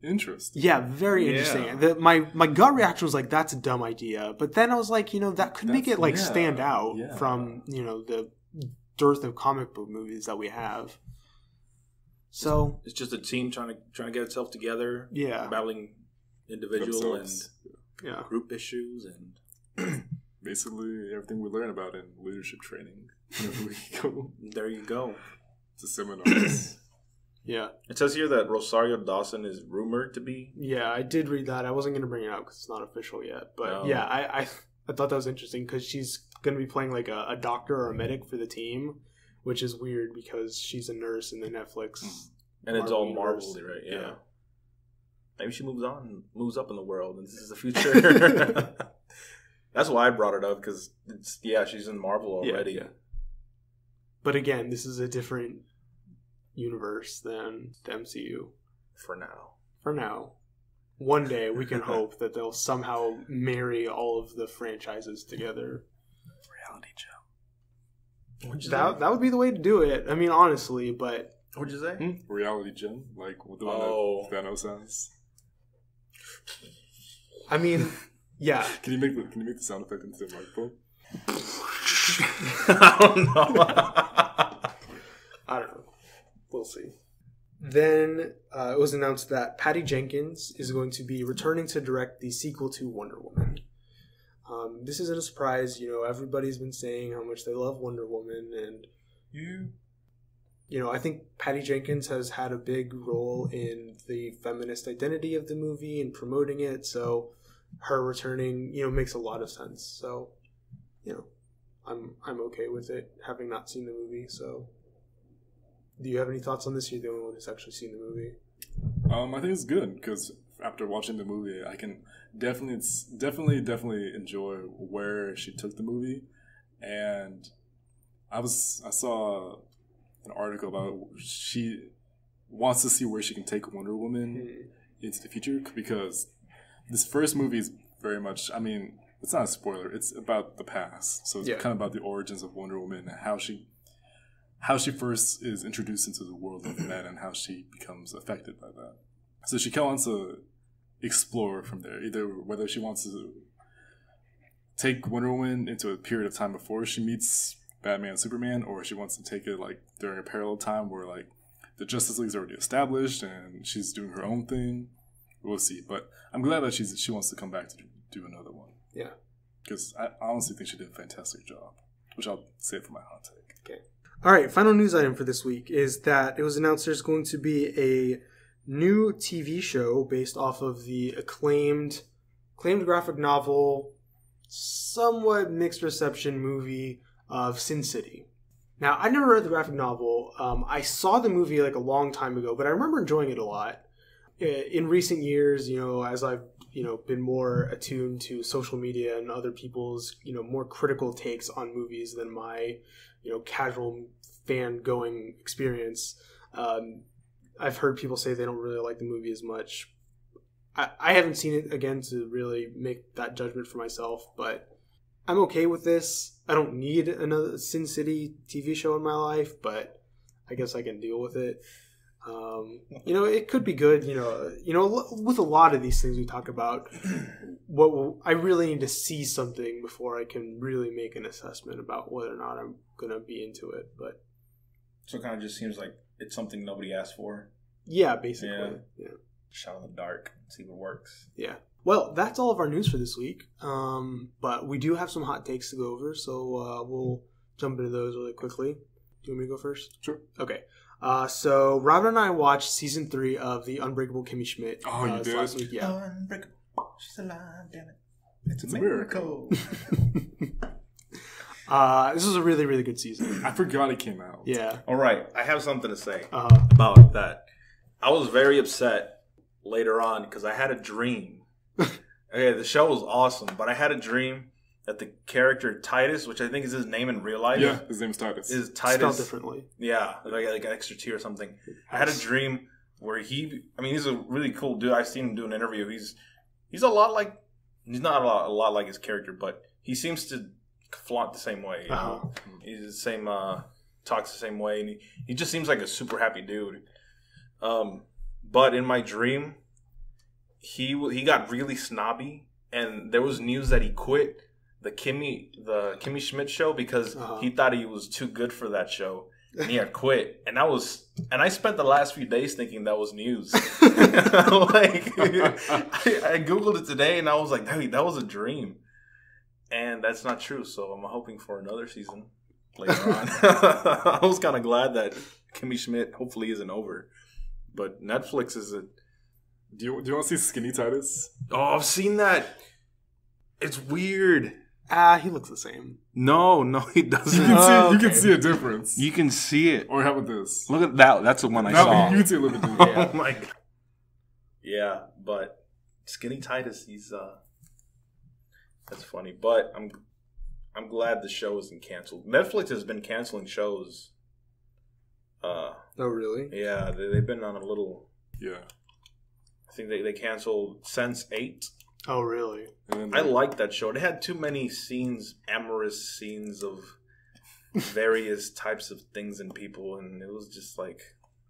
Interesting. Yeah, very interesting. My gut reaction was like, that's a dumb idea. But then I was like, that could make it like stand out from, the dearth of comic book movies that we have. So it's just a team trying to get itself together. Yeah. Battling individual and group issues and basically everything we learn about in leadership training. Whenever we go. There you go. It's a seminars. Yeah. It says here that Rosario Dawson is rumored to be. Yeah, I did read that. I wasn't going to bring it up because it's not official yet. But yeah, I thought that was interesting because she's going to be playing like a doctor or a medic for the team, which is weird because she's a nurse in the Netflix. And it's all Marvel, right? Yeah. Maybe she moves up in the world, and this is the future. That's why I brought it up because she's in Marvel already. Yeah. But again, this is a different universe than the MCU. For now. One day we can hope that they'll somehow marry all of the franchises together. Reality show. That would be the way to do it. I mean, honestly, but... What'd you say? Reality gem? Like the one that Thanos has? I mean, yeah. Can you make the sound effect into the microphone? I don't know. I don't know. We'll see. Then it was announced that Patty Jenkins is going to be returning to direct the sequel to Wonder Woman. This isn't a surprise. Everybody's been saying how much they love Wonder Woman, and I think Patty Jenkins has had a big role in the feminist identity of the movie and promoting it. So her returning, makes a lot of sense. So, I'm okay with it, having not seen the movie. So, do you have any thoughts on this? You're the only one who's actually seen the movie. I think it's good because after watching the movie, I can definitely enjoy where she took the movie, and I saw an article about she wants to see where she can take Wonder Woman into the future because this first movie is very much, I mean, it's not a spoiler, it's about the past. So it's kind of about the origins of Wonder Woman and how she first is introduced into the world of men and how she becomes affected by that. So she kind of wants to explore from there, either whether she wants to take Wonder Woman into a period of time before she meets Batman and Superman, or she wants to take it like during a parallel time where like the Justice League's already established and she's doing her own thing. We'll see. But I'm glad that she wants to come back to do another one. Yeah. Because I honestly think she did a fantastic job, which I'll save for my hot take. Okay. All right. Final news item for this week is that it was announced there's going to be a new TV show based off of the acclaimed graphic novel, somewhat mixed reception movie of Sin City. Now, I never read the graphic novel. I saw the movie like a long time ago, but I remember enjoying it a lot. In recent years, as I've been more attuned to social media and other people's more critical takes on movies than my casual fan going experience, I've heard people say they don't really like the movie as much. I haven't seen it again to really make that judgment for myself, but I'm okay with this. I don't need another Sin City TV show in my life, but I guess I can deal with it. It could be good. With a lot of these things we talk about, I really need to see something before I can really make an assessment about whether or not I'm gonna be into it. But so it kind of just seems like it's something nobody asked for. Yeah, basically. Yeah. Shot in the dark, see what works. Yeah. Well, that's all of our news for this week. But we do have some hot takes to go over, so we'll jump into those really quickly. Do you want me to go first? Sure. Okay. So Robin and I watched season 3 of the Unbreakable Kimmy Schmidt. Oh, you did? Last week. Yeah. Unbreakable, she's alive, damn it. It's a miracle. This was a really, really good season. I forgot it came out. Yeah. All right, I have something to say Uh-huh. about that. I was very upset later on because I had a dream. Okay, the show was awesome, but I had a dream that the character Titus, which I think is his name in real life. Yeah, his name is Titus. Spelled Titus. differently. Yeah, like an extra T or something. I had a dream where he's a really cool dude. I've seen him do an interview. He's a lot like, he's not a lot like his character, but he seems to flaunt the same way. He's the same, talks the same way, and he just seems like a super happy dude. But in my dream, he got really snobby, and there was news that he quit the Kimmy Schmidt show because he thought he was too good for that show, and he had quit. And I spent the last few days thinking that was news. Like I googled it today, and I was like, that was a dream, and that's not true. So I'm hoping for another season later on. I was kind of glad that Kimmy Schmidt hopefully isn't over, but Netflix is a. Do you want to see Skinny Titus? Oh, I've seen that. It's weird. He looks the same. No, he doesn't. You can see a difference. You can see it. Or how about this? Look at that. That's the one I saw. You can see a little bit. Yeah. Oh my god. Yeah, but Skinny Titus, that's funny. But I'm glad the show isn't canceled. Netflix has been canceling shows. Oh really? Yeah, they've been on a little. Yeah. I think they canceled Sense8. Oh, really? I liked that show. It had too many amorous scenes of various types of things and people, and it was just like...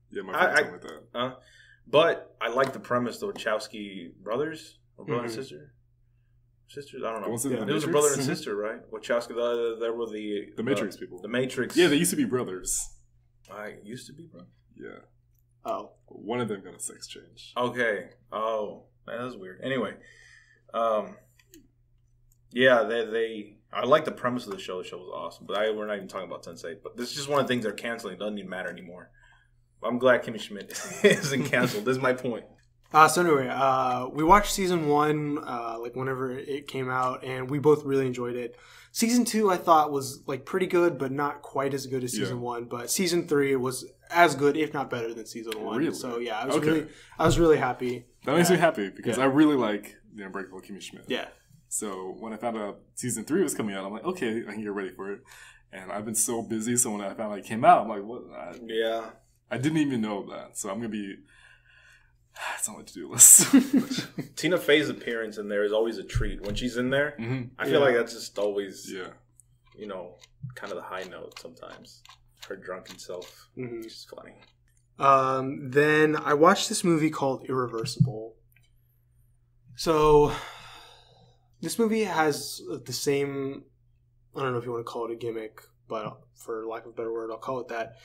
Yeah, my friend told me that. But I like the premise, the Wachowski brothers, or brother and sister? Sisters? I don't know. It was a brother and sister, right? Wachowski, they were the Matrix people. The Matrix. Yeah, they used to be brothers. I used to be brothers? Yeah. Oh. One of them got a sex change. Okay. Oh, that was weird. Anyway, yeah, they. I like the premise of the show. The show was awesome, but we're not even talking about Sense8. But this is just one of the things they're canceling. It doesn't even matter anymore. I'm glad Kimmy Schmidt isn't canceled. This is my point. So anyway, we watched season 1 like whenever it came out, and we both really enjoyed it. Season 2 I thought was like pretty good, but not quite as good as season 1. But season 3 was as good, if not better, than season 1. Really? So yeah, I was really happy. That makes me happy because I really like the Unbreakable Kimmy Schmidt. Yeah. So when I found out season 3 was coming out, I'm like, okay, I can get ready for it. And I've been so busy, so when I found out it came out, I'm like, what? I didn't even know that. So I'm gonna be. It's on my to-do list. Tina Fey's appearance in there is always a treat. When she's in there, I feel like that's just always, kind of the high note sometimes. Her drunken self, which is funny. Then I watched this movie called Irreversible. So this movie has the same, I don't know if you want to call it a gimmick, but for lack of a better word, I'll call it that,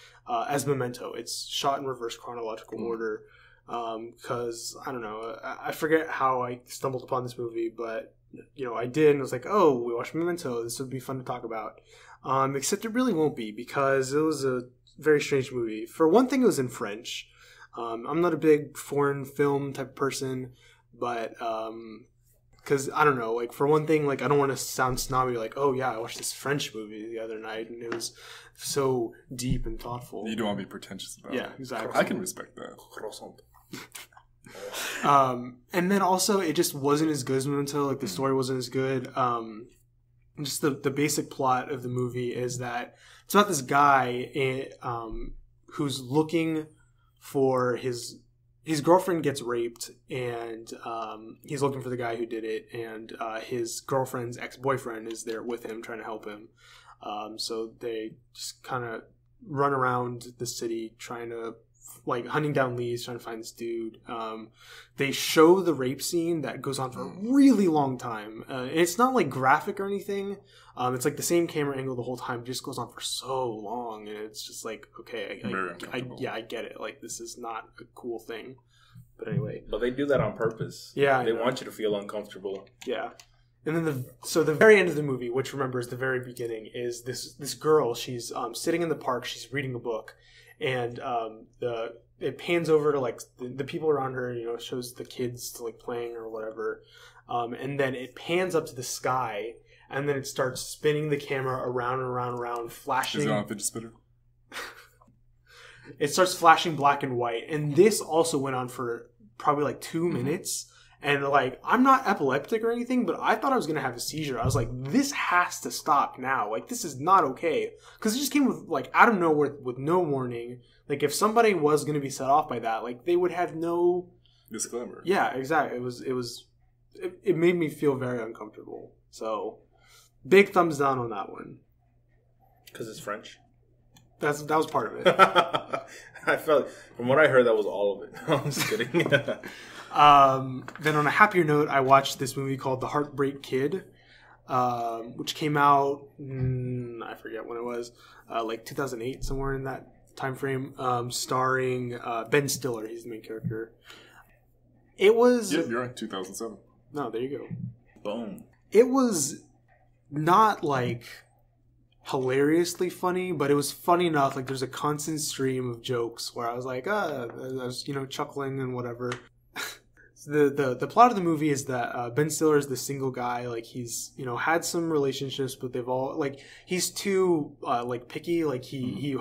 as Memento. It's shot in reverse chronological order because, I don't know, I forget how I stumbled upon this movie, but, I did, and I was like, oh, we watched Memento, this would be fun to talk about. Except it really won't be, because it was a very strange movie. For one thing, it was in French. I'm not a big foreign film type of person, but because I don't know, like for one thing, like I don't want to sound snobby, like, oh yeah, I watched this French movie the other night and it was so deep and thoughtful. You don't want to be pretentious about it. Yeah, exactly. I can respect that. And then also it just wasn't as good as Memento. Like the story wasn't as good. Just the basic plot of the movie is that it's about this guy who's looking for his girlfriend gets raped, and he's looking for the guy who did it, and his girlfriend's ex-boyfriend is there with him trying to help him. So they just kind of run around the city trying to, like, hunting down leads, trying to find this dude. They show the rape scene that goes on for a really long time. And it's not like graphic or anything. It's like the same camera angle the whole time. It just goes on for so long, and it's just like, okay, I get it. Like, this is not a cool thing. But anyway. But they do that on purpose. Yeah, they want you to feel uncomfortable. Yeah. And then the very end of the movie, which remember is the very beginning, is this girl. She's sitting in the park. She's reading a book, and it pans over to like the people around her. It shows the kids like playing or whatever, and then it pans up to the sky, and then it starts spinning the camera around and around and around, flashing. Is it on a fidget spinner? It starts flashing black and white, and this also went on for probably like 2 minutes. And, like, I'm not epileptic or anything, but I thought I was going to have a seizure. I was like, this has to stop now. Like, this is not okay. Because it just came with, like, out of nowhere with no warning. Like, if somebody was going to be set off by that, like, they would have no... disclaimer. Yeah, exactly. It made me feel very uncomfortable. So, big thumbs down on that one. Because it's French? That was part of it. I felt... From what I heard, that was all of it. I'm just kidding. Then on a happier note, I watched this movie called The Heartbreak Kid, which came out, I forget when it was, like 2008, somewhere in that time frame, starring Ben Stiller. He's the main character. It was... Yep, you're right, 2007. No, there you go. Boom. It was not, like, hilariously funny, but it was funny enough. Like, there's a constant stream of jokes where I was like, I was, chuckling and whatever. The plot of the movie is that Ben Stiller is the single guy. Like, he's had some relationships, but they've all, like, he's too like picky. Like, he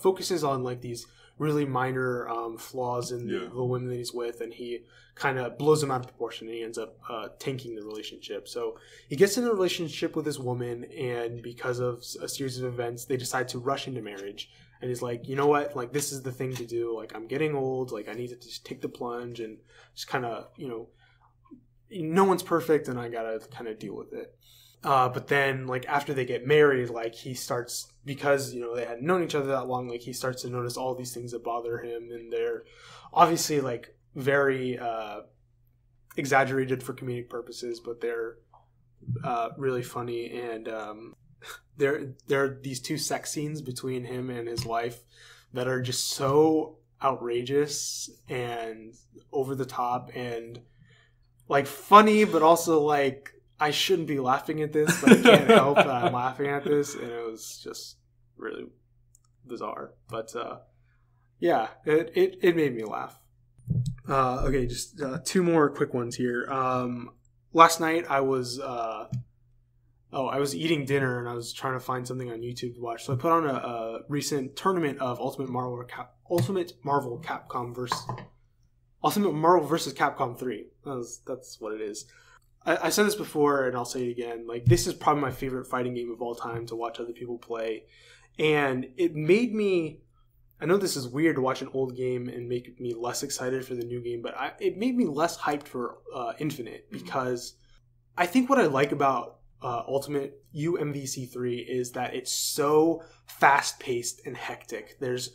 focuses on like these really minor flaws in the women that he's with, and he kind of blows them out of proportion, and he ends up tanking the relationship. So he gets in a relationship with this woman, and because of a series of events, they decide to rush into marriage. And he's like, you know what? Like, this is the thing to do. Like, I'm getting old. Like, I need to just take the plunge and just kind of, no one's perfect, and I gotta kind of deal with it. But then, like, after they get married, like, he starts, because, they hadn't known each other that long, like, he starts to notice all these things that bother him, and they're obviously, like, very exaggerated for comedic purposes, but they're really funny. And there are these 2 sex scenes between him and his wife that are just so outrageous and over the top and, like, funny, but also, like, I shouldn't be laughing at this, but I can't help that I'm laughing at this, and it was just really bizarre. But yeah, it made me laugh. Okay, just 2 more quick ones here. Last night I was eating dinner, and I was trying to find something on YouTube to watch. So I put on a recent tournament of Ultimate Marvel versus Capcom 3. That's what it is. I said this before, and I'll say it again. Like, this is probably my favorite fighting game of all time to watch other people play. And it made me... I know this is weird to watch an old game and make me less excited for the new game, but it made me less hyped for Infinite, because I think what I like about Ultimate UMVC3 is that it's so fast-paced and hectic. There's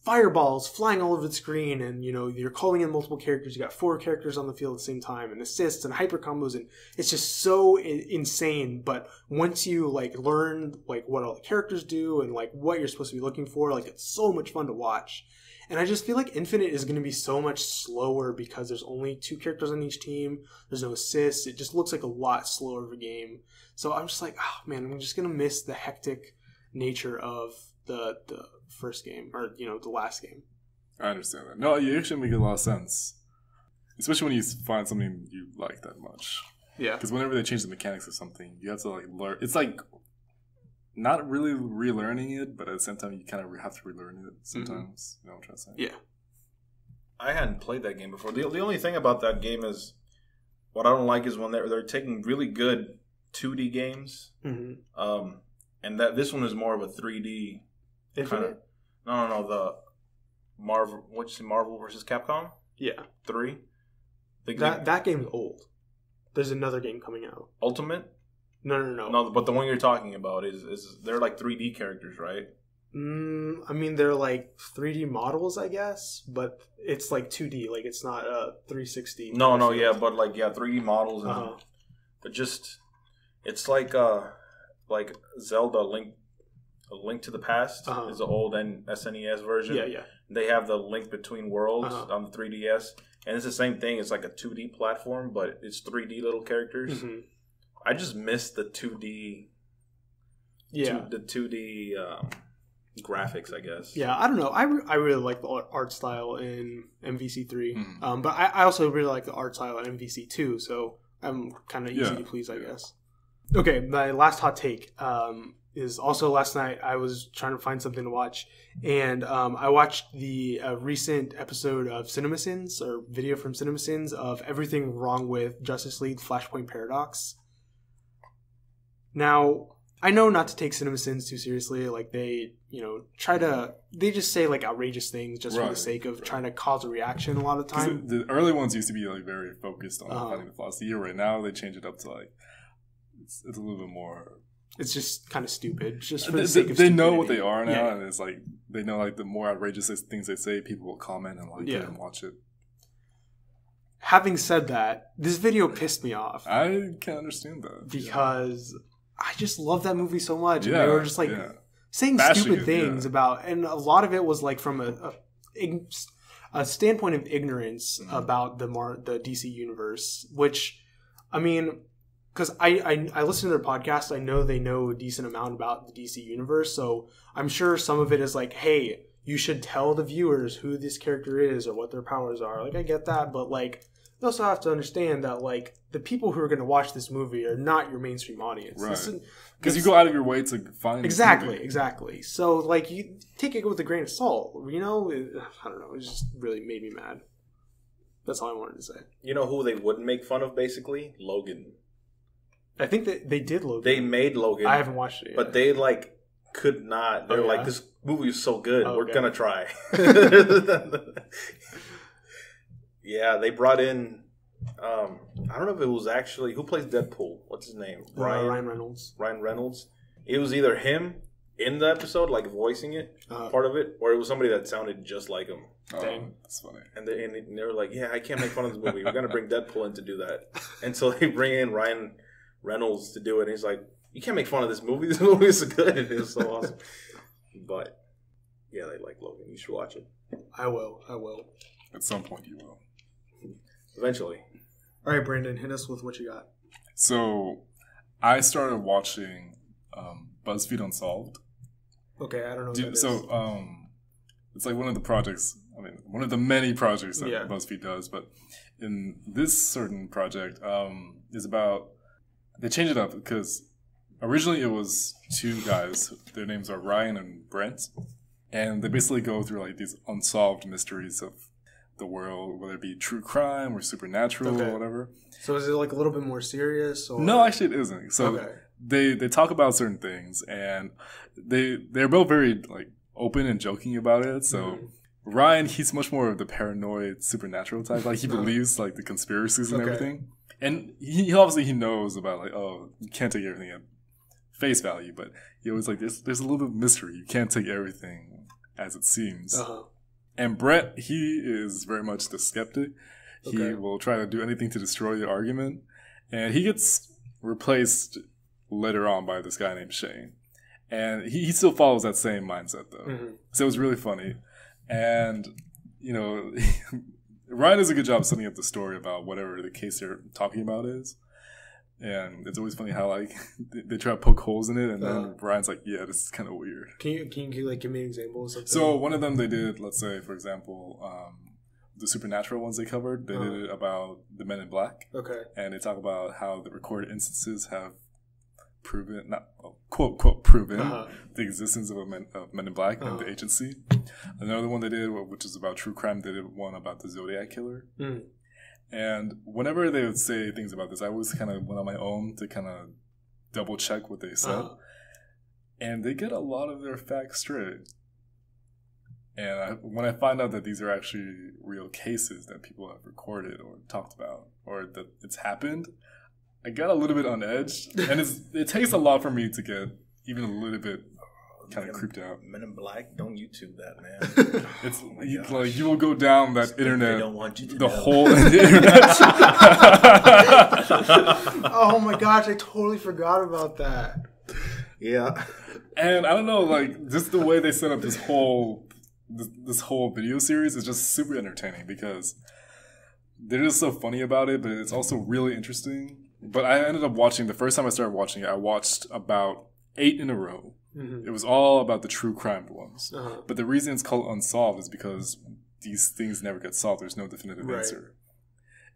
fireballs flying all over the screen, and you're calling in multiple characters. You got 4 characters on the field at the same time, and assists and hyper combos, and it's just so insane. But once you learn what all the characters do and what you're supposed to be looking for, it's so much fun to watch. And I just feel like Infinite is going to be so much slower because there's only 2 characters on each team. There's no assists. It just looks like a lot slower of a game. So I'm just like, oh man, I'm just going to miss the hectic nature of the first game, or the last game. I understand that. No, you actually make a lot of sense, especially when you find something you like that much. Yeah. Because whenever they change the mechanics of something, you have to learn. It's not really relearning it, but at the same time, you kind of have to relearn it sometimes. You know what I'm trying to say? Yeah. I hadn't played that game before. The only thing about that game is, what I don't like is when they're taking really good 2D games, and that this one is more of a 3D. Infinite? No. The Marvel. What'd you say? Marvel versus Capcom? Yeah. 3. That game's old. There's another game coming out. Ultimate? No. No, but the one you're talking about is they're 3D characters, right? I mean, they're 3D models, I guess, but it's 2D. It's not a 360. No, yeah, but 3D models, and but just it's like Zelda A Link to the Past is the old SNES version. Yeah. They have the Link Between Worlds on the 3DS, and it's the same thing. It's like a 2D platform, but it's 3D little characters. I just miss the 2D. Yeah, the 2D graphics, I guess. Yeah, I don't know. I really like the art style in MVC3, but I also really like the art style in MVC2. So I'm kind of easy to please, I guess. Okay, my last hot take is also last night I was trying to find something to watch, and I watched the recent episode of CinemaSins, or video from CinemaSins, of everything wrong with Justice League Flashpoint Paradox. Now, I know not to take CinemaSins too seriously. They they just say outrageous things just for the sake of trying to cause a reaction a lot of the time. The early ones used to be very focused on finding the flaws. Right now they change it up to it's a little bit more. It's just kind of stupid. Just for the sake of stupidity. They know what they are now, and it's they know the more outrageous things they say, people will comment and like it and watch it. Having said that, this video pissed me off. I can understand that because I just love that movie so much. And they were just saying stupid things about, and a lot of it was from a standpoint of ignorance about the DC universe, which, I mean, because I listen to their podcast, I know they know a decent amount about the DC universe, so I'm sure some of it is hey, you should tell the viewers who this character is or what their powers are. I get that, but you also have to understand that the people who are going to watch this movie are not your mainstream audience, right? Because you go out of your way to find exactly. So you take it with a grain of salt. I don't know. It just really made me mad. That's all I wanted to say. You know who they wouldn't make fun of? Basically, Logan. I think that they did Logan. They made Logan. I haven't watched it yet. But they could not. They're this movie is so good. We're gonna try. Yeah, they brought in. I don't know if it was actually who plays Deadpool. What's his name? Ryan Reynolds. Ryan Reynolds. It was either him in the episode, voicing it, part of it, or it was somebody that sounded just like him. Dang, that's funny. And they were like, "Yeah, I can't make fun of this movie. We're gonna bring Deadpool in to do that." And so they bring in Ryan Reynolds to do it, and he's like, "You can't make fun of this movie. This movie is so good. It is so awesome." But yeah, they like Logan. You should watch it. I will. At some point, you will. Eventually. All right, Brandon, hit us with what you got. So, I started watching BuzzFeed Unsolved. Okay, I don't know what that is. So, it's one of the projects, one of the many projects that BuzzFeed does, but in this certain project is about, they changed it up because originally it was 2 guys, their names are Ryan and Brent, and they basically go through these unsolved mysteries of the world, whether it be true crime or supernatural or whatever. So is it a little bit more serious? Or? No, actually it isn't. So they talk about certain things, and they're both very open and joking about it. So Ryan, he's much more of the paranoid supernatural type. He believes the conspiracies and everything. And he obviously he knows about you can't take everything at face value, but he always there's a little bit of mystery. You can't take everything as it seems. And Brett, he is very much the skeptic. He will try to do anything to destroy the argument. And he gets replaced later on by this guy named Shane. And he still follows that same mindset, though. Mm-hmm. So it was really funny. And, you know, Ryan does a good job setting up the story about whatever the case they're talking about is. And it's always funny how, like, they try to poke holes in it, and then Ryan's like, yeah, this is kind of weird. Can you like, give me an example of something? So one of them they did, let's say, for example, the supernatural ones they covered, they did it about the Men in Black. Okay. And they talk about how the recorded instances have proven, not quote, proven the existence of Men in Black and the agency. Another one they did, which is about true crime, they did one about the Zodiac Killer. Mm. And whenever they would say things about this, I always kind of went on my own to kind of double check what they said. And they get a lot of their facts straight. And when I find out that these are actually real cases that people have recorded or talked about, or that it's happened, I got a little bit on edge. And it takes a lot for me to get even a little bit kind of creeped out. Men in Black, don't YouTube that, man. It's like you will go down that internet. They don't want you to the know. Whole internet. Oh my gosh, I totally forgot about that. Yeah. And I don't know, like, just the way they set up this whole video series is just super entertaining because they're just so funny about it, but it's also really interesting. But I ended up watching, the first time I started watching it, I watched about 8 in a row. Mm-hmm. It was all about the true crime ones. But the reason it's called Unsolved is because these things never get solved. There's no definitive answer.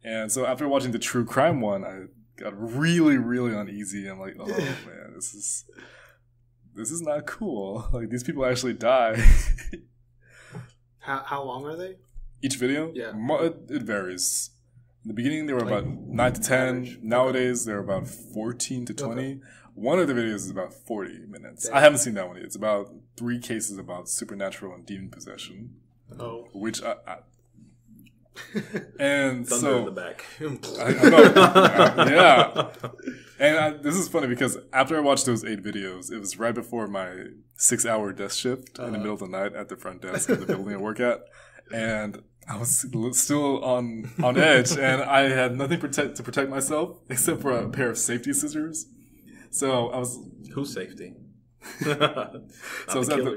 And so after watching the true crime one, I got really, really uneasy. I'm like, oh man, this is not cool. Like, these people actually die. How long are they? Each video? Yeah. It varies. In the beginning, they were about 9 to 10. Average. Nowadays, they're about 14 to 20. Okay. One of the videos is about 40 minutes. Damn. I haven't seen that one yet. It's about 3 cases about supernatural and demon possession. Oh. Which and thunder so in the back. I know. Yeah. And this is funny because after I watched those 8 videos, it was right before my 6-hour desk shift in the middle of the night at the front desk of the building I work at. And I was still on edge, and I had nothing to protect myself except for a pair of safety scissors. So I was... Whose safety? So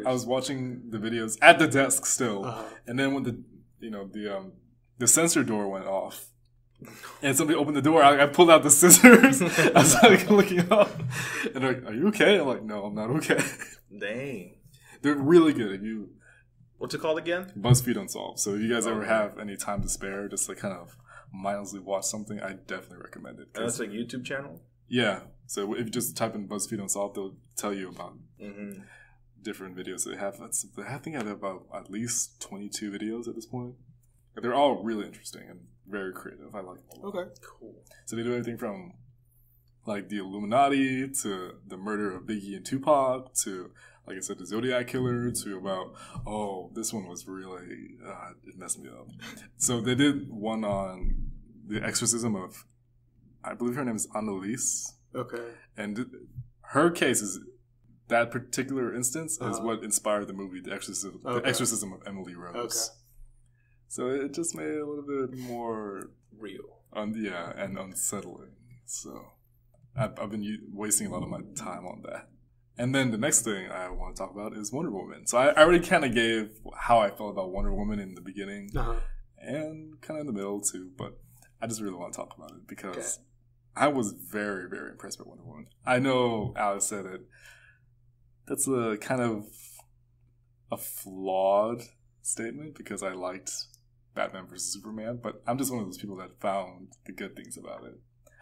I was watching the videos at the desk still, and then when the sensor door went off, and somebody opened the door, I pulled out the scissors. I was like looking up, and they're like, "Are you okay?" I'm like, "No, I'm not okay." Dang, they're really good. What's it called again? Buzzfeed Unsolved. So if you guys ever have any time to spare, just like kind of mindlessly watch something, I definitely recommend it. And that's a YouTube channel? Yeah. So if you just type in Buzzfeed Unsolved, they'll tell you about different videos they have. I think I have about at least 22 videos at this point. They're all really interesting and very creative. I like them. Okay, cool. So they do everything from like the Illuminati to the murder of Biggie and Tupac to, like I said, the Zodiac Killer to about, this one was really, it messed me up. So they did one on the exorcism of, I believe her name is Annalise. Okay. And her case is, that particular instance is what inspired the movie, The Exorcism of Emily Rose. Okay. So it just made it a little bit more real. And unsettling. So I've been wasting a lot of my time on that. And then the next thing I want to talk about is Wonder Woman. So I already kind of gave how I felt about Wonder Woman in the beginning and kind of in the middle too. But I just really want to talk about it because I was very, very impressed with Wonder Woman. I know Alex said it. That's a kind of a flawed statement because I liked Batman vs. Superman, but I'm just one of those people that found the good things about it.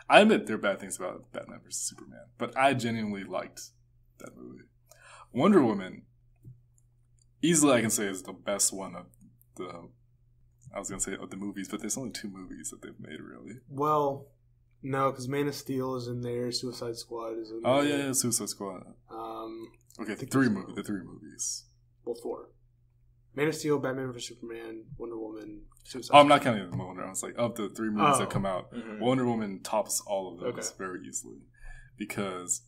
I admit there are bad things about Batman vs. Superman, but I genuinely liked that movie. Wonder Woman, easily I can say is the best one of the movies, but there's only 2 movies that they've made, really. Well, no, because Man of Steel is in there, Suicide Squad is in there. Oh, yeah, Suicide Squad. Okay, the 3 movies. Well, 4. Man of Steel, Batman vs. Superman, Wonder Woman, Suicide Squad. I'm not counting the Wonder Woman. It's like, of the 3 movies that come out, Wonder Woman tops all of those very easily. Because,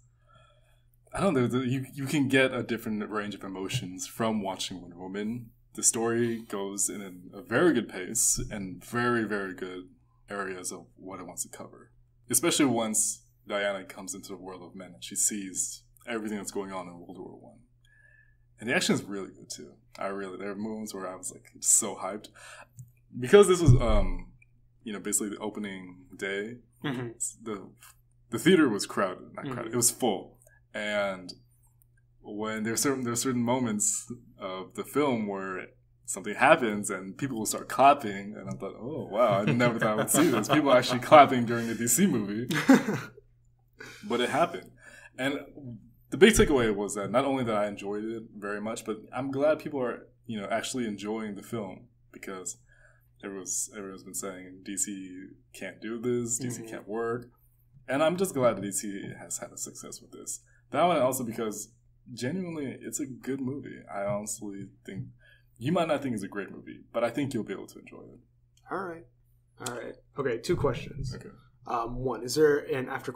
I don't know, you can get a different range of emotions from watching Wonder Woman the story goes in a very good pace and very, very good areas of what it wants to cover. Especially once Diana comes into the world of men and she sees everything that's going on in World War One. And the action is really good too. There are moments where I was like so hyped. Because this was basically the opening day, the theater was crowded. Not crowded. It was full. And when there's certain moments of the film where something happens and people will start clapping, and I thought, oh wow, I never thought I would see this. People actually clapping during the DC movie. But it happened. And the big takeaway was that not only that I enjoyed it very much, but I'm glad people are, actually enjoying the film, because everyone's been saying DC can't do this, DC can't work. And I'm just glad that DC has had a success with this. That one also because genuinely it's a good movie. I honestly think you might not think it's a great movie, but I think you'll be able to enjoy it. All right. Okay, 2 questions. Okay. One, is there an after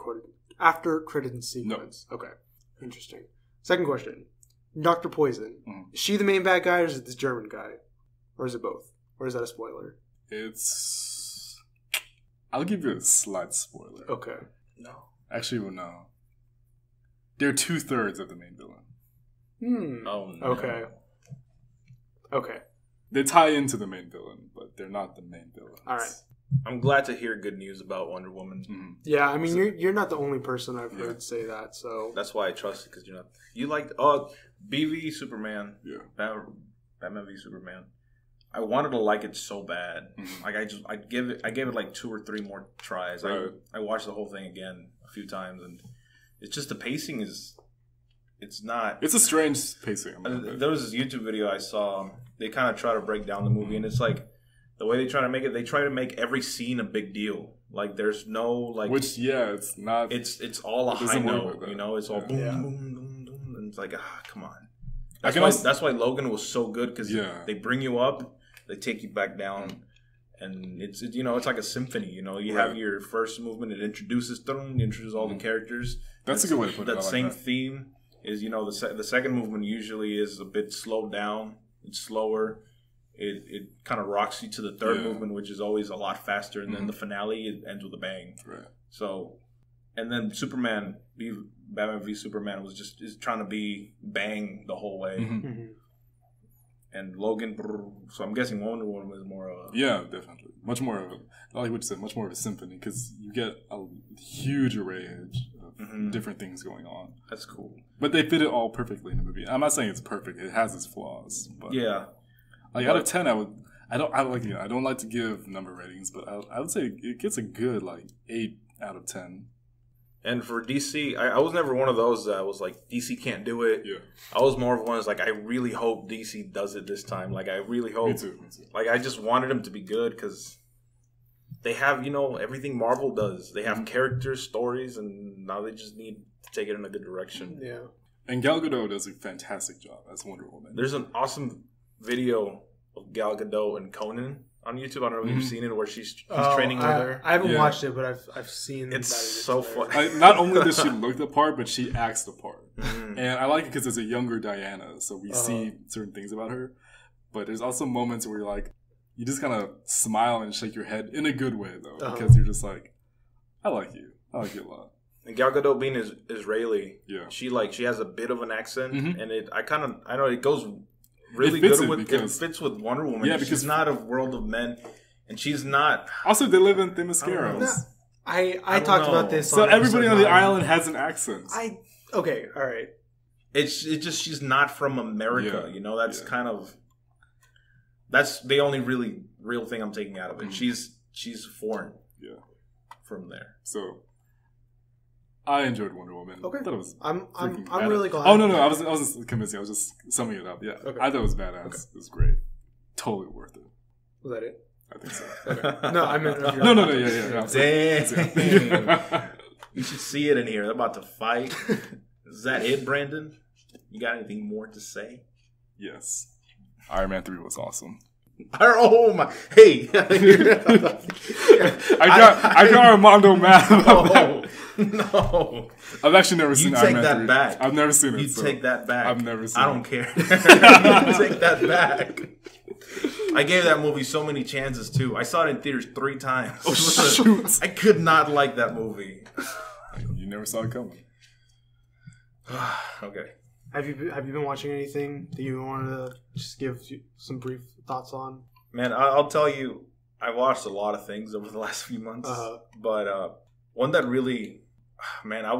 credit sequence? No. Okay, interesting. Second question, Dr. Poison. Is she the main bad guy, or is it this German guy? Or is it both? Or is that a spoiler? I'll give you a slight spoiler. Okay. No. Actually, well, no. They're 2/3 of the main villain. Oh, no. Okay. They tie into the main villain, but they're not the main villain. All right. I'm glad to hear good news about Wonder Woman. Mm-hmm. Yeah, I mean, you're not the only person I've heard say that, so... That's why I trust it, because you're not... You liked... BV Superman. Yeah. Batman v Superman. I wanted to like it so bad. Mm-hmm. Like, I gave it like 2 or 3 more tries. Right. I watched the whole thing again a few times, and it's just the pacing is... It's not... It's a strange pacing. There was this YouTube video I saw. They kind of try to break down the movie, and it's like... The way they try to make it, they try to make every scene a big deal. Like, there's no, like... Which, it's not... It's all a high note, It's all boom, boom, boom, boom. And it's like, come on. That's why Logan was so good, because they bring you up, they take you back down, and it's like a symphony, You have your first movement, it introduces all the characters. That's a good way to put it. That same theme is, the second movement usually is a bit slowed down. It's slower. It kind of rocks you to the third movement, which is always a lot faster, and then the finale it ends with a bang. Right. So, and then Batman v Superman is trying to be bang the whole way, and Logan. So I'm guessing Wonder Woman was more of definitely much more of like what you said, much more of a symphony, because you get a huge array of different things going on. That's cool, but they fit it all perfectly in the movie. I'm not saying it's perfect; it has its flaws, but Like out of 10, I don't like to give number ratings, but I would say it gets a good 8 out of 10. And for DC, I was never one of those that was like DC can't do it. Yeah, I was more of one that's like I really hope DC does it this time. Like I really hope. Me too. Like I just wanted them to be good because they have everything Marvel does. They have characters, stories, and now they just need to take it in a good direction. Yeah. And Gal Gadot does a fantastic job as Wonder Woman. There's an awesome video of Gal Gadot and Conan on YouTube. I don't know if you've seen it, where he's training with her. I haven't watched it, but I've seen. It's so fun. Not only does she look the part, but she acts the part, and I like it because it's a younger Diana, so we see certain things about her. But there's also moments where you just kind of smile and shake your head in a good way, though, because you're just like, I like you a lot. And Gal Gadot being Israeli, she has a bit of an accent, and I know it goes. Really good it fits with Wonder Woman. Yeah, because she's not a world of men, and she's not. Also, they live in Themysciros. I talked about this. So everybody on the island has an accent. Okay, all right. It's just she's not from America. That's kind of that's the only really real thing I'm taking out of it. She's foreign. Yeah, from there. So. I enjoyed Wonder Woman. Okay, I thought it was I'm really glad. Oh no, I wasn't convincing. I was just summing it up. Yeah, okay. I thought it was badass. Okay. It was great. Totally worth it. Was that it? I think so. Okay. No, I meant no. Yeah. Damn. You should see it in here. They're about to fight. Is that it, Brandon? You got anything more to say? Yes. Iron Man 3 was awesome. Oh my! Hey, I got Armando mad about that. No. I've actually never seen You Iron take Man that 3. back. I've never seen it. You take that back. I've never seen I it. don't care. You take that back. I gave that movie so many chances too. I saw it in theaters 3 times. Oh, shoot. I could not like that movie. You never saw it coming. Okay. Have you been watching anything that you wanted to just give some brief thoughts on? Man, I'll tell you, I watched a lot of things over the last few months, but one that really, man, I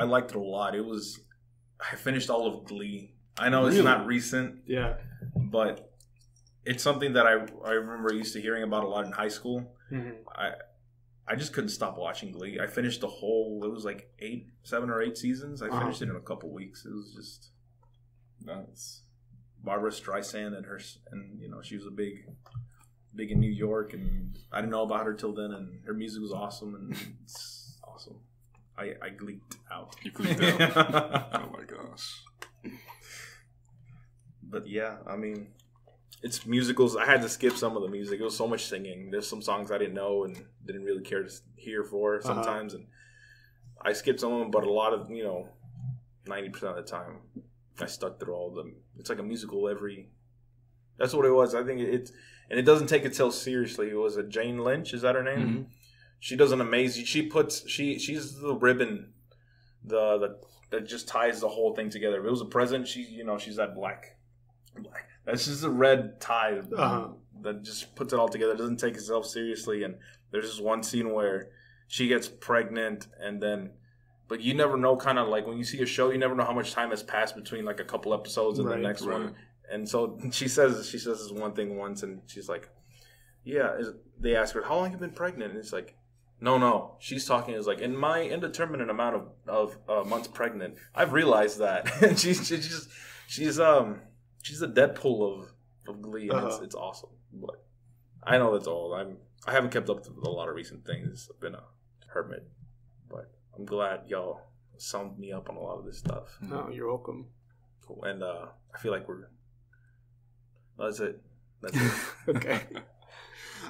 liked it a lot. I finished all of Glee. I know it's not recent, Yeah. but it's something that I remember used to hearing about a lot in high school. Mm-hmm. I just couldn't stop watching Glee. I finished it was like 7 or 8 seasons. I finished it in a couple weeks. It was just Nice. Barbara Streisand and you know, she was big in New York, and I didn't know about her till then, and her music was awesome, and it's awesome. I gleeked out. You gleeked out. Oh my gosh. But yeah, I mean, it's musicals. I had to skip some of the music. It was so much singing. There's some songs I didn't know and didn't really care to hear for sometimes, and I skipped some of them. But a lot of 90% of the time, I stuck through all of them. It's like a musical every. That's what it was. I think and it doesn't take itself seriously. It was Jane Lynch. Is that her name? Mm-hmm. She does an amazing. She's the ribbon, that just ties the whole thing together. If it was a present, she's that black. That's just a red tie that just puts it all together. It doesn't take itself seriously. And there's this one scene where she gets pregnant, but you never know. Kind of like when you see a show, you never know how much time has passed between like a couple episodes and the next one. And so she says this one thing once, and she's like, "Yeah." They ask her, "How long have you been pregnant?" And it's like, "No." She's talking is like, "In my indeterminate amount of months pregnant, I've realized that." And she's the Deadpool of Glee, and it's awesome. But I know that's all. I haven't kept up with a lot of recent things. I've been a hermit, but I'm glad y'all summed me up on a lot of this stuff. Oh, you're welcome. Cool. And I feel like that's it. Okay.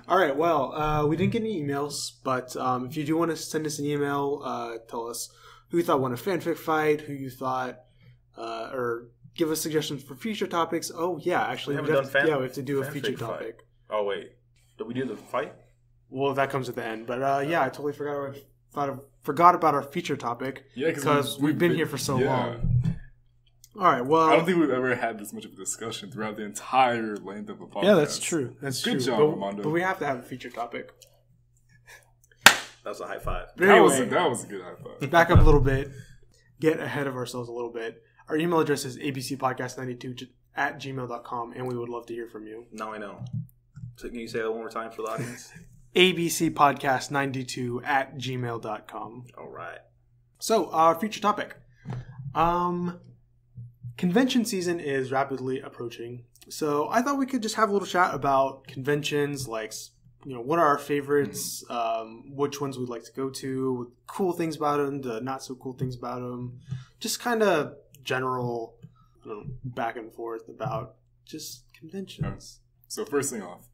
All right. Well, we didn't get any emails, but if you do want to send us an email, tell us who you thought won a fanfic fight, who you thought, or give us suggestions for future topics. Oh, yeah. Actually, we have to do a feature topic. Oh, wait. Did we do the fight? Well, that comes at the end. But yeah, I totally forgot about our feature topic. Yeah, because we've been here for so long. All right, well, I don't think we've ever had this much of a discussion throughout the entire length of a podcast. Yeah, that's true. That's Good true. job, Armando. But we have to have a feature topic. That was a high five. But anyway, that was a good high five. Back up a little bit. Get ahead of ourselves a little bit. Our email address is abcpodcast92@gmail.com, and we would love to hear from you. Now I know. So can you say that one more time for the audience? abcpodcast92@gmail.com. All right. So, our feature topic. Convention season is rapidly approaching. So, I thought we could just have a little chat about conventions, like, what are our favorites, which ones we'd like to go to, cool things about them, the not so cool things about them, just kind of general back and forth about just conventions. So first thing off,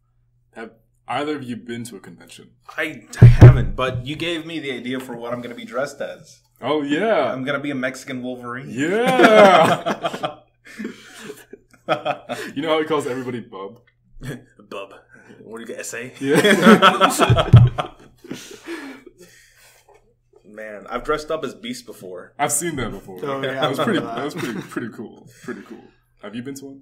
have either of you been to a convention? I haven't, but you gave me the idea for what I'm going to be dressed as. Oh, yeah. I'm going to be a Mexican Wolverine. Yeah. You know how he calls everybody Bub? Bub. What do you get, SA? Yeah. Man, I've dressed up as Beast before. I've seen that before. Oh, yeah, that was pretty cool. Pretty cool. Have you been to one?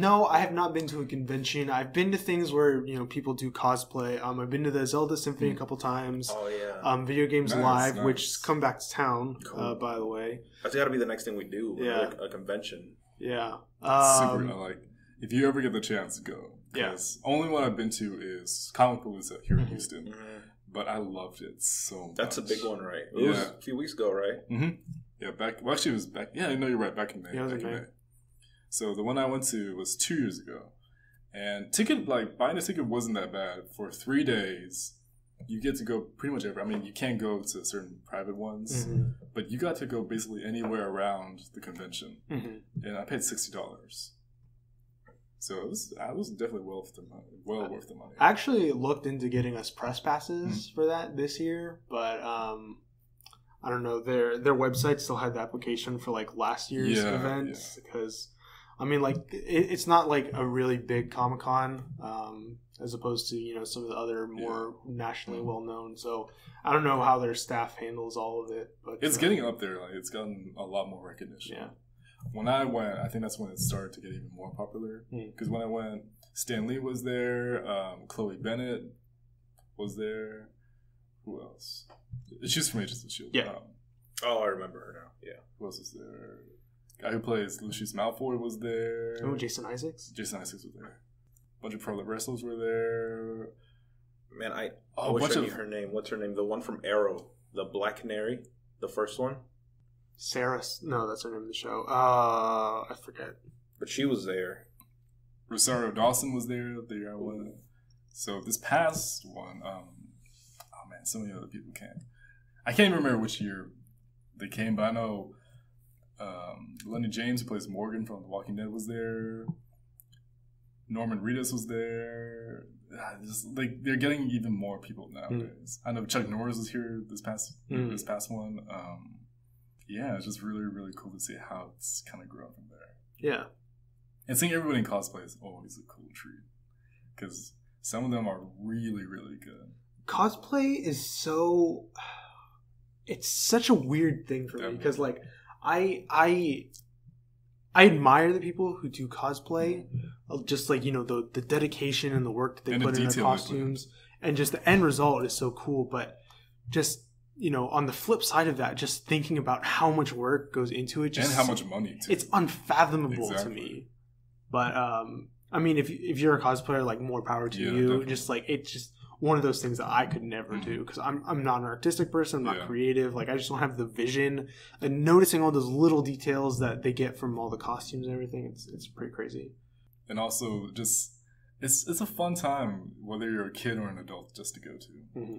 No, I have not been to a convention. I've been to things where people do cosplay. I've been to the Zelda Symphony a couple times. Oh yeah. Video Games Live, which has come back to town. Cool. By the way, that's got to be the next thing we do. Yeah, a convention. Yeah. Super. If you ever get the chance, go. Because only one I've been to is Comicpalooza here in Houston. Mm-hmm. But I loved it so much. That's a big one, right? It was a few weeks ago, right? Mm-hmm. Yeah, it was back. Yeah, I know you're right. Back in May. Yeah, back in May. So the one I went to was 2 years ago. And buying a ticket wasn't that bad. For 3 days, you get to go pretty much everywhere. I mean, you can't go to certain private ones, but you got to go basically anywhere around the convention. Mm-hmm. And I paid $60. So I was definitely well worth the money. I actually looked into getting us press passes for that this year, but I don't know, their website still had the application for like last year's events because I mean like it's not like a really big Comic-Con as opposed to, you know, some of the other more nationally well known. So I don't know how their staff handles all of it, but it's getting up there. Like it's gotten a lot more recognition. Yeah. When I went, I think that's when it started to get even more popular. Because when I went, Stan Lee was there, Chloe Bennett was there. Who else? She's from Agents of S.H.I.E.L.D. Yeah. I remember her now. Yeah. Who else was there? Guy who plays Lucius Malfoy was there. Oh, Jason Isaacs? Jason Isaacs was there. A bunch of pro wrestlers were there. Man, I wish I knew her name. What's her name? The one from Arrow. The Black Canary. The first one. Sarah. No, that's her name in the show. I forget. But she was there. Rosario Dawson was there. The year I went. So this past one, oh man, so many other people came. I can't even remember which year they came, but I know Lenny James, who plays Morgan from The Walking Dead, was there. Norman Reedus was there. Just like they're getting even more people nowadays. I know Chuck Norris was here this past one. Yeah, it's just really, really cool to see how it's kind of grown from there. Yeah. And seeing everybody in cosplay is always a cool treat. Because some of them are really, really good. Cosplay is so... It's such a weird thing for me. Because, like, I admire the people who do cosplay. Just, like, you know, the dedication and the work that they put in their costumes. And just the end result is so cool. But just... You know, on the flip side of that, just thinking about how much work goes into it, just and how much money, too. It's unfathomable to me. But I mean, if you're a cosplayer, like more power to you. Definitely. Just like it's just one of those things that I could never do because I'm not an artistic person. I'm not creative. Like I just don't have the vision. And noticing all those little details that they get from all the costumes and everything, it's pretty crazy. And also, just it's a fun time whether you're a kid or an adult just to go to. Mm-hmm.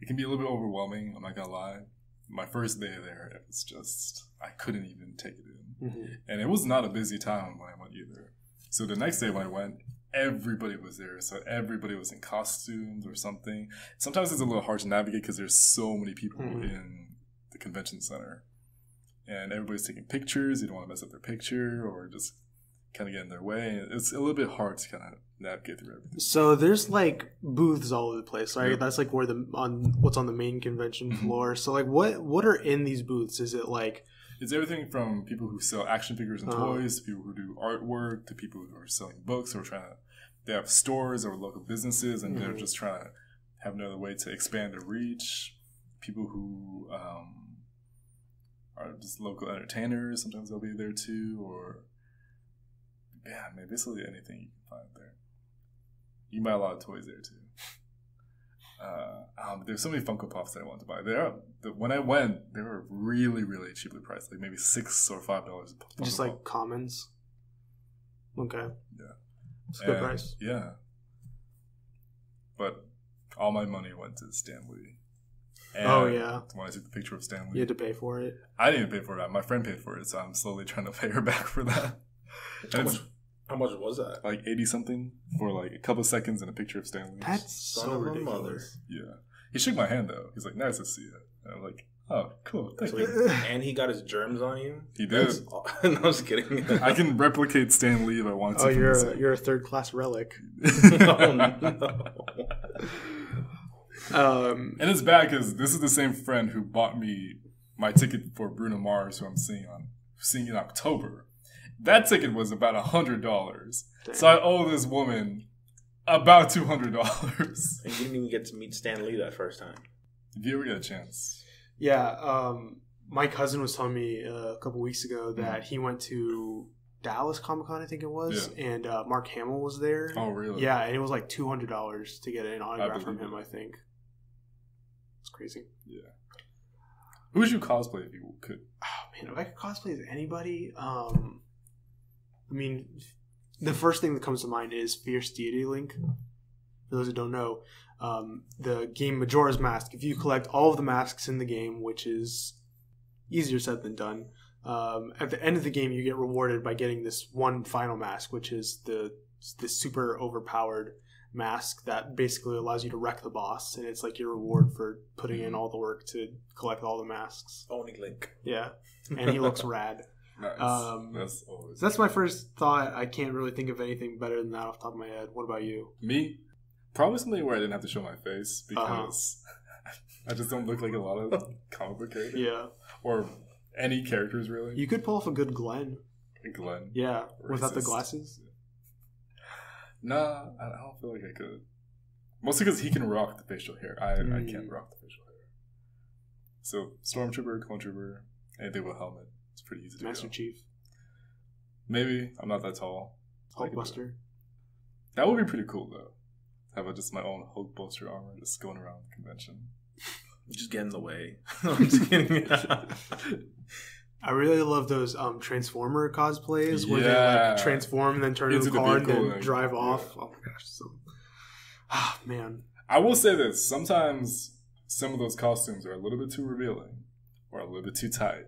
It can be a little bit overwhelming, I'm not gonna lie. My first day there, it was just, I couldn't even take it in. Mm-hmm. And it was not a busy time when I went either. So the next day when I went, everybody was there. So everybody was in costumes or something. Sometimes it's a little hard to navigate because there's so many people in the convention center. And everybody's taking pictures. You don't want to mess up their picture or just kind of get in their way. It's a little bit hard to kind of navigate through everything. So there's like booths all over the place, right? Yep. That's like where what's on the main convention floor. So like what are in these booths? Is it like it's everything from people who sell action figures and toys to people who do artwork to people who are selling books or they have stores or local businesses and they're just trying to have another way to expand their reach. People who are just local entertainers, sometimes they'll be there too, or basically anything you can find there. You can buy a lot of toys there too. There's so many Funko Pops that I want to buy. When I went, they were really, really cheaply priced, like maybe $6 or $5. Just like commons. Okay. Yeah. It's a good price. Yeah. But all my money went to Stan Lee. And when I took the picture of Stan Lee, you had to pay for it. I didn't pay for it. My friend paid for it, so I'm slowly trying to pay her back for that. How much was that? Like 80 something for like a couple of seconds and a picture of Stanley. That's so ridiculous. Yeah. He shook my hand though. He's like, nice to see you. And I'm like, oh, cool. Thank you. And he got his germs on you? He did. No, I was kidding. I can replicate Stan Lee if I wanted to. Oh, you're a third class relic. Oh, no. And it's bad because this is the same friend who bought me my ticket for Bruno Mars, who I'm seeing in October. That ticket was about $100. Damn. So I owe this woman about $200. And you didn't even get to meet Stan Lee that first time. If you ever get a chance. Yeah, my cousin was telling me a couple weeks ago that he went to Dallas Comic-Con, I think it was, and Mark Hamill was there. Oh, really? Yeah, and it was like $200 to get an autograph from him, I think. It's crazy. Yeah. Who would you cosplay if you could? Oh, man, if I could cosplay as anybody, I mean, the first thing that comes to mind is Fierce Deity Link. For those who don't know, the game Majora's Mask, if you collect all of the masks in the game, which is easier said than done, at the end of the game you get rewarded by getting this one final mask, which is the super overpowered mask that basically allows you to wreck the boss, and it's like your reward for putting in all the work to collect all the masks. Only Link. Yeah, and he looks rad. Nice. So that's my first thought. I can't really think of anything better than that off the top of my head. What about you? Me? Probably something where I didn't have to show my face because I just don't look like a lot of comic book characters. Yeah. Or any characters, really. You could pull off a good Glen. Glenn. Yeah, Racist. without the glasses. Nah, I don't feel like I could. Mostly because he can rock the facial hair. I can't rock the facial hair. So, Stormtrooper, Clone Trooper, anything with a helmet. It's pretty easy to Master go. Chief. Maybe. I'm not that tall. Hulkbuster. That would be pretty cool, though. Have just my own Hulkbuster armor just going around the convention. Just get in the way. I'm just kidding. I really love those Transformer cosplays where they like transform and then turn into a car and then drive off. Oh my gosh. So, man. I will say this. Sometimes some of those costumes are a little bit too revealing or a little bit too tight.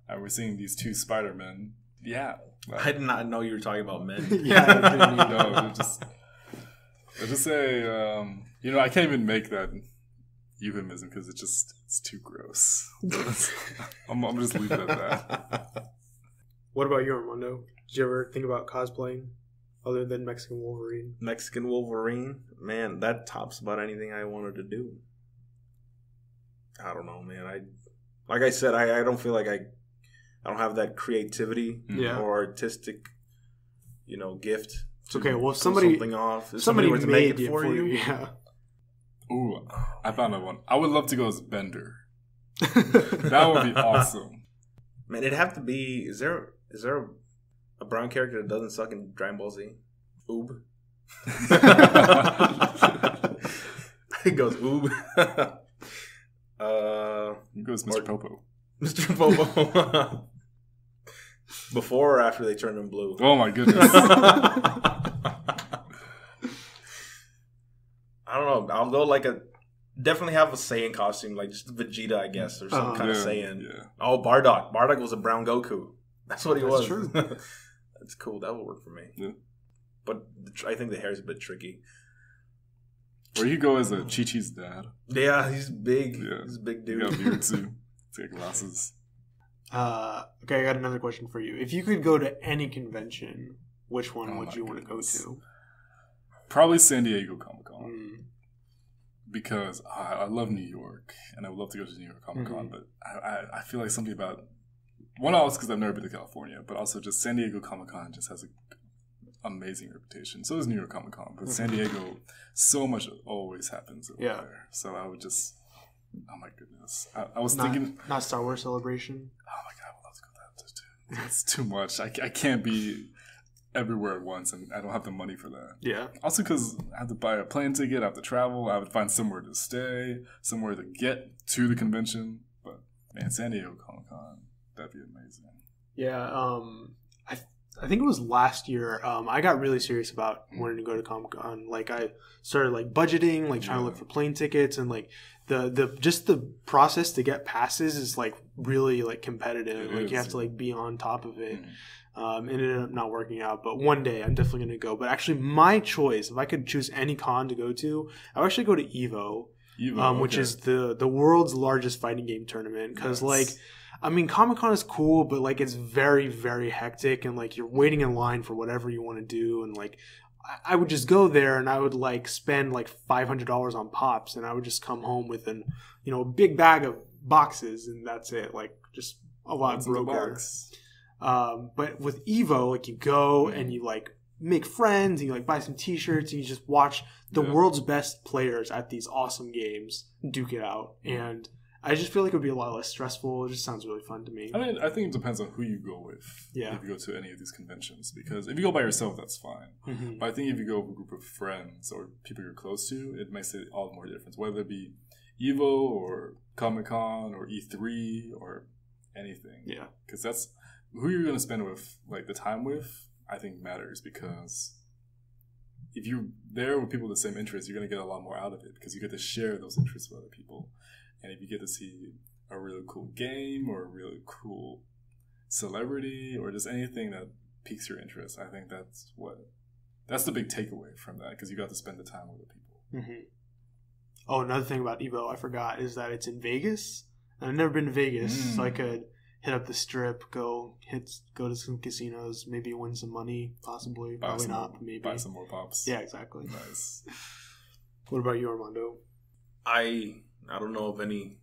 And we're seeing these two Spider-Men. Yeah. Like, I did not know you were talking about men. no, they're just say, I can't even make that euphemism because it's too gross. I'm just leave it at that. What about you, Armando? Did you ever think about cosplaying other than Mexican Wolverine? Mexican Wolverine? Man, that tops about anything I wanted to do. I don't know, man. Like I said, I don't feel like I don't have that creativity or artistic, gift. It's okay. Well, if somebody were to make it for you. Yeah. Ooh, I found that one. I would love to go as Bender. That would be awesome. Man, it'd have to be. Is there a brown character that doesn't suck in Dragon Ball Z? Oob. It goes Oob. It goes Mr. Popo. Mr. Popo. Before or after they turned him blue? Oh my goodness. I don't know. I'll go definitely have a Saiyan costume, like just Vegeta, I guess, or some kind of Saiyan. Yeah. Oh, Bardock. Bardock was a brown Goku. That's what he was. True. That's cool. That would work for me. Yeah. But I think the hair is a bit tricky. Or you go as a Chi-Chi's dad. Yeah, he's big. Yeah. He's a big dude. You got a beard too. He's got glasses. Okay, I got another question for you. If you could go to any convention, which one would you want to go to? Probably San Diego Comic-Con. Because I love New York, and I would love to go to New York Comic-Con, but I feel like something about... One, also because I've never been to California, but also just San Diego Comic-Con just has an amazing reputation. So does New York Comic-Con, but San Diego, so much always happens over there. So I would just... Oh my goodness. I was thinking... Not Star Wars Celebration? Oh my god, I would love to go to that too. It's too much. I can't be everywhere at once, and I don't have the money for that. Yeah. Also because I have to buy a plane ticket, I have to travel, I would find somewhere to stay, somewhere to get to the convention. But man, San Diego Comic-Con, that'd be amazing. Yeah, I think it was last year. I got really serious about wanting to go to Comic-Con. Like I started budgeting, trying to look for plane tickets, and the process to get passes is really competitive. You have to be on top of it. It ended up not working out, but one day I'm definitely going to go. But actually, my choice, if I could choose any con to go to, I would actually go to EVO, which is the world's largest fighting game tournament. Because Comic-Con is cool, but it's very, very hectic, and you're waiting in line for whatever you want to do, and I would just go there and I would spend $500 on pops, and I would just come home with a big bag of boxes, and that's it. Just a lot broker. But with EVO, you go and you make friends, and you buy some t-shirts, and you just watch the world's best players at these awesome games duke it out. And I just feel like it would be a lot less stressful. It just sounds really fun to me. I mean, I think it depends on who you go with. Yeah. If you go to any of these conventions, because if you go by yourself, that's fine. Mm-hmm. But I think if you go with a group of friends or people you're close to, it makes it all the more difference. Whether it be EVO or Comic-Con or E3 or anything. Yeah. Because that's who you're going to spend with, the time with, I think matters, because if you're there with people with the same interests, you're going to get a lot more out of it because you get to share those interests with other people. And if you get to see a really cool game or a really cool celebrity or just anything that piques your interest, I think that's what that's the big takeaway from that, because you got to spend the time with the people. Mm-hmm. Oh, another thing about Evo I forgot is that it's in Vegas. And I've never been to Vegas, so I could hit up the strip, go to some casinos, maybe win some money, possibly. Probably not, but maybe. Buy some more pops. Yeah, exactly. Nice. What about you, Armando? I don't know of any.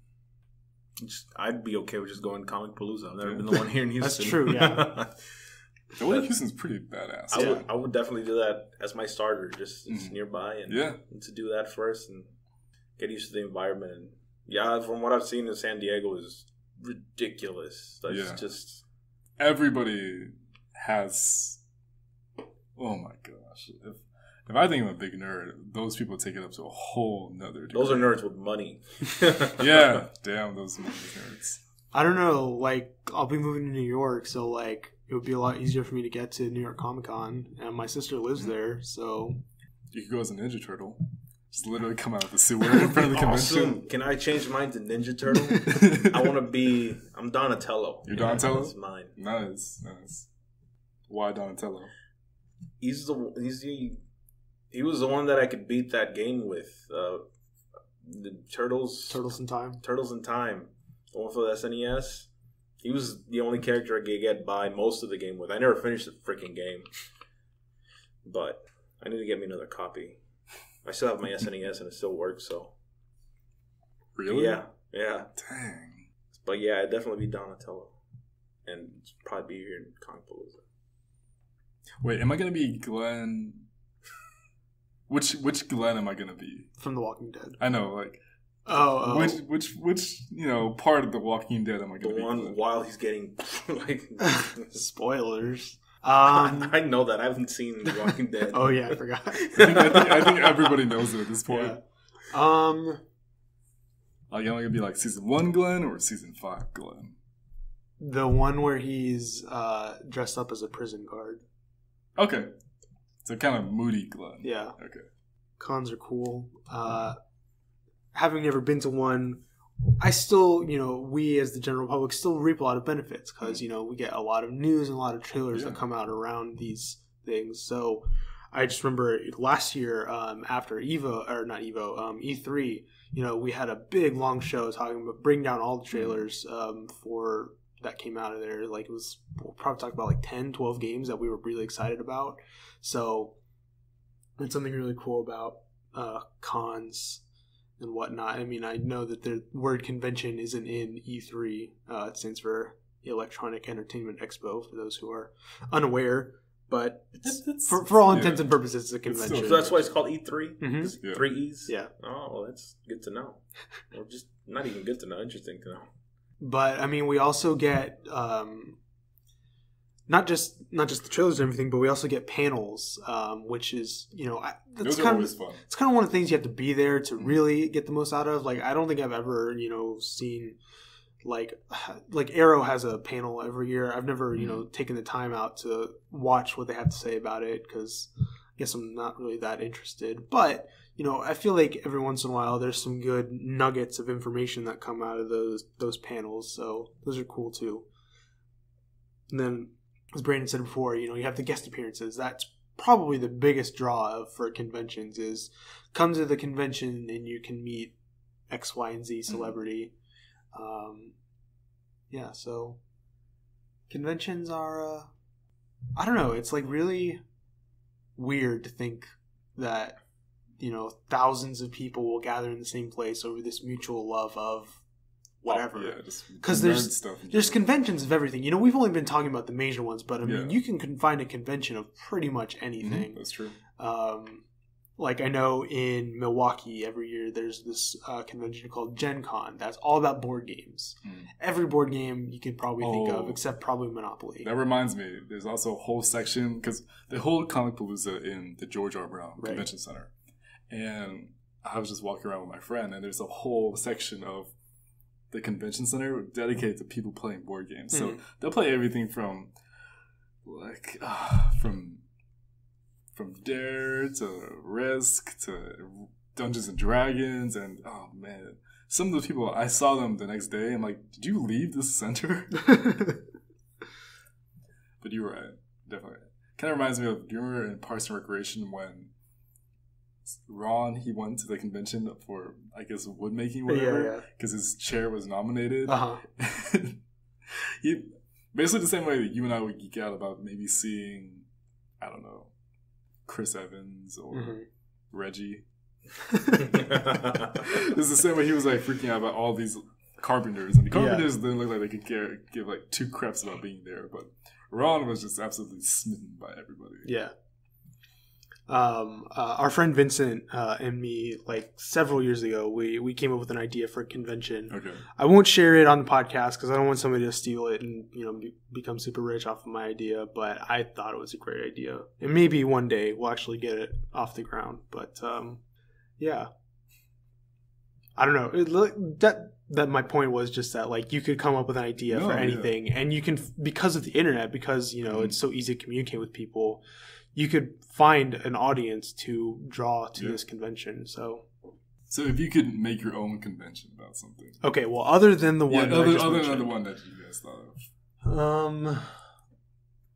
I'd be okay with just going to Comic Palooza. I've never been the one here in Houston. That's true, yeah. The one in Houston's pretty badass. I would definitely do that as my starter, just it's nearby, and to do that first and get used to the environment. And yeah, from what I've seen in San Diego is ridiculous. That's just everybody has. Oh my gosh! If I think I'm a big nerd, those people take it up to a whole nother degree. Those are nerds with money. Yeah, damn those nerds. I don't know. Like, I'll be moving to New York, so like it would be a lot easier for me to get to New York Comic Con, and my sister lives there, so you could go as a Ninja Turtle. Just literally come out of the sewer in front of the convention. Awesome. Can I change mine to Ninja Turtle? I'm Donatello. You're Donatello? That's mine. Nice. Why Donatello? He was the one that I could beat that game with. The Turtles in Time. Turtles in Time. The one for the SNES. He was the only character I could get by most of the game with. I never finished the freaking game. But I need to get me another copy. I still have my SNES and it still works, so. Really? Yeah. Dang. But yeah, it'd definitely be Donatello. And probably be here in Comic Palooza. Wait, am I going to be Glenn? Which Glenn am I going to be? From The Walking Dead. I know, like. Oh. Which part of The Walking Dead am I going to be? The one Glenn? while he's getting, like. Spoilers. I know that. I haven't seen The Walking Dead. Oh yeah, I forgot. I think everybody knows it at this point. Yeah. Are you gonna be like season 1 Glenn or season 5 Glenn? The one where he's dressed up as a prison guard. Okay, so kind of moody Glenn. Yeah. Okay. Cons are cool. Having never been to one, I still, we as the general public still reap a lot of benefits because, we get a lot of news and a lot of trailers that come out around these things. So I just remember last year after E3, we had a big long show talking about bringing down all the trailers for that came out of there. Like we'll probably talk about like 10, 12 games that we were really excited about. So it's something really cool about cons and whatnot. I mean, I know that the word convention isn't in E3. It stands for Electronic Entertainment Expo, for those who are unaware. But it's, for all intents and purposes, it's a convention. So that's why it's called E3? Mm-hmm. 3 E's? Yeah. Oh, well, that's good to know. Or just not even good to know, interesting to know. But, I mean, we also get... Not just the trailers and everything, but we also get panels, which is, those are always fun. It's kind of one of the things you have to be there to really get the most out of. Like, I don't think I've ever, seen, like Arrow has a panel every year. I've never, taken the time out to watch what they have to say about it because I guess I'm not really that interested. But, I feel like every once in a while there's some good nuggets of information that come out of those panels. So those are cool too. And then, as Brandon said before, you have the guest appearances. That's probably the biggest draw for conventions is come to the convention and you can meet X, Y, and Z celebrity. So conventions are, I don't know, it's like really weird to think that, thousands of people will gather in the same place over this mutual love of whatever. Because there's conventions of everything. We've only been talking about the major ones, but I mean, you can find a convention of pretty much anything. That's true. Like I know in Milwaukee every year there's this convention called Gen Con that's all about board games. Every board game you can probably think of except probably Monopoly. That reminds me, there's also a whole section because they hold Comic Palooza in the George R. Brown Convention Center, and I was just walking around with my friend, and there's a whole section of the convention center dedicated to people playing board games. So they'll play everything from from Dare to Risk to Dungeons and Dragons, and oh man, some of those people, I saw them the next day. I'm like, did you leave this center? But you're right, definitely. Kind of reminds me of, do you remember in Parks and Recreation when Ron, he went to the convention for, I guess, wood making, whatever, because his chair was nominated. He basically the same way that you and I would geek out about maybe seeing, I don't know, Chris Evans or Reggie. It's the same way he was like freaking out about all these carpenters, and the carpenters didn't look like they could give like two craps about being there, but Ron was just absolutely smitten by everybody. Yeah. Our friend Vincent and me, like several years ago, we came up with an idea for a convention. Okay. I won't share it on the podcast because I don't want somebody to steal it and become super rich off of my idea. But I thought it was a great idea, and maybe one day we'll actually get it off the ground. But yeah, I don't know. That my point was just that like you could come up with an idea for anything, and you can, because of the internet, because it's so easy to communicate with people. You could find an audience to draw to this convention. So if you could make your own convention about something. Okay, well, other than the one other than the one that you guys thought of.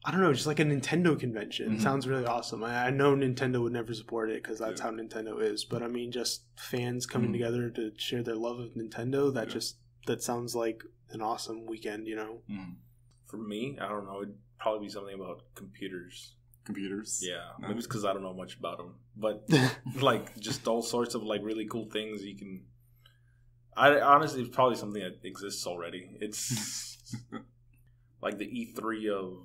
I don't know, just like a Nintendo convention. It sounds really awesome. I know Nintendo would never support it because that's how Nintendo is. But I mean, just fans coming together to share their love of Nintendo. That sounds like an awesome weekend. For me, I don't know. It'd probably be something about computers. Yeah, maybe it's because I don't know much about them, but like just all sorts of like really cool things you can. I honestly, it's probably something that exists already. It's like the E3 of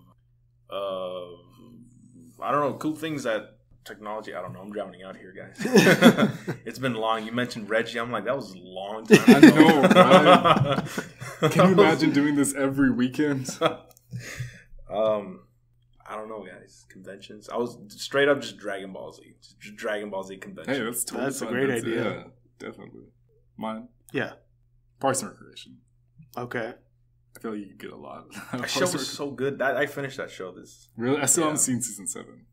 I don't know, cool things that technology. I don't know. I'm drowning out here, guys. It's been long. You mentioned Reggie. I'm like, that was a long time ago. I know, right? Can you imagine doing this every weekend? I don't know, guys. Conventions. I was straight up just Dragon Ball Z. Just Dragon Ball Z convention. Hey, that's a great idea. Yeah, definitely. Mine? Yeah. Parks and Recreation. Okay. I feel like you could get a lot. That show was so good. I finished that show. Really? I still haven't seen season 7.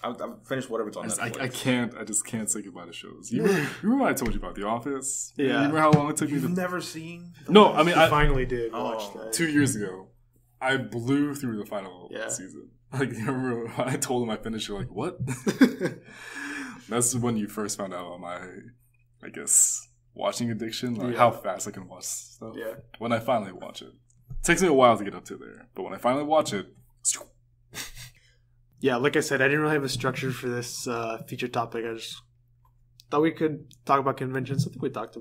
I've finished whatever's on Netflix. I just can't say goodbye to shows. You remember what I told you about The Office? Yeah. You remember how long it took me to... You've never seen? No, I mean... I finally did watch that. 2 years ago, I blew through the final season. Like, you remember when I told him I finished, you're like, what? That's when you first found out about my, I guess, watching addiction. Like, how fast I can watch stuff. Yeah. When I finally watch it. It takes me a while to get up to there. But when I finally watch it... Yeah, like I said, I didn't really have a structure for this feature topic. I just thought we could talk about conventions. I think we talked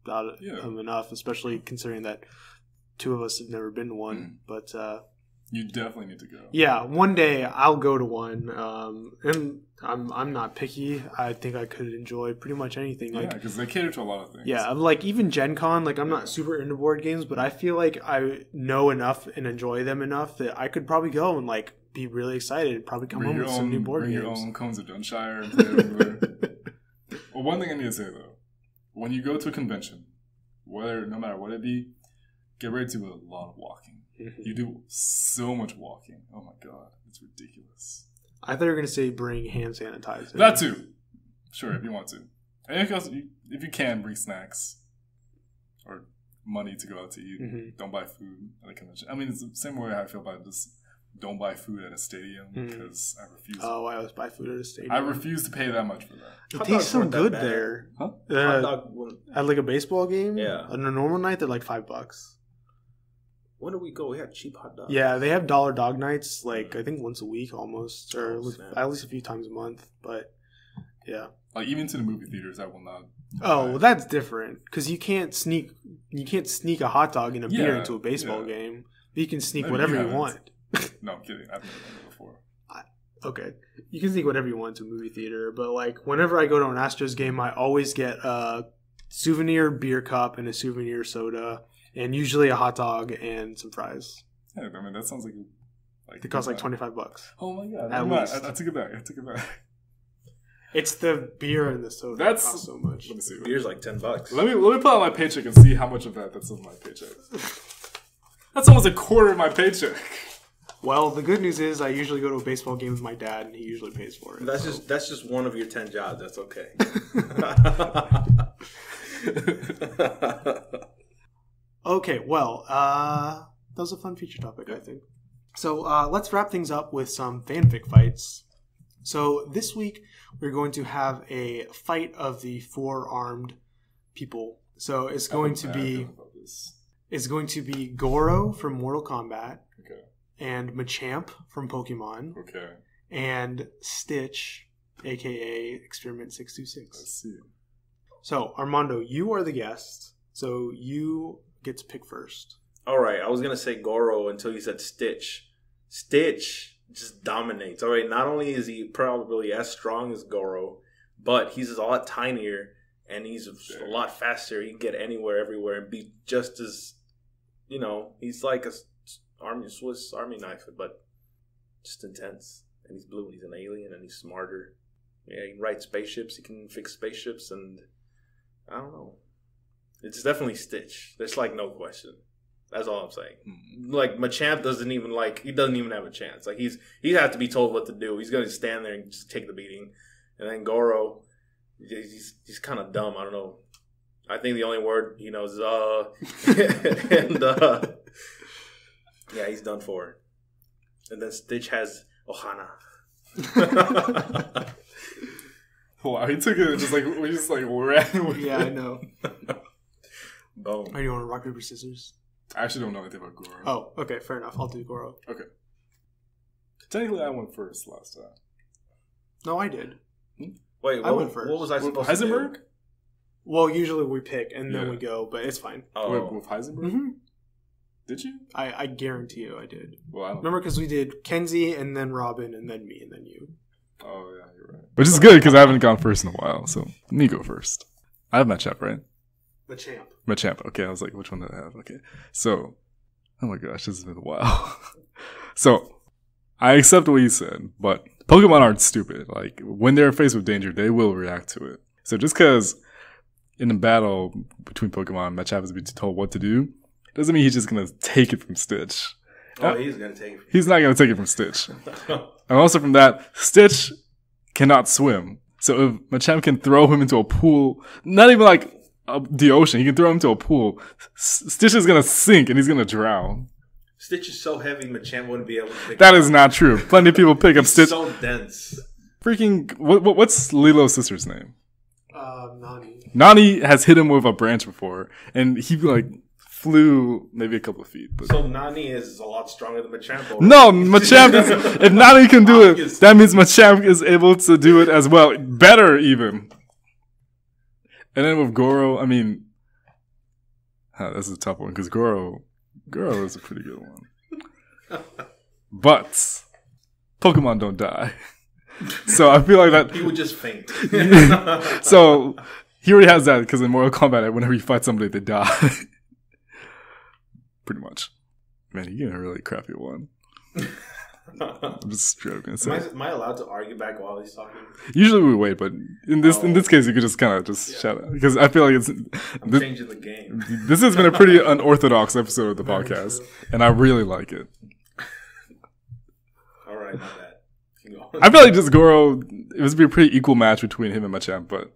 about it enough, especially considering that 2 of us have never been to one. But... you definitely need to go. Yeah, one day I'll go to one. And I'm not picky. I think I could enjoy pretty much anything. Yeah, because they cater to a lot of things. Yeah, like even Gen Con, like I'm not super into board games, but I feel like I know enough and enjoy them enough that I could probably go and like be really excited and probably come home with some new board games. Bring your own Cones of Dunshire and play it over there. Well, one thing I need to say though, when you go to a convention, no matter what it be, get ready to do a lot of walking. You do so much walking. Oh my god, it's ridiculous. I thought you were going to say bring hand sanitizer. That too. Sure, if you want to. And if you can, bring snacks or money to go out to eat. Don't buy food at a convention. I mean, it's the same way I feel about this. Don't buy food at a stadium because I refuse. Oh, I always buy food at a stadium. I refuse to pay that much for that. It tastes so good there. Huh? At like a baseball game? Yeah. On a normal night, they're like $5. When do we go? We had cheap hot dogs. Yeah, they have dollar dog nights, like I think once a week almost, or at least a few times a month. But yeah, like even to the movie theaters, I will not. Oh, well, that's different because you can't sneak a hot dog and a beer into a baseball game. You can sneak whatever you want. No, I'm kidding. I've never done it before. Okay, you can sneak whatever you want to a movie theater, but like whenever I go to an Astros game, I always get a souvenir beer cup and a souvenir soda. And usually a hot dog and some fries. Yeah, I mean, that sounds like it costs like $25. Oh my god! At least. I took it back. It's the beer and the soda that cost so much. Let me see. Beer's like $10. Let me pull out my paycheck and see how much of that's of my paycheck. That's almost a quarter of my paycheck. Well, the good news is I usually go to a baseball game with my dad, and he usually pays for it. That's just one of your 10 jobs. That's okay. Okay, well, that was a fun feature topic, I think. So let's wrap things up with some fanfic fights. So this week we're going to have a fight of the 4-armed people. So it's going to be Goro from Mortal Kombat, Okay. and Machamp from Pokemon, Okay. and Stitch, aka Experiment Let's 626. see. So Armando, you are the guest, so you get to pick first. All right, I was gonna say Goro until you said Stitch. Stitch just dominates. All right, not only is he probably as strong as Goro, but he's a lot tinier and he's a lot faster. He can get anywhere, everywhere, and be just as, he's like a Swiss Army knife, but just intense. And he's blue, and he's an alien, and he's smarter. Yeah, he can ride spaceships. He can fix spaceships, and I don't know. It's definitely Stitch. There's like no question. That's all I'm saying. Like Machamp doesn't even have a chance. Like he has to be told what to do. He's gonna stand there and just take the beating. And then Goro, he's kind of dumb. I don't know. I think the only word he knows is and yeah, he's done for. And then Stitch has Ohana. Wow, he took it just like we just like ran with Yeah, it. I know. Boom. Are you on rock, paper, scissors? I actually don't know anything about Goro. Oh, okay, fair enough. I'll do Goro. Okay. Technically, I went first last time. No, I did. Wait, I went first. What was I With supposed to Heisenberg? do? Well, usually we pick and then Yeah. we go, but it's fine. Wait, with Heisenberg? Mm-hmm. Did you? I guarantee you I did. Well, I don't Remember, because we did Kenzie and then Robin and then me and then you. Oh, yeah, you're right. Which is good because I haven't gone first in a while, so let me go first. I have Machamp, right? Machamp. Machamp. Okay, I was like, which one did I have? Okay. So, oh my gosh, this has been a while. So, I accept what you said, but Pokemon aren't stupid. Like, when they're faced with danger, they will react to it. So, just because in a battle between Pokemon, Machamp is being told what to do, doesn't mean he's just going to take it from Stitch. Oh, he's going to take it. He's not going to take it from Stitch. And also from that, Stitch cannot swim. So if Machamp can throw him into a pool, not even like the ocean, he can throw him into a pool, Stitch is going to sink and he's going to drown. Stitch is so heavy, Machamp wouldn't be able to pick That him is up. not true. Plenty of people pick up He's Stitch. so dense. Freaking, what's Lilo's sister's name? Nani. Nani has hit him with a branch before, and he like flew maybe a couple of feet. But So Nani is a lot stronger than Machamp. no, Machamp is, if Nani can do it, that means Machamp is able to do it as well. Better even. And then with Goro, I mean, this is a tough one because Goro is a pretty good one. But Pokemon don't die. So I feel like that. He would just faint. So he already has that because in Mortal Kombat, whenever you fight somebody, they die. Pretty much. Man, you're getting a really crappy one. I'm just joking. So. Am I allowed to argue back while he's talking? Usually we wait, but in this case, you could just kind of shout out because I feel like I'm changing the game. This has been a pretty unorthodox episode of the podcast, and I really like it. All right, not bad. I feel like just Goro, it would be a pretty equal match between him and Machamp, but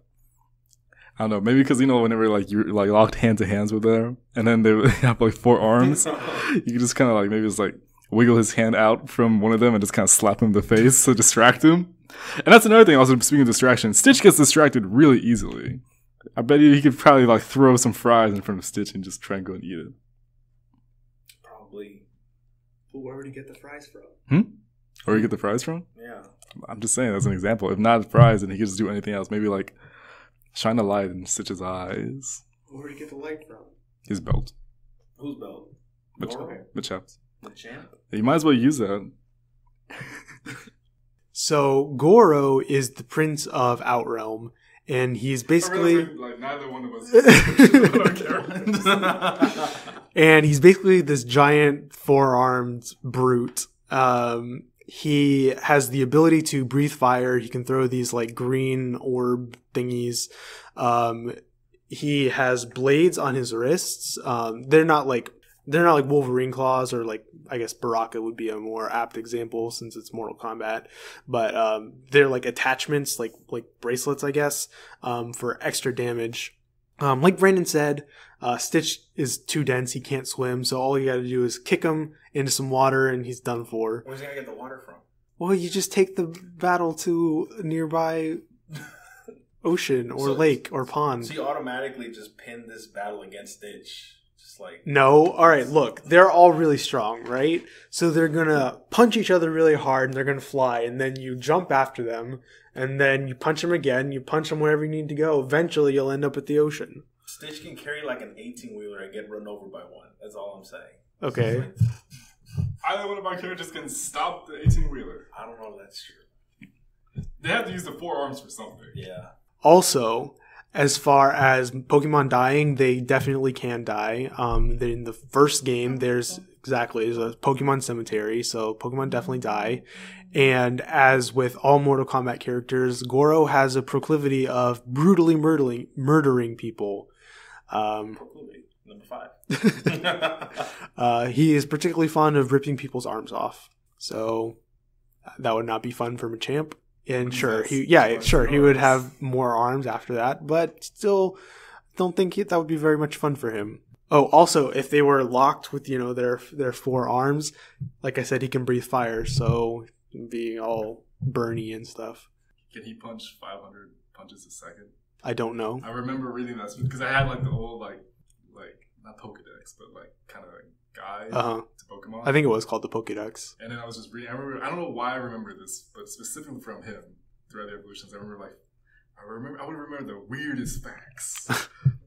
I don't know, maybe because whenever like you're like locked hand to hands with them, and then they have like 4 arms, you can just kind of like maybe just like wiggle his hand out from one of them and just kind of slap him in the face to distract him. And that's another thing. Also, speaking of distraction, Stitch gets distracted really easily. I bet you he could probably like throw some fries in front of Stitch and just try and go and eat it. Probably. But where would he get the fries from? Where you get the fries from? Yeah. I'm just saying, as an example. If not fries, then he could just do anything else. Maybe like shine a light in Stitch's eyes. Where would he get the light from? His belt. Whose belt? Machamp's. Machamp? You might as well use that. So Goro is the prince of Outrealm, and he's basically like neither one of us. and he's basically this giant 4-armed brute. He has the ability to breathe fire. He can throw these like green orb thingies. He has blades on his wrists. They're not like Wolverine claws, or like, I guess Baraka would be a more apt example since it's Mortal Kombat. But they're like attachments, like bracelets, I guess, for extra damage. Like Brandon said, Stitch is too dense. He can't swim. So all you got to do is kick him into some water and he's done for. Where's he going to get the water from? Well, you just take the battle to a nearby ocean or lake or pond. So you automatically just pin this battle against Stitch. Just like... No. All right, look. They're all really strong, right? So they're going to punch each other really hard and they're going to fly. And then you jump after them. And then you punch them again. You punch them wherever you need to go. Eventually, you'll end up at the ocean. Stitch can carry like an 18-wheeler and get run over by one. That's all I'm saying. Okay. Either one of our characters can stop the 18-wheeler. I don't know if that's true. They have to use the 4 arms for something. Yeah. Also, as far as Pokemon dying, they definitely can die. In the first game, there's a Pokemon cemetery, so Pokemon definitely die. And as with all Mortal Kombat characters, Goro has a proclivity of brutally murdering people. Proclivity, number 5. He is particularly fond of ripping people's arms off. So that would not be fun for Machamp. And he would have more arms after that, but still don't think that would be very much fun for him. Oh, also, if they were locked with, their 4 arms, like I said, he can breathe fire, so being all burny and stuff. Can he punch 500 punches a second? I don't know. I remember reading that because I had like the old like not Pokedex, but like kind of like guide to Pokemon. I think it was called the Pokedex. And then I was just reading. I don't know why I remember this, but specifically from him throughout the evolutions, I would remember the weirdest facts.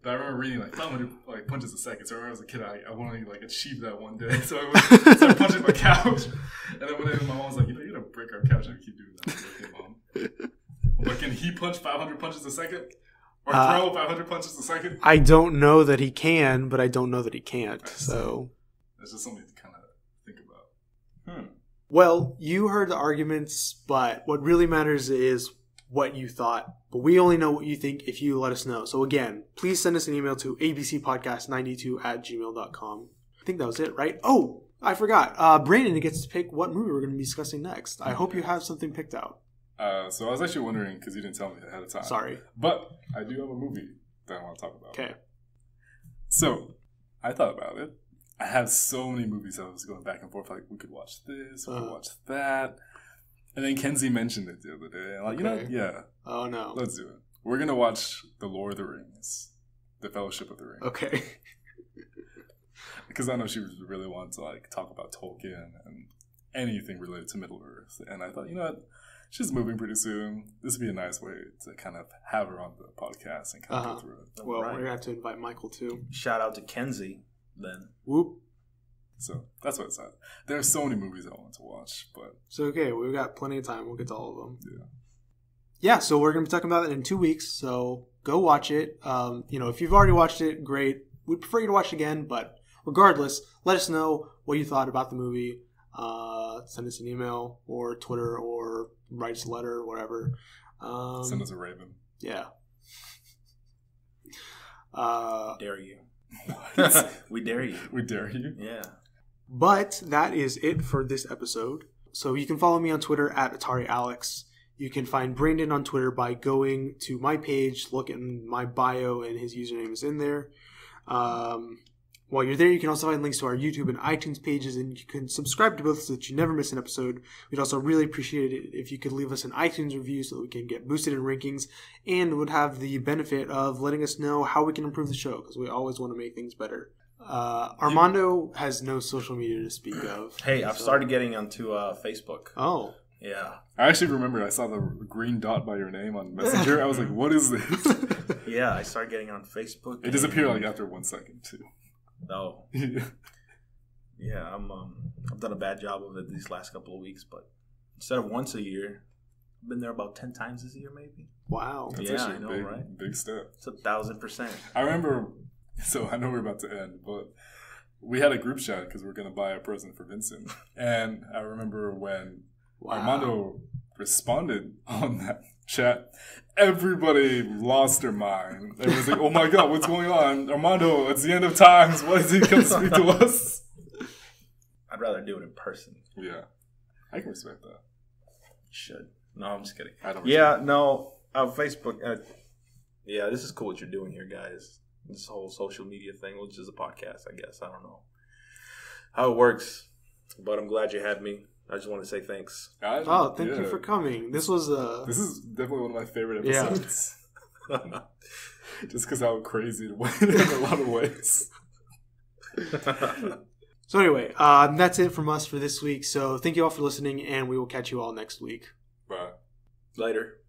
But I remember reading like 500 like punches a second. So I remember as a kid, I wanted to like achieve that one day. So I would start punching my couch. And then one day my mom was like, you're gonna break our couch if you keep doing that. Okay, Mom. But can he punch 500 punches a second? Or throw 500 punches a second? I don't know that he can, but I don't know that he can't. So that's just something to kind of think about. Well, you heard the arguments, but what really matters is what you thought. But we only know what you think if you let us know. So again, please send us an email to abcpodcast92@gmail.com. I think that was it, right? Oh, I forgot. Brandon gets to pick what movie we're going to be discussing next. I hope you have something picked out. So I was actually wondering, because you didn't tell me ahead of time. Sorry. But I do have a movie that I want to talk about. Okay. So, I thought about it. I have so many movies I was going back and forth, like, we could watch this, we could watch that. And then Kenzie mentioned it the other day. I'm like, yeah. Oh, no. Let's do it. We're going to watch The Lord of the Rings. The Fellowship of the Ring. Okay. Because I know she really wanted to, like, talk about Tolkien and anything related to Middle-earth. And I thought, you know what? She's moving pretty soon. This would be a nice way to kind of have her on the podcast and kind of go through it. Well, we're going to have to invite Michael, too. Shout out to Kenzie, then. Whoop. So, that's what I said. There are so many movies I want to watch, but... So, okay, we've got plenty of time. We'll get to all of them. Yeah, so we're going to be talking about it in 2 weeks, so go watch it. If you've already watched it, great. We'd prefer you to watch it again, but regardless, let us know what you thought about the movie. Send us an email or Twitter or write us a letter or whatever. Send us a raven. Yeah. Dare you. What? We dare you. We dare you? Yeah. But that is it for this episode. So you can follow me on Twitter at AtariAlex. You can find Brandon on Twitter by going to my page, look at my bio, and his username is in there. While you're there, you can also find links to our YouTube and iTunes pages, and you can subscribe to both so that you never miss an episode. We'd also really appreciate it if you could leave us an iTunes review so that we can get boosted in rankings, and would have the benefit of letting us know how we can improve the show, because we always want to make things better. Armando has no social media to speak of. Hey, I've started getting onto Facebook. Oh. Yeah. I actually remember I saw the green dot by your name on Messenger. I was like, what is this? Yeah, I started getting on Facebook. It disappeared like after 1 second, too. Oh. Yeah, I've done a bad job of it these last couple of weeks, but instead of once a year, I've been there about 10 times this year, maybe. Wow. That's I know, big, right? Big step. It's 1,000%. I remember, so I know we're about to end, but we had a group chat because we were going to buy a present for Vincent. And I remember when Armando responded on that chat, everybody lost their mind. They was like, oh my God, what's going on? Armando, it's the end of times. Why does he come speak to us? I'd rather do it in person. Yeah. I can respect that. You should. No, I'm just kidding. I don't Facebook. Yeah, this is cool what you're doing here, guys. this whole social media thing, which is a podcast, I guess. I don't know how it works, but I'm glad you had me. I just want to say thanks. Thank you for coming. This is definitely one of my favorite episodes. Yeah. Just because how crazy it went in a lot of ways. So anyway, that's it from us for this week. So thank you all for listening, and we will catch you all next week. Bye. Later.